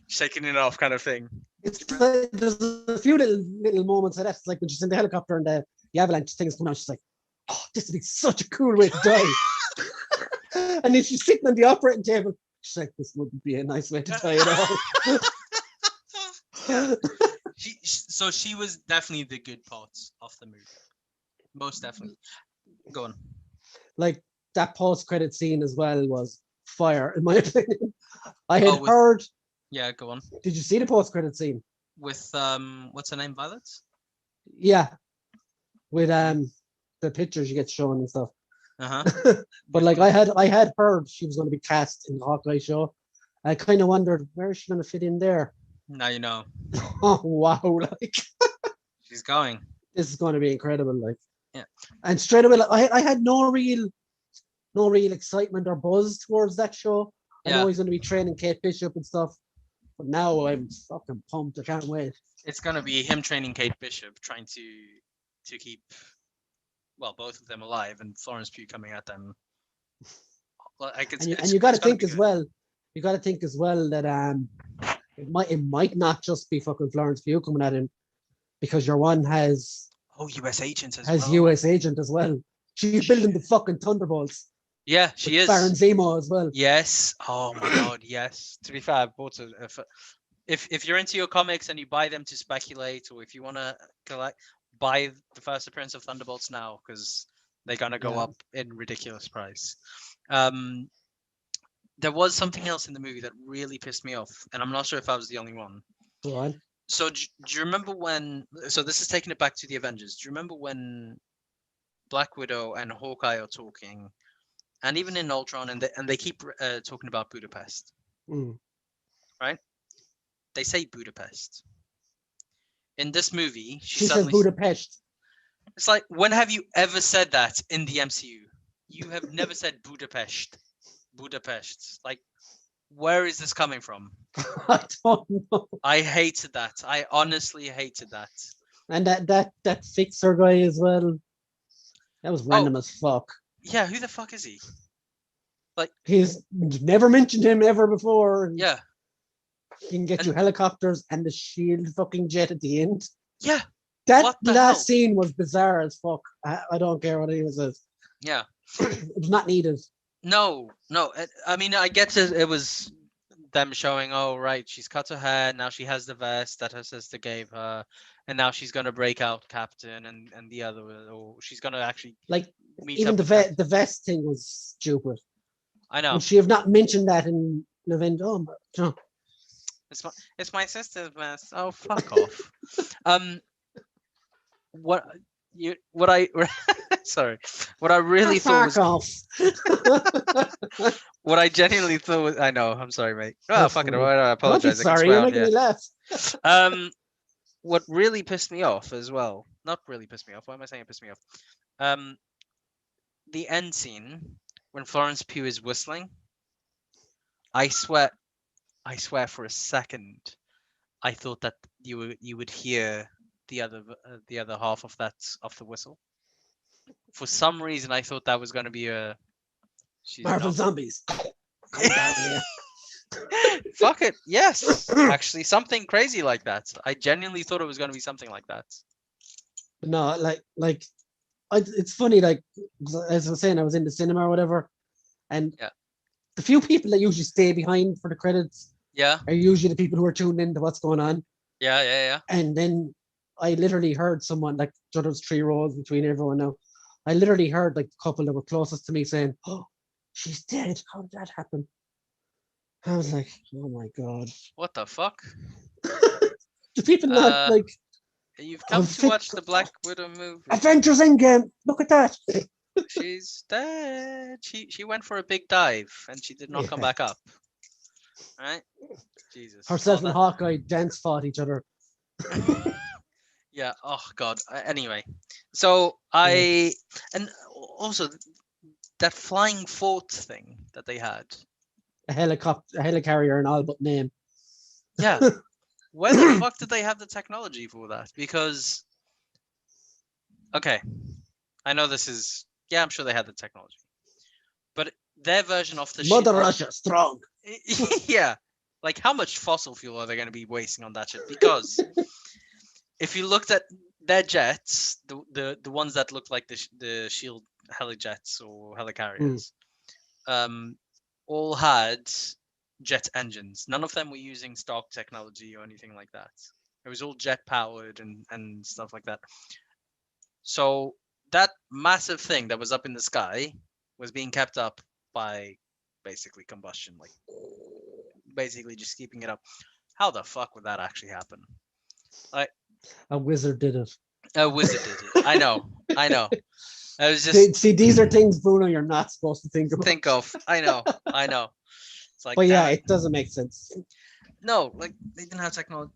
shaking it off, kind of thing. It's like, there's a few little moments of that. It's like when she's in the helicopter and the avalanche things come out. She's like, "Oh, this would be such a cool way to die." And then she's sitting on the operating table. She's like, "This wouldn't be a nice way to die at all." Yeah. So she was definitely the good parts of the movie. Most definitely. Go on. Like that post-credit scene as well was fire, in my opinion. I had heard. Yeah, go on. Did you see the post-credit scene with what's her name, Violet? Yeah, with the pictures you get shown and stuff. But like I had heard she was going to be cast in the Hawkeye show. I kind of wondered where is she going to fit in there. Now you know. Oh wow! Like she's going. This is going to be incredible. Like yeah. And straight away, like, I had no real excitement or buzz towards that show. I know he's going to be training Kate Bishop and stuff, but now I'm fucking pumped. I can't wait. It's going to be him training Kate Bishop, trying to keep, well, both of them alive, and Florence Pugh coming at them. Well, and you got to think as well. You got to think as well that it might not just be fucking Florence Pugh coming at him, because your one has US agents US agent as well. She's building the fucking Thunderbolts. Yeah, she is. Baron Zemo as well. Yes. Oh my god, yes. To be fair, both if you're into your comics and you buy them to speculate, or if you want to collect, buy the first appearance of Thunderbolts now, because they're gonna go up in ridiculous price. There was something else in the movie that really pissed me off, and I'm not sure if I was the only one. Go on. So do you remember when? So this is taking it back to the Avengers. Do you remember when Black Widow and Hawkeye are talking, and even in Ultron, and they keep talking about Budapest, right? They say Budapest. In this movie, she says Budapest. It's like, when have you ever said that in the MCU? You have never said Budapest. Budapest. Like, where is this coming from? I don't know. I hated that. I honestly hated that. And that fixer guy as well. That was random as fuck. Yeah, who the fuck is he? Like, he's never mentioned him ever before. Yeah. He can get you helicopters and the shield fucking jet at the end. Yeah. That last scene was bizarre as fuck. I don't care what anyone says. Yeah. It was not needed. No. I mean, I get it was them showing, oh, right, she's cut her hair, now she has the vest that her sister gave her, and now she's going to break out Captain and the other, or she's going to actually meet even up the vest thing was stupid. I know. Would she have not mentioned that in the event? Oh, no. It's my sister's vest. Oh, fuck off. What I really thought was what I genuinely thought was, I know, I'm sorry, mate. Oh, fucking I apologize. Sorry, you're making me laugh. What really pissed me off as well, not really pissed me off, why am I saying it pissed me off? The end scene when Florence Pugh is whistling, I swear for a second I thought that you would hear the other half of the whistle. For some reason, I thought that was going to be Marvel Zombies. Fuck it, yes. Actually, something crazy like that. I genuinely thought it was going to be something like that. No, it's funny. Like, as I was saying, I was in the cinema or whatever, and the few people that usually stay behind for the credits, are usually the people who are tuned into what's going on. Yeah. And then I literally heard someone, like, there was 3 rows between everyone now. I literally heard like the couple that were closest to me saying, "Oh, she's dead. How did that happen?" I was like, "Oh my god, what the fuck?" Do people not like? You've come to watch the Black Widow movie. Avengers Endgame. Look at that. She's dead. She went for a big dive and she did not come back up. All right. Jesus. Herself and Hawkeye dance fought each other. Yeah. Oh God. Anyway, so and Also, that flying fort thing that they had. A helicarrier and all but name. Yeah. Where the fuck did they have the technology for that? Because, okay, I know this is, yeah, I'm sure they had the technology, but their version of the Mother shit, Russia, strong. yeah, like how much fossil fuel are they going to be wasting on that shit? Because if you looked at their jets, the ones that look like the Shield helijets or helicarriers, all had jet engines. None of them were using stock technology or anything like that. It was all jet powered and stuff like that. So that massive thing that was up in the sky was being kept up by basically combustion, like basically just keeping it up. How the fuck would that actually happen? A wizard did it. A wizard did it. I know. I was just see, these are things, Bruno, you're not supposed to think about. I know. It's like, but yeah, it doesn't make sense. No, like they didn't have technology.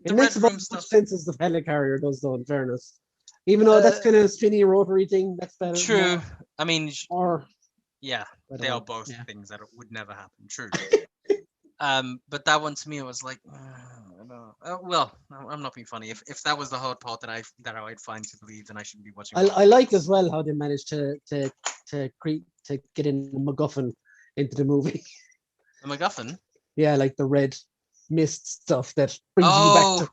It makes about as much sense as the helicarrier does, though. In fairness, even though that's kind of a spinny rotary thing, that's better. True. I mean, yeah, they are both things that would never happen. True. But that one to me, I was like, well, I'm not being funny. If that was the hard part that I'd find to believe, then I shouldn't be watching. I like as well how they managed to get in the MacGuffin into the movie. The MacGuffin? Yeah, like the red mist stuff that brings you back to.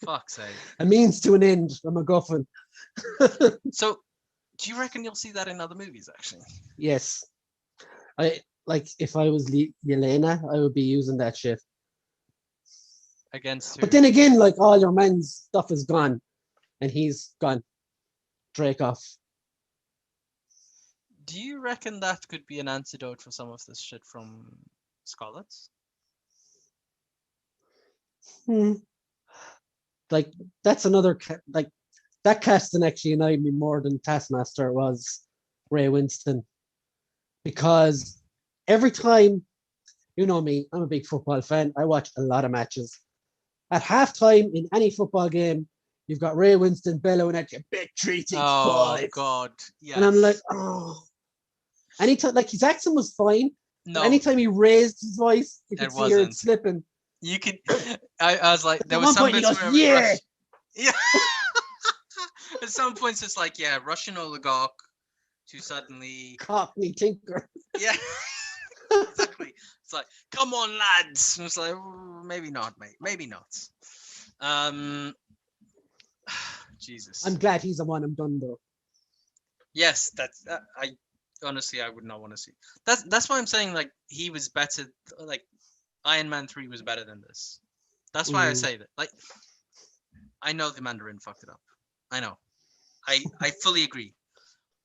Fuck's sake! A means to an end. A MacGuffin. So, do you reckon you'll see that in other movies? Actually, yes. Like if I was Yelena, I would be using that shit. Against who? But then again, like all your man's stuff is gone, and he's gone. Dreykov. Do you reckon that could be an antidote for some of this shit from Scarlet? Like that's another like that casting actually annoyed me more than Taskmaster was Ray Winston, because every time, you know me, I'm a big football fan. I watch a lot of matches. At halftime in any football game, you've got Ray Winston bellowing at you, big 3-6-5. Oh God, yeah. And I'm like, oh. Anytime, like his accent was fine. No. Anytime he raised his voice, you could see it slipping. You could. I was like, there At was one some point bits he goes, where yeah. Yeah. At some points, it's like, yeah, Russian oligarch to suddenly Cockney tinker. Yeah. Exactly. It's like, come on, lads. And it's like, maybe not, mate. Maybe not. Jesus. I'm glad he's a one and done though. Yes, that's. I honestly, I would not want to see. That's why I'm saying like he was better. Like Iron Man 3 was better than this. That's why I say that. Like, I know the Mandarin fucked it up. I know. I fully agree.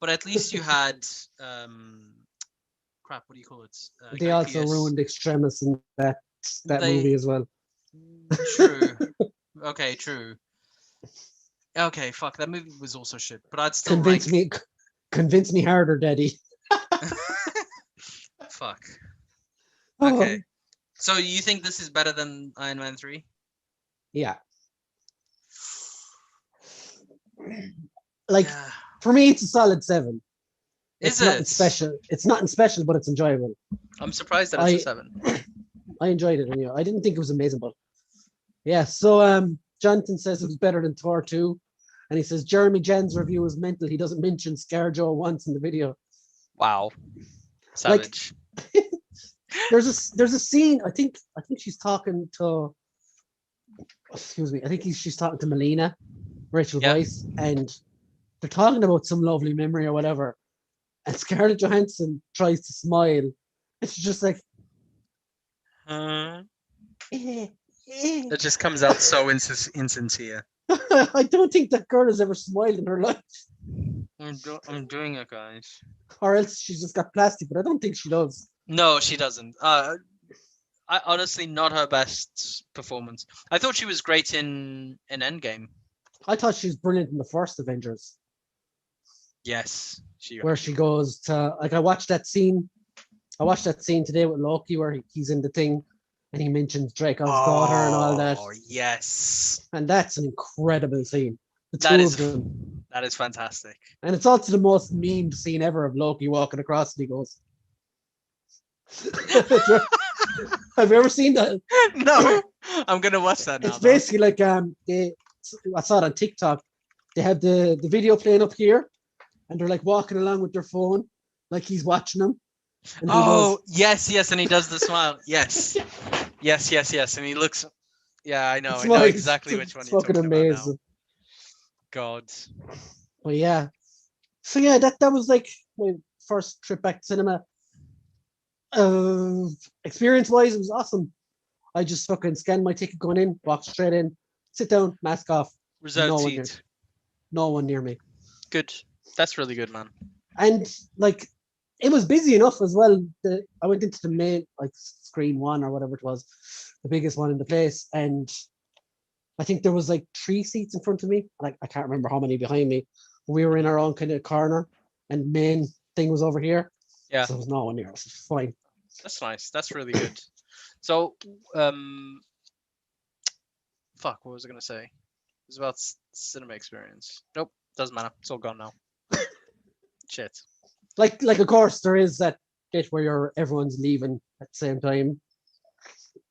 But at least you had crap. What do you call it? They also ruined Extremis in that movie as well. True. Okay. True. Okay. Fuck. That movie was also shit. But I'd still convince me harder, Daddy. Fuck. Okay. So you think this is better than Iron Man 3? Yeah. Like for me, it's a solid 7. It's nothing special. It's nothing special, but it's enjoyable. I'm surprised that it's a 7. I enjoyed it, anyway. I didn't think it was amazing, but yeah. So Jonathan says it was better than Thor 2, and he says Jeremy Jen's review is mental. He doesn't mention ScarJo once in the video. Wow, savage. Like, there's a scene. I think she's talking to. Excuse me. I think she's talking to Melina, Rachel Weisz, and they're talking about some lovely memory or whatever. And Scarlett Johansson tries to smile. And she's just like, It just comes out so insincere. I don't think that girl has ever smiled in her life. I'm doing it, guys. Or else she's just got plastic, but I don't think she does. No, she doesn't. I honestly, not her best performance. I thought she was great in Endgame. I thought she was brilliant in the first Avengers. Yes. Where she goes to, like, I watched that scene today with Loki where he's in the thing and he mentions Dreykov's daughter and all that. Oh, yes. And that's an incredible scene. The two of them. That is fantastic. And it's also the most memed scene ever of Loki walking across and he goes. Have you ever seen that? No, I'm gonna watch that now. It's basically like I saw it on TikTok. They have the video playing up here, and they're like walking along with their phone, like he's watching them. And he Oh, yes, and he does the smile. Yes, and he looks. Yeah, I know exactly which one it's you're fucking talking amazing. about now. God. But yeah, so yeah, that was like my first trip back to cinema. Experience-wise, it was awesome. I just fucking scanned my ticket going in, walked straight in, sit down, mask off. Reserved seat. No one near me. Good. That's really good, man. And like, it was busy enough as well. I went into the main like screen 1 or whatever it was, the biggest one in the place, and I think there was like 3 seats in front of me. Like I can't remember how many behind me. We were in our own kind of corner, and main thing was over here. Yeah. So there was no one near us. It was fine. That's nice. That's really good. So, fuck, what was I gonna say? It was about cinema experience. Nope, doesn't matter. It's all gone now. Shit. Like of course there is that bit where everyone's leaving at the same time.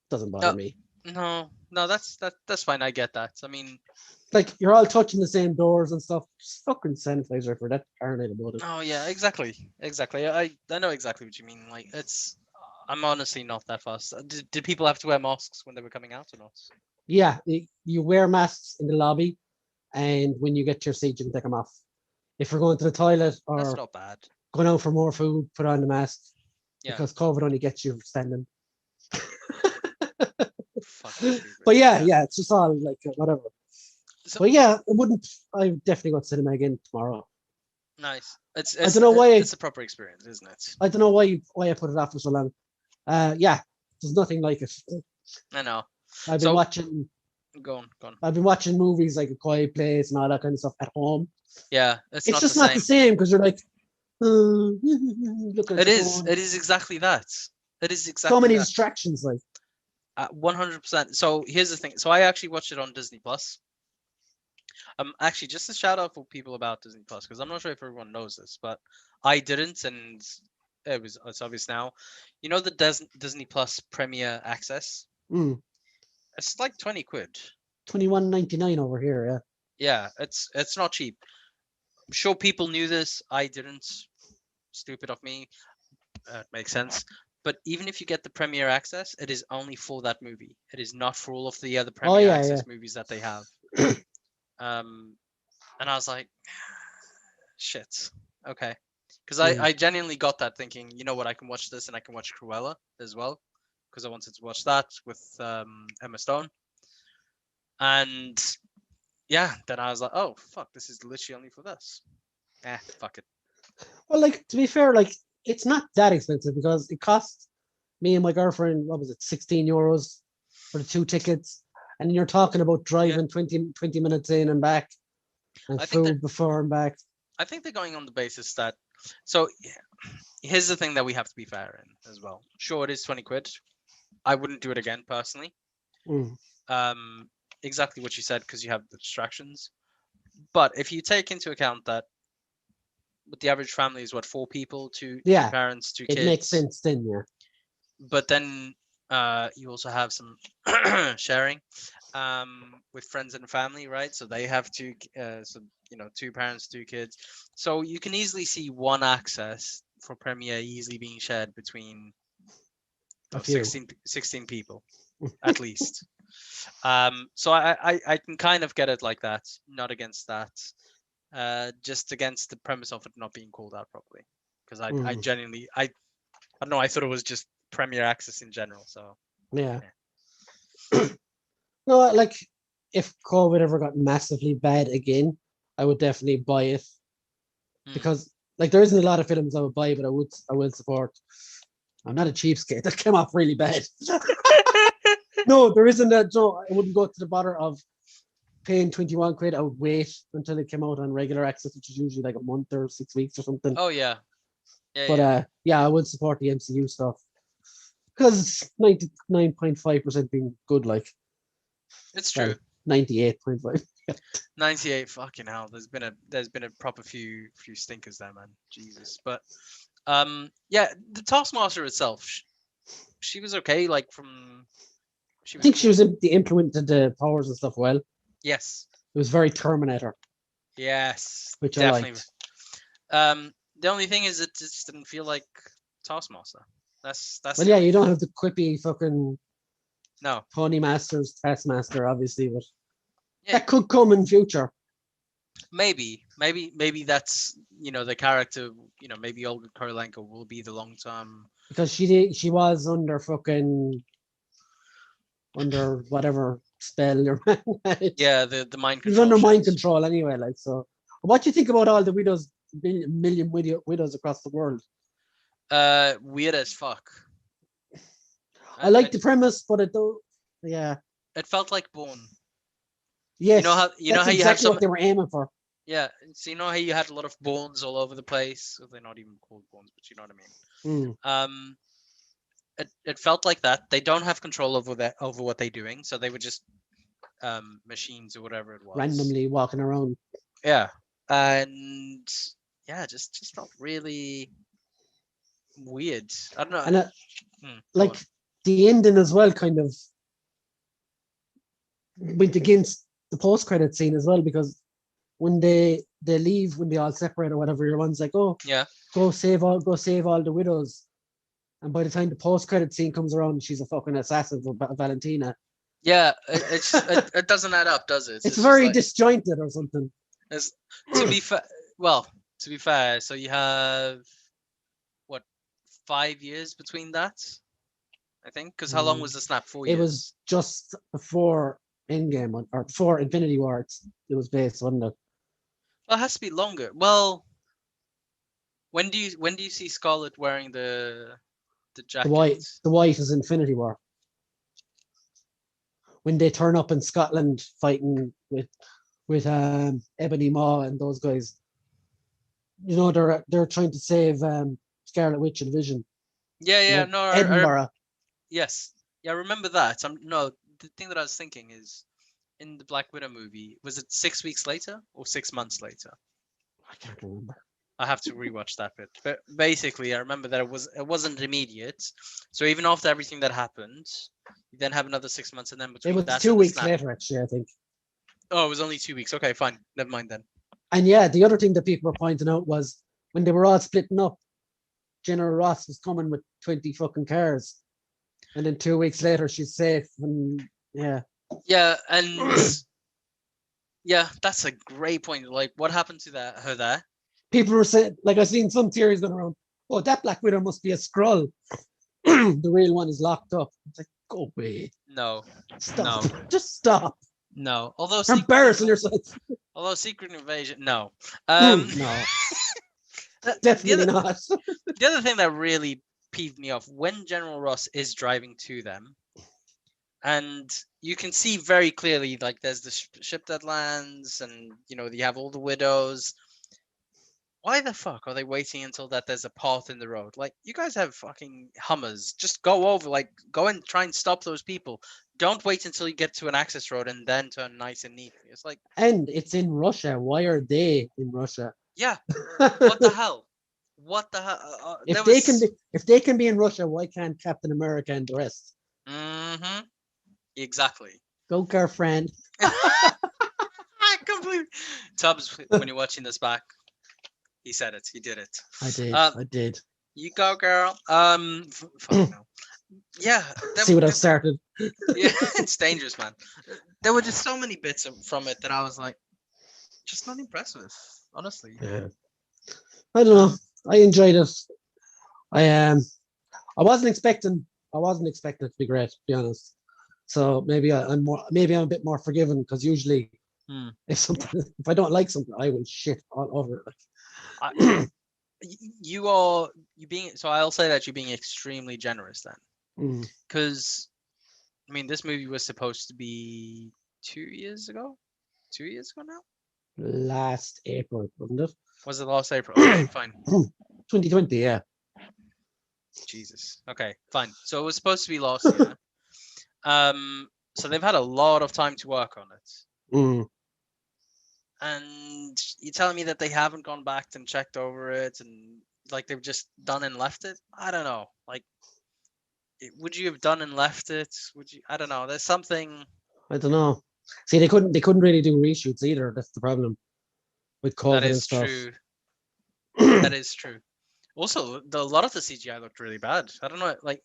Doesn't bother me. No, that's fine. I get that. I mean, like you're all touching the same doors and stuff. Just fucking sanitizer for that. Paranoid about it. Oh yeah, exactly. I know exactly what you mean. Like I'm honestly not that fast. Did people have to wear masks when they were coming out or not? Yeah, you wear masks in the lobby, and when you get to your seat, you can take them off. If you're going to the toilet or that's not bad. Going out for more food, put on the mask. Yeah. Because COVID only gets you standing. But yeah, it's just all like whatever. So, but yeah, I definitely go to cinema again tomorrow. Nice. I don't know why it's a proper experience, isn't it? I don't know why I put it off for so long. Yeah, there's nothing like it. I know. I've been watching. Go on. I've been watching movies like A Quiet Place and all that kind of stuff at home. Yeah, it's not just not the same because you're like, look at it is. It is exactly that. It is exactly so many that. distractions, like 100%. So here's the thing. So I actually watched it on Disney Plus. Actually, just a shout out for people about Disney Plus because I'm not sure if everyone knows this, but I didn't, and it's obvious now. You know the Disney Plus Premier Access. It's like 20 quid. 21.99 over here. Yeah. Yeah, it's not cheap. I'm sure people knew this. I didn't. Stupid of me. Makes sense. But even if you get the Premier Access, it is only for that movie. It is not for all of the other Premier Access movies that they have. And I was like, shit. Okay. Because I genuinely got that thinking, you know what, I can watch this and I can watch Cruella as well. Because I wanted to watch that with Emma Stone. And yeah, then I was like, oh, fuck, this is literally only for this. Fuck it. Well, like, to be fair, like, it's not that expensive because it cost me and my girlfriend, what was it, 16 euros for the 2 tickets. And you're talking about driving 20 minutes in and back and food before and back. I think they're going on the basis that, so here's the thing that we have to be fair in as well. Sure, it is 20 quid. I wouldn't do it again personally. Exactly what you said, because you have the distractions. But if you take into account that with the average family is what, 4 people, 2 parents, 2 kids. It makes sense then, yeah. But then you also have some sharing with friends and family, right? So they have 2 parents, 2 kids. So you can easily see one access for Premiere easily being shared between 16 people at least. So I can kind of get it like that, not against that, just against the premise of it not being called out properly, because I genuinely I don't know, I thought it was just Premier Access in general. So yeah. No, like if COVID ever got massively bad again, I would definitely buy it because like there isn't a lot of films I would buy, but I will support. I'm not a cheapskate. That came off really bad. No, there isn't that. No, I wouldn't go to the bother of paying 21 quid. I would wait until it came out on regular access, which is usually like a month or 6 weeks or something. Oh yeah. But I would support the MCU stuff because 99.5% being good. Like it's true. 98.5. 98. Fucking hell. There's been a proper few stinkers there, man. Jesus. But yeah, the Taskmaster itself, she was okay. Like I think she was the implemented the powers and stuff well. Yes. It was very Terminator. Yes. Which definitely. I liked. The only thing is, it just didn't feel like Taskmaster. That's. Well, yeah, you don't have the quippy fucking. No. Pony Masters, Taskmaster, obviously, but yeah. that could come in future. Maybe that's the character. Maybe Olga Kurylenko will be the long term. Because she was under whatever spell or yeah, the mind control. She was under mind control anyway, like so. What do you think about all the widows, million widows across the world? Weird as fuck. I like the premise, but it don't. Yeah. It felt like Bone. Yes. You know how you exactly have what they were aiming for. Yeah. So you know how you had a lot of bones all over the place. Well, they're not even called bones, but you know what I mean. It felt like that. They don't have control over what they're doing, so they were just machines or whatever it was. Randomly walking around. Yeah. And yeah, just felt really weird. I don't know. And like the ending as well kind of went against the post-credit scene as well, because when they leave, when they all separate or whatever, everyone's like, oh yeah, go save all the widows, and by the time the post-credit scene comes around, she's a fucking assassin for Valentina. Yeah, it doesn't add up, does it? It's very disjointed or something. To be fair, so you have what, 5 years between that, I think, because how long was the snap? 4 years. It was just before Endgame or before Infinity War. It was based, wasn't it? Well, it has to be longer. Well, when do you see Scarlet wearing the jacket? The white is Infinity War. When they turn up in Scotland fighting with Ebony Maw and those guys, they're trying to save Scarlet Witch and Vision. Yeah, no, Edinburgh. Yes, yeah, I remember that. The thing that I was thinking is, in the Black Widow movie, was it 6 weeks later or 6 months later? I can't remember. I have to rewatch that bit. But basically, I remember that it wasn't immediate. So even after everything that happened, you then have another 6 months, and then between it was that 2 and weeks the snap. later, actually, I think. Oh, it was only 2 weeks. Okay, fine. Never mind then. And yeah, the other thing that people were pointing out was when they were all splitting up, General Ross was coming with 20 fucking cars. And then 2 weeks later, she's safe. And yeah. Yeah, and yeah, that's a great point. Like, what happened to her there? People were saying, like, I've seen some theories going around, oh, that Black Widow must be a Skrull. The real one is locked up. It's like, go away. No. Stop. No. Just stop. No. Although you're embarrassing yourself. Although Secret Invasion, no. No. Definitely not. The other thing that really peeved me off, when General Ross is driving to them, and you can see very clearly, like, there's the ship that lands, and you have all the widows. Why the fuck are they waiting until that there's a path in the road? Like, you guys have fucking Hummers. Just go over, like, go and try and stop those people. Don't wait until you get to an access road and then turn nice and neat. It's like, and it's in Russia. Why are they in Russia? Yeah. What the hell? What the hell? If they can be in Russia, why can't Captain America and the rest? Mm-hmm. Exactly. Go, girlfriend. I completely. Tubbs, when you're watching this back, he said it. He did it. I did. You go, girl. Fuck no. Yeah. See what I've started. Yeah, it's dangerous, man. There were just so many bits from it that I was like, just not impressed with, honestly. Yeah. I don't know. I enjoyed it. I wasn't expecting it to be great, to be honest. So maybe I'm a bit more forgiving, because usually if I don't like something, I will shit all over it. I'll say that you're being extremely generous then, because I mean, this movie was supposed to be 2 years ago. 2 years ago now. Last April, wasn't it? Was it last April? Okay, fine. 2020, yeah. Jesus. Okay, fine. So it was supposed to be last year. So they've had a lot of time to work on it. and you're telling me that they haven't gone back and checked over it, and like they've just done and left it. I don't know. Like, would you have done and left it? Would you? I don't know. There's something. I don't know. See, they couldn't really do reshoots either. That's the problem with COVID That and is stuff. true. That is true. Also, a lot of the CGI looked really bad. I don't know, like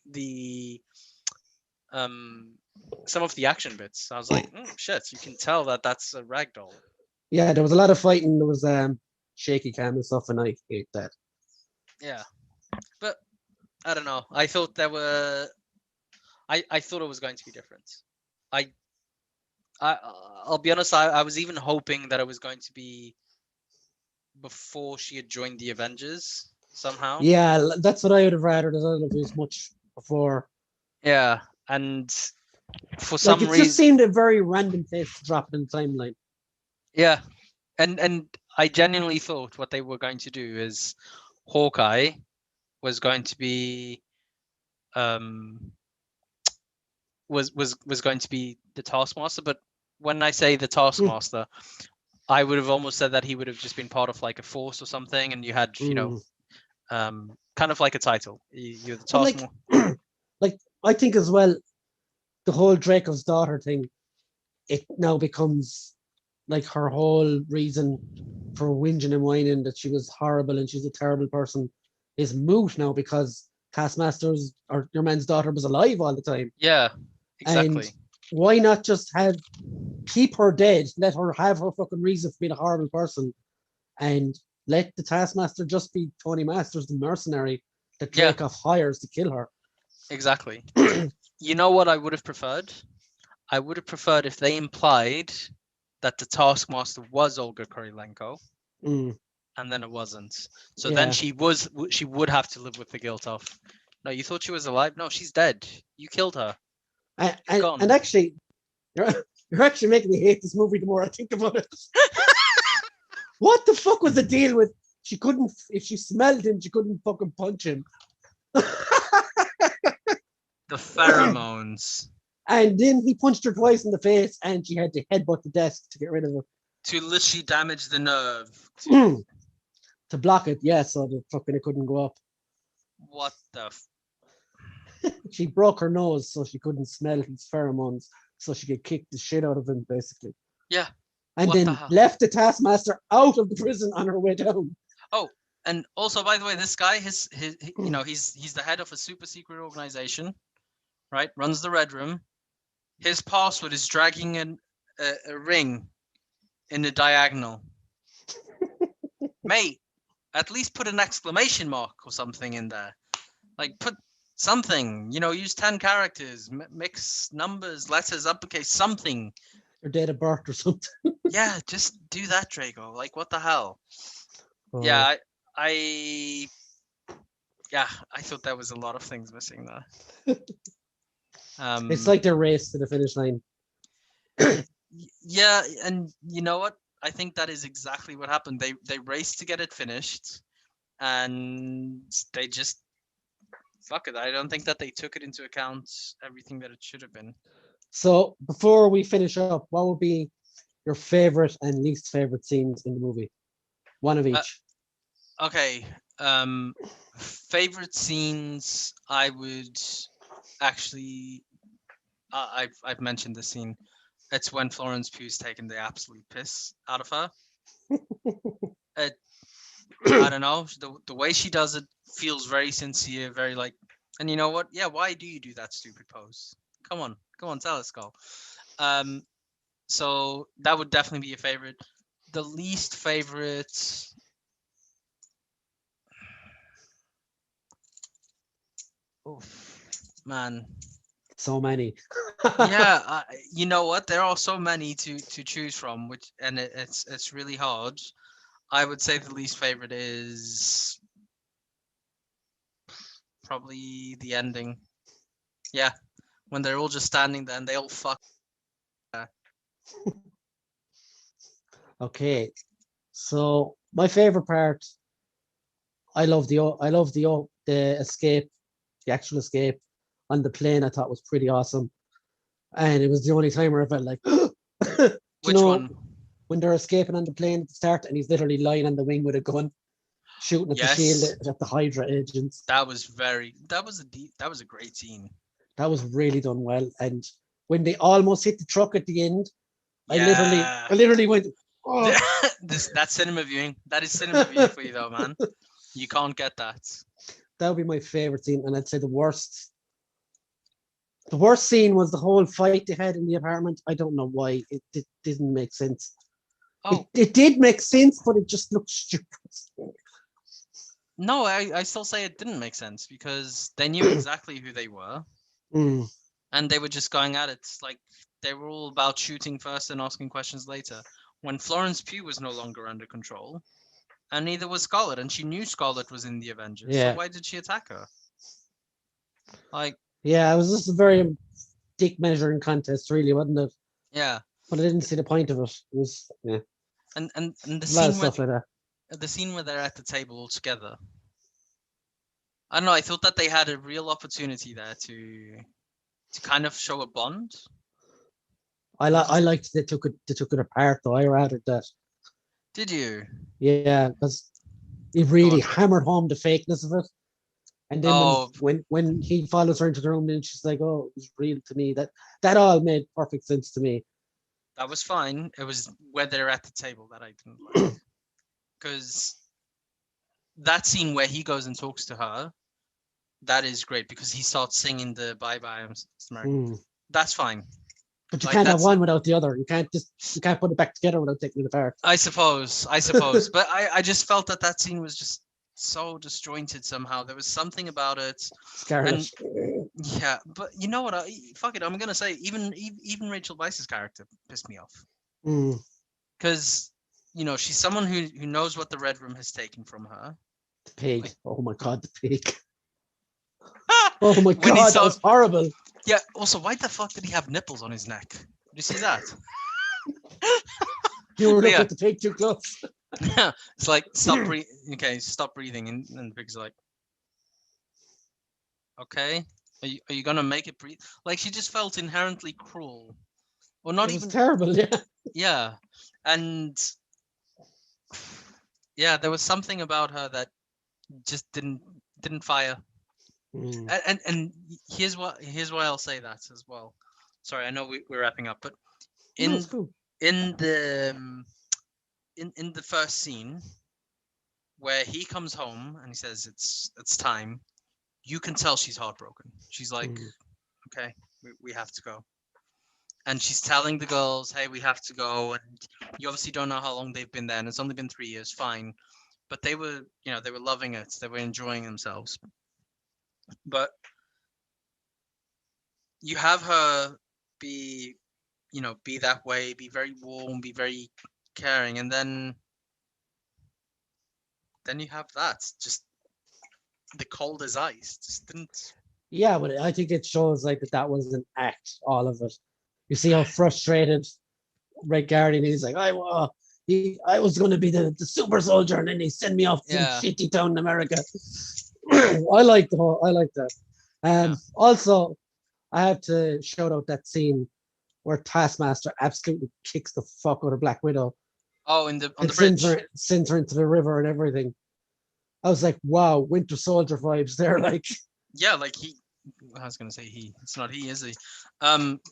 some of the action bits. I was like, shit, you can tell that that's a ragdoll. Yeah, there was a lot of fighting. There was shaky cam and stuff, and I hate that. Yeah, but I don't know. I thought there were. I thought it was going to be different. I'll be honest. I was even hoping that it was going to be before she had joined the Avengers somehow. Yeah, that's what I would have rather. I don't know if it was much before. Yeah, and for some it reason, just seemed a very random place to drop it in the timeline. Yeah, and I genuinely thought what they were going to do is Hawkeye was going to be was going to be the Taskmaster, but when I say the Taskmaster, I would have almost said that he would have just been part of like a force or something, and you had kind of like a title. You're the Taskmaster. Like I think as well, the whole Draco's daughter thing, it now becomes like her whole reason for whinging and whining that she was horrible and she's a terrible person is moot now because Taskmaster's or your man's daughter was alive all the time. Yeah, exactly. And why not just keep her dead, let her have her fucking reason for being a horrible person, and let the Taskmaster just be Tony Masters, the mercenary that Dracoff hires to kill her. Exactly. You know what I would have preferred? I would have preferred if they implied that the Taskmaster was Olga Kurilenko, and then it wasn't. So then she would have to live with the guilt of, no, you thought she was alive? No, she's dead. You killed her. And actually, you're actually making me hate this movie the more I think about it. What the fuck was the deal with she couldn't, if she smelled him, she couldn't fucking punch him? The pheromones. And then he punched her twice in the face and she had to headbutt the desk to get rid of it. To literally damage the nerve. To block it, yeah, so the fucking it couldn't go up. What the She broke her nose so she couldn't smell his pheromones, so she could kick the shit out of him, basically. Yeah. And then left the Taskmaster out of the prison on her way down. Oh, and also, by the way, this guy, he's the head of a super secret organization, right? Runs the Red Room. His password is dragging a ring in the diagonal. Mate, at least put an exclamation mark or something in there. Like, put something, use 10 characters, mix numbers, letters, uppercase, something. Or date of birth or something. Yeah, just do that, Drago. Like, what the hell? Oh. Yeah, I thought there was a lot of things missing there. It's like their race to the finish line. Yeah, and you know what? I think that is exactly what happened. They raced to get it finished, and they just fuck it. I don't think that they took it into account everything that it should have been. So before we finish up, what would be your favorite and least favorite scenes in the movie? One of each. Okay. Favorite scenes, I would actually. I've mentioned the scene. It's when Florence Pugh's taking the absolute piss out of her. I don't know. The way she does it feels very sincere, very like. And you know what? Yeah, why do you do that stupid pose? Come on, tell us, go. So that would definitely be a favorite. The least favorite. Oh, man. So many. Yeah, you know what? There are so many to choose from, and it's really hard. I would say the least favorite is probably the ending. Yeah, when they're all just standing there and they all fuck. Okay, so my favorite part. I love the escape, the actual escape on the plane. I thought was pretty awesome, and it was the only time where I felt like. Which one? when they're escaping on the plane at the start, and he's literally lying on the wing with a gun, shooting at the shield at the Hydra agents. That was a great scene. That was really done well. And when they almost hit the truck at the end, Yeah. I literally went, oh. That's cinema viewing. That is cinema viewing for you, though, man. You can't get that. That would be my favorite scene, and I'd say the worst. The worst scene was the whole fight they had in the apartment. I don't know why it didn't make sense. Oh, it did make sense, but it just looked stupid. No, I still say it didn't make sense because they knew exactly who they were, and they were just going at it. Like they were all about shooting first and asking questions later. When Florence Pugh was no longer under control, and neither was Scarlet, and she knew Scarlet was in the Avengers. Yeah. So why did she attack her? Like, yeah, it was just a very dick measuring contest, really, wasn't it? Yeah. But I didn't see the point of it. It was And the a lot scene of stuff like that. the scene where they're at the table all together. I don't know. I thought that they had a real opportunity there to kind of show a bond. I liked they took it apart though. I rather that. Did you? Yeah, because it really hammered home the fakeness of it. And then when he follows her into the room, and she's like, "Oh, it was real to me." That all made perfect sense to me. That was fine. It was where they're at the table that I didn't like. Because that scene where he goes and talks to her, that is great because he starts singing the Bye Bye I'm American. That's fine. But you can't have one without the other. You can't put it back together without taking it apart. I suppose. But I just felt that scene was just so disjointed somehow. There was something about it. Scarlet. Yeah, but you know what? Fuck it. I'm gonna say even Rachel Weisz's character pissed me off. Because she's someone who knows what the Red Room has taken from her. The pig. Oh my god, the pig. Oh my god, that was horrible. Yeah. Also, why the fuck did he have nipples on his neck? Did you see that? You were looking at the pig too close. Yeah, it's like stop breathing. Okay, stop breathing, and the pig's like, okay, are you gonna make it breathe? Like she just felt inherently cruel, or not even terrible. Yeah. Yeah, and yeah, there was something about her that just didn't fire. And here's why I'll say that as well. Sorry, I know we're wrapping up, but in the first scene where he comes home and he says it's time, you can tell she's heartbroken. She's like, okay, we have to go. And she's telling the girls, hey, we have to go. And you obviously don't know how long they've been there. And it's only been 3 years, fine. But they were loving it. They were enjoying themselves. But you have her be that way, be very warm, be very caring. And then you have that, just the cold as ice. Just didn't. Yeah, but I think it shows like that was an act, all of it. You see how frustrated Red Guardian is. Like, I was going to be the super soldier, and then they send me off to some shitty town in America. I like that. Also, I have to shout out that scene where Taskmaster absolutely kicks the fuck out of Black Widow. Oh, on the bridge. Sends her into the river and everything. I was like, wow, Winter Soldier vibes there. Like, yeah, like I was gonna say he. It's not he, is he?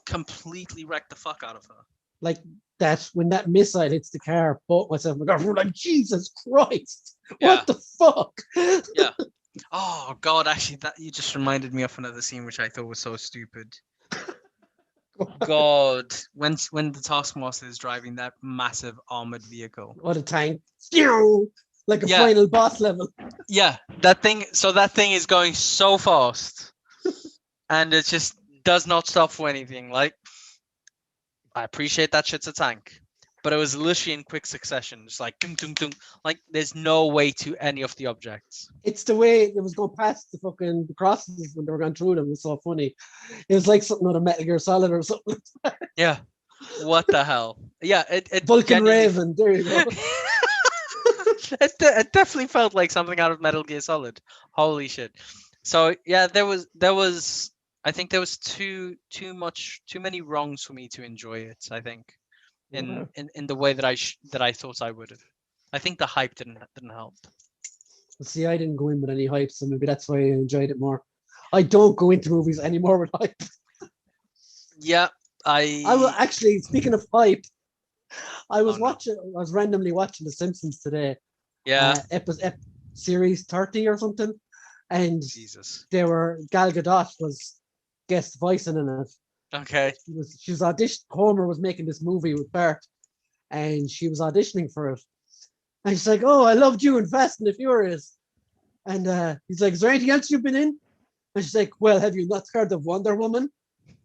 Completely wrecked the fuck out of her. Like that when that missile hits the car, both myself and my girlfriend were like, Jesus Christ, what the fuck? Yeah. Oh God, actually, that you just reminded me of another scene which I thought was so stupid. God, when the Taskmaster is driving that massive armored vehicle. What a tank! Like a final boss level. Yeah, that thing. So that thing is going so fast, and it just does not stop for anything. Like, I appreciate that shit's a tank, but it was literally in quick succession, just like dum dum dum. Like, there's no way to any of the objects. It's the way it was going past the fucking crosses when they were going through them. It was so funny. It was like something out of Metal Gear Solid or something. Yeah. What the hell? Yeah, it Vulcan Raven. There you go. It definitely felt like something out of Metal Gear Solid. Holy shit. So yeah, there was I think there was too many wrongs for me to enjoy it, I think. in the way that I thought I would have. I think the hype didn't help. See, I didn't go in with any hype, so maybe that's why I enjoyed it more. I don't go into movies anymore with hype. Yeah, I will actually. Speaking of hype, I was no. I was randomly watching The Simpsons today. Yeah. Series 30 or something, and Jesus. Gal Gadot was guest voicing in it. Okay. She was auditioning. Homer was making this movie with Bart, and she was auditioning for it. And she's like, "Oh, I loved you in Fast and the Furious." And he's like, "Is there anything else you've been in?" And she's like, "Well, have you not heard of Wonder Woman?"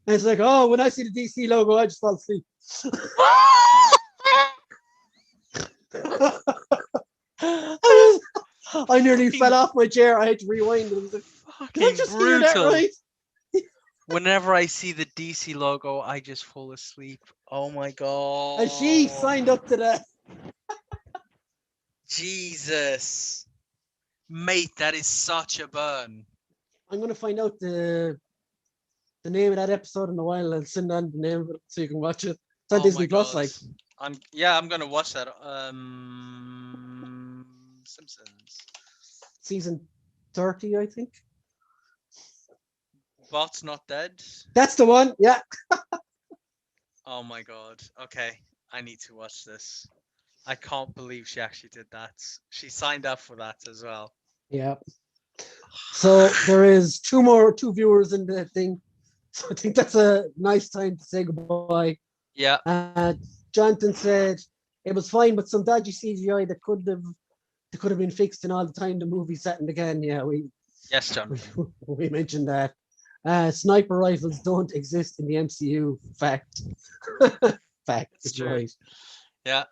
And it's like, "Oh, when I see the DC logo, I just fall asleep." I nearly fell off my chair. I had to rewind. I was like, "Did I just hear that right?" Whenever I see the DC logo, I just fall asleep. Oh my god! And she signed up to that. Jesus, mate, that is such a burn. I'm gonna find out the name of that episode in a while. I'll send on the name of it so you can watch it. It's on Disney Plus, like. I'm gonna watch that. Simpsons. Season 30, I think. Bot's Not Dead. That's the one. Yeah. Oh my god. Okay, I need to watch this. I can't believe she actually did that. She signed up for that as well. Yeah. So there is two viewers in the thing. So I think that's a nice time to say goodbye. Yeah. Jonathan said it was fine, but some dodgy CGI that could have been fixed in all the time the movie set in again. Yeah, Yes, John. we mentioned that. Sniper rifles don't exist in the MCU. Fact. Fact. It's true. Right. Yeah.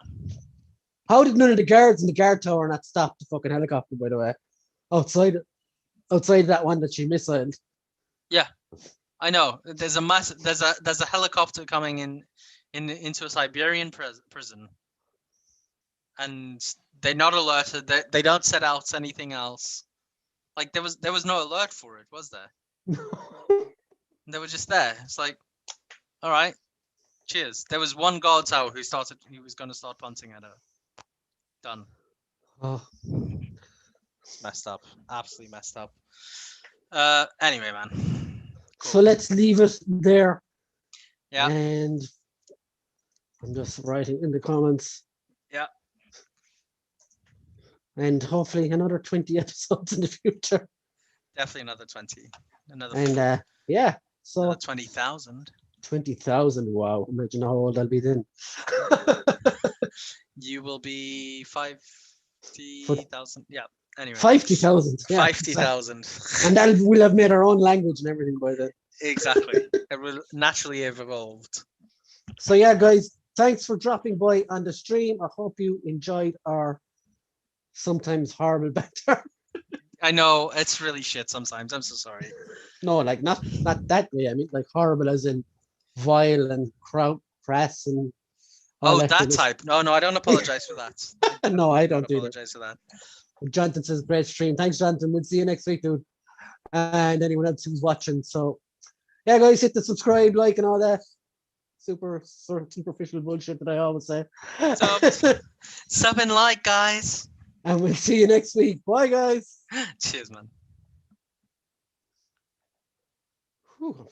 How did none of the guards in the guard tower not stop the fucking helicopter, by the way? Outside that one that she missiled. Yeah, I know. There's a helicopter coming into a Siberian prison, and they're not alerted. They don't set out anything else. Like there was no alert for it, was there? They were just there. It's like, all right, cheers. There was one guard tower who was going to start punting at her. Done. Oh. It's messed up. Absolutely messed up. Anyway, man. Cool. So let's leave it there. Yeah. And I'm just writing in the comments. Yeah. And hopefully another 20 episodes in the future. Definitely another 20. And yeah. So 20,000. 20,000. Wow. Imagine how old I'll be then. You will be 50,000. Yeah. Anyway. 50,000. Yeah, 50,000. And we'll have made our own language and everything by then. Exactly. It will naturally have evolved. So yeah, guys, thanks for dropping by on the stream. I hope you enjoyed our sometimes horrible banter. I know it's really shit sometimes. I'm so sorry. No, like not that way. I mean, like horrible as in vile and crass and. Oh, that type. No, I don't apologize for that. No, I don't apologize for that. Jonathan says great stream. Thanks, Jonathan. We'll see you next week, dude. And anyone else who's watching. So yeah, guys, hit the subscribe, like, and all that super sort of superficial bullshit that I always say. Sub and like, guys. And we'll see you next week. Bye, guys. Cheers, man. Whew,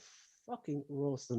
fucking roasting.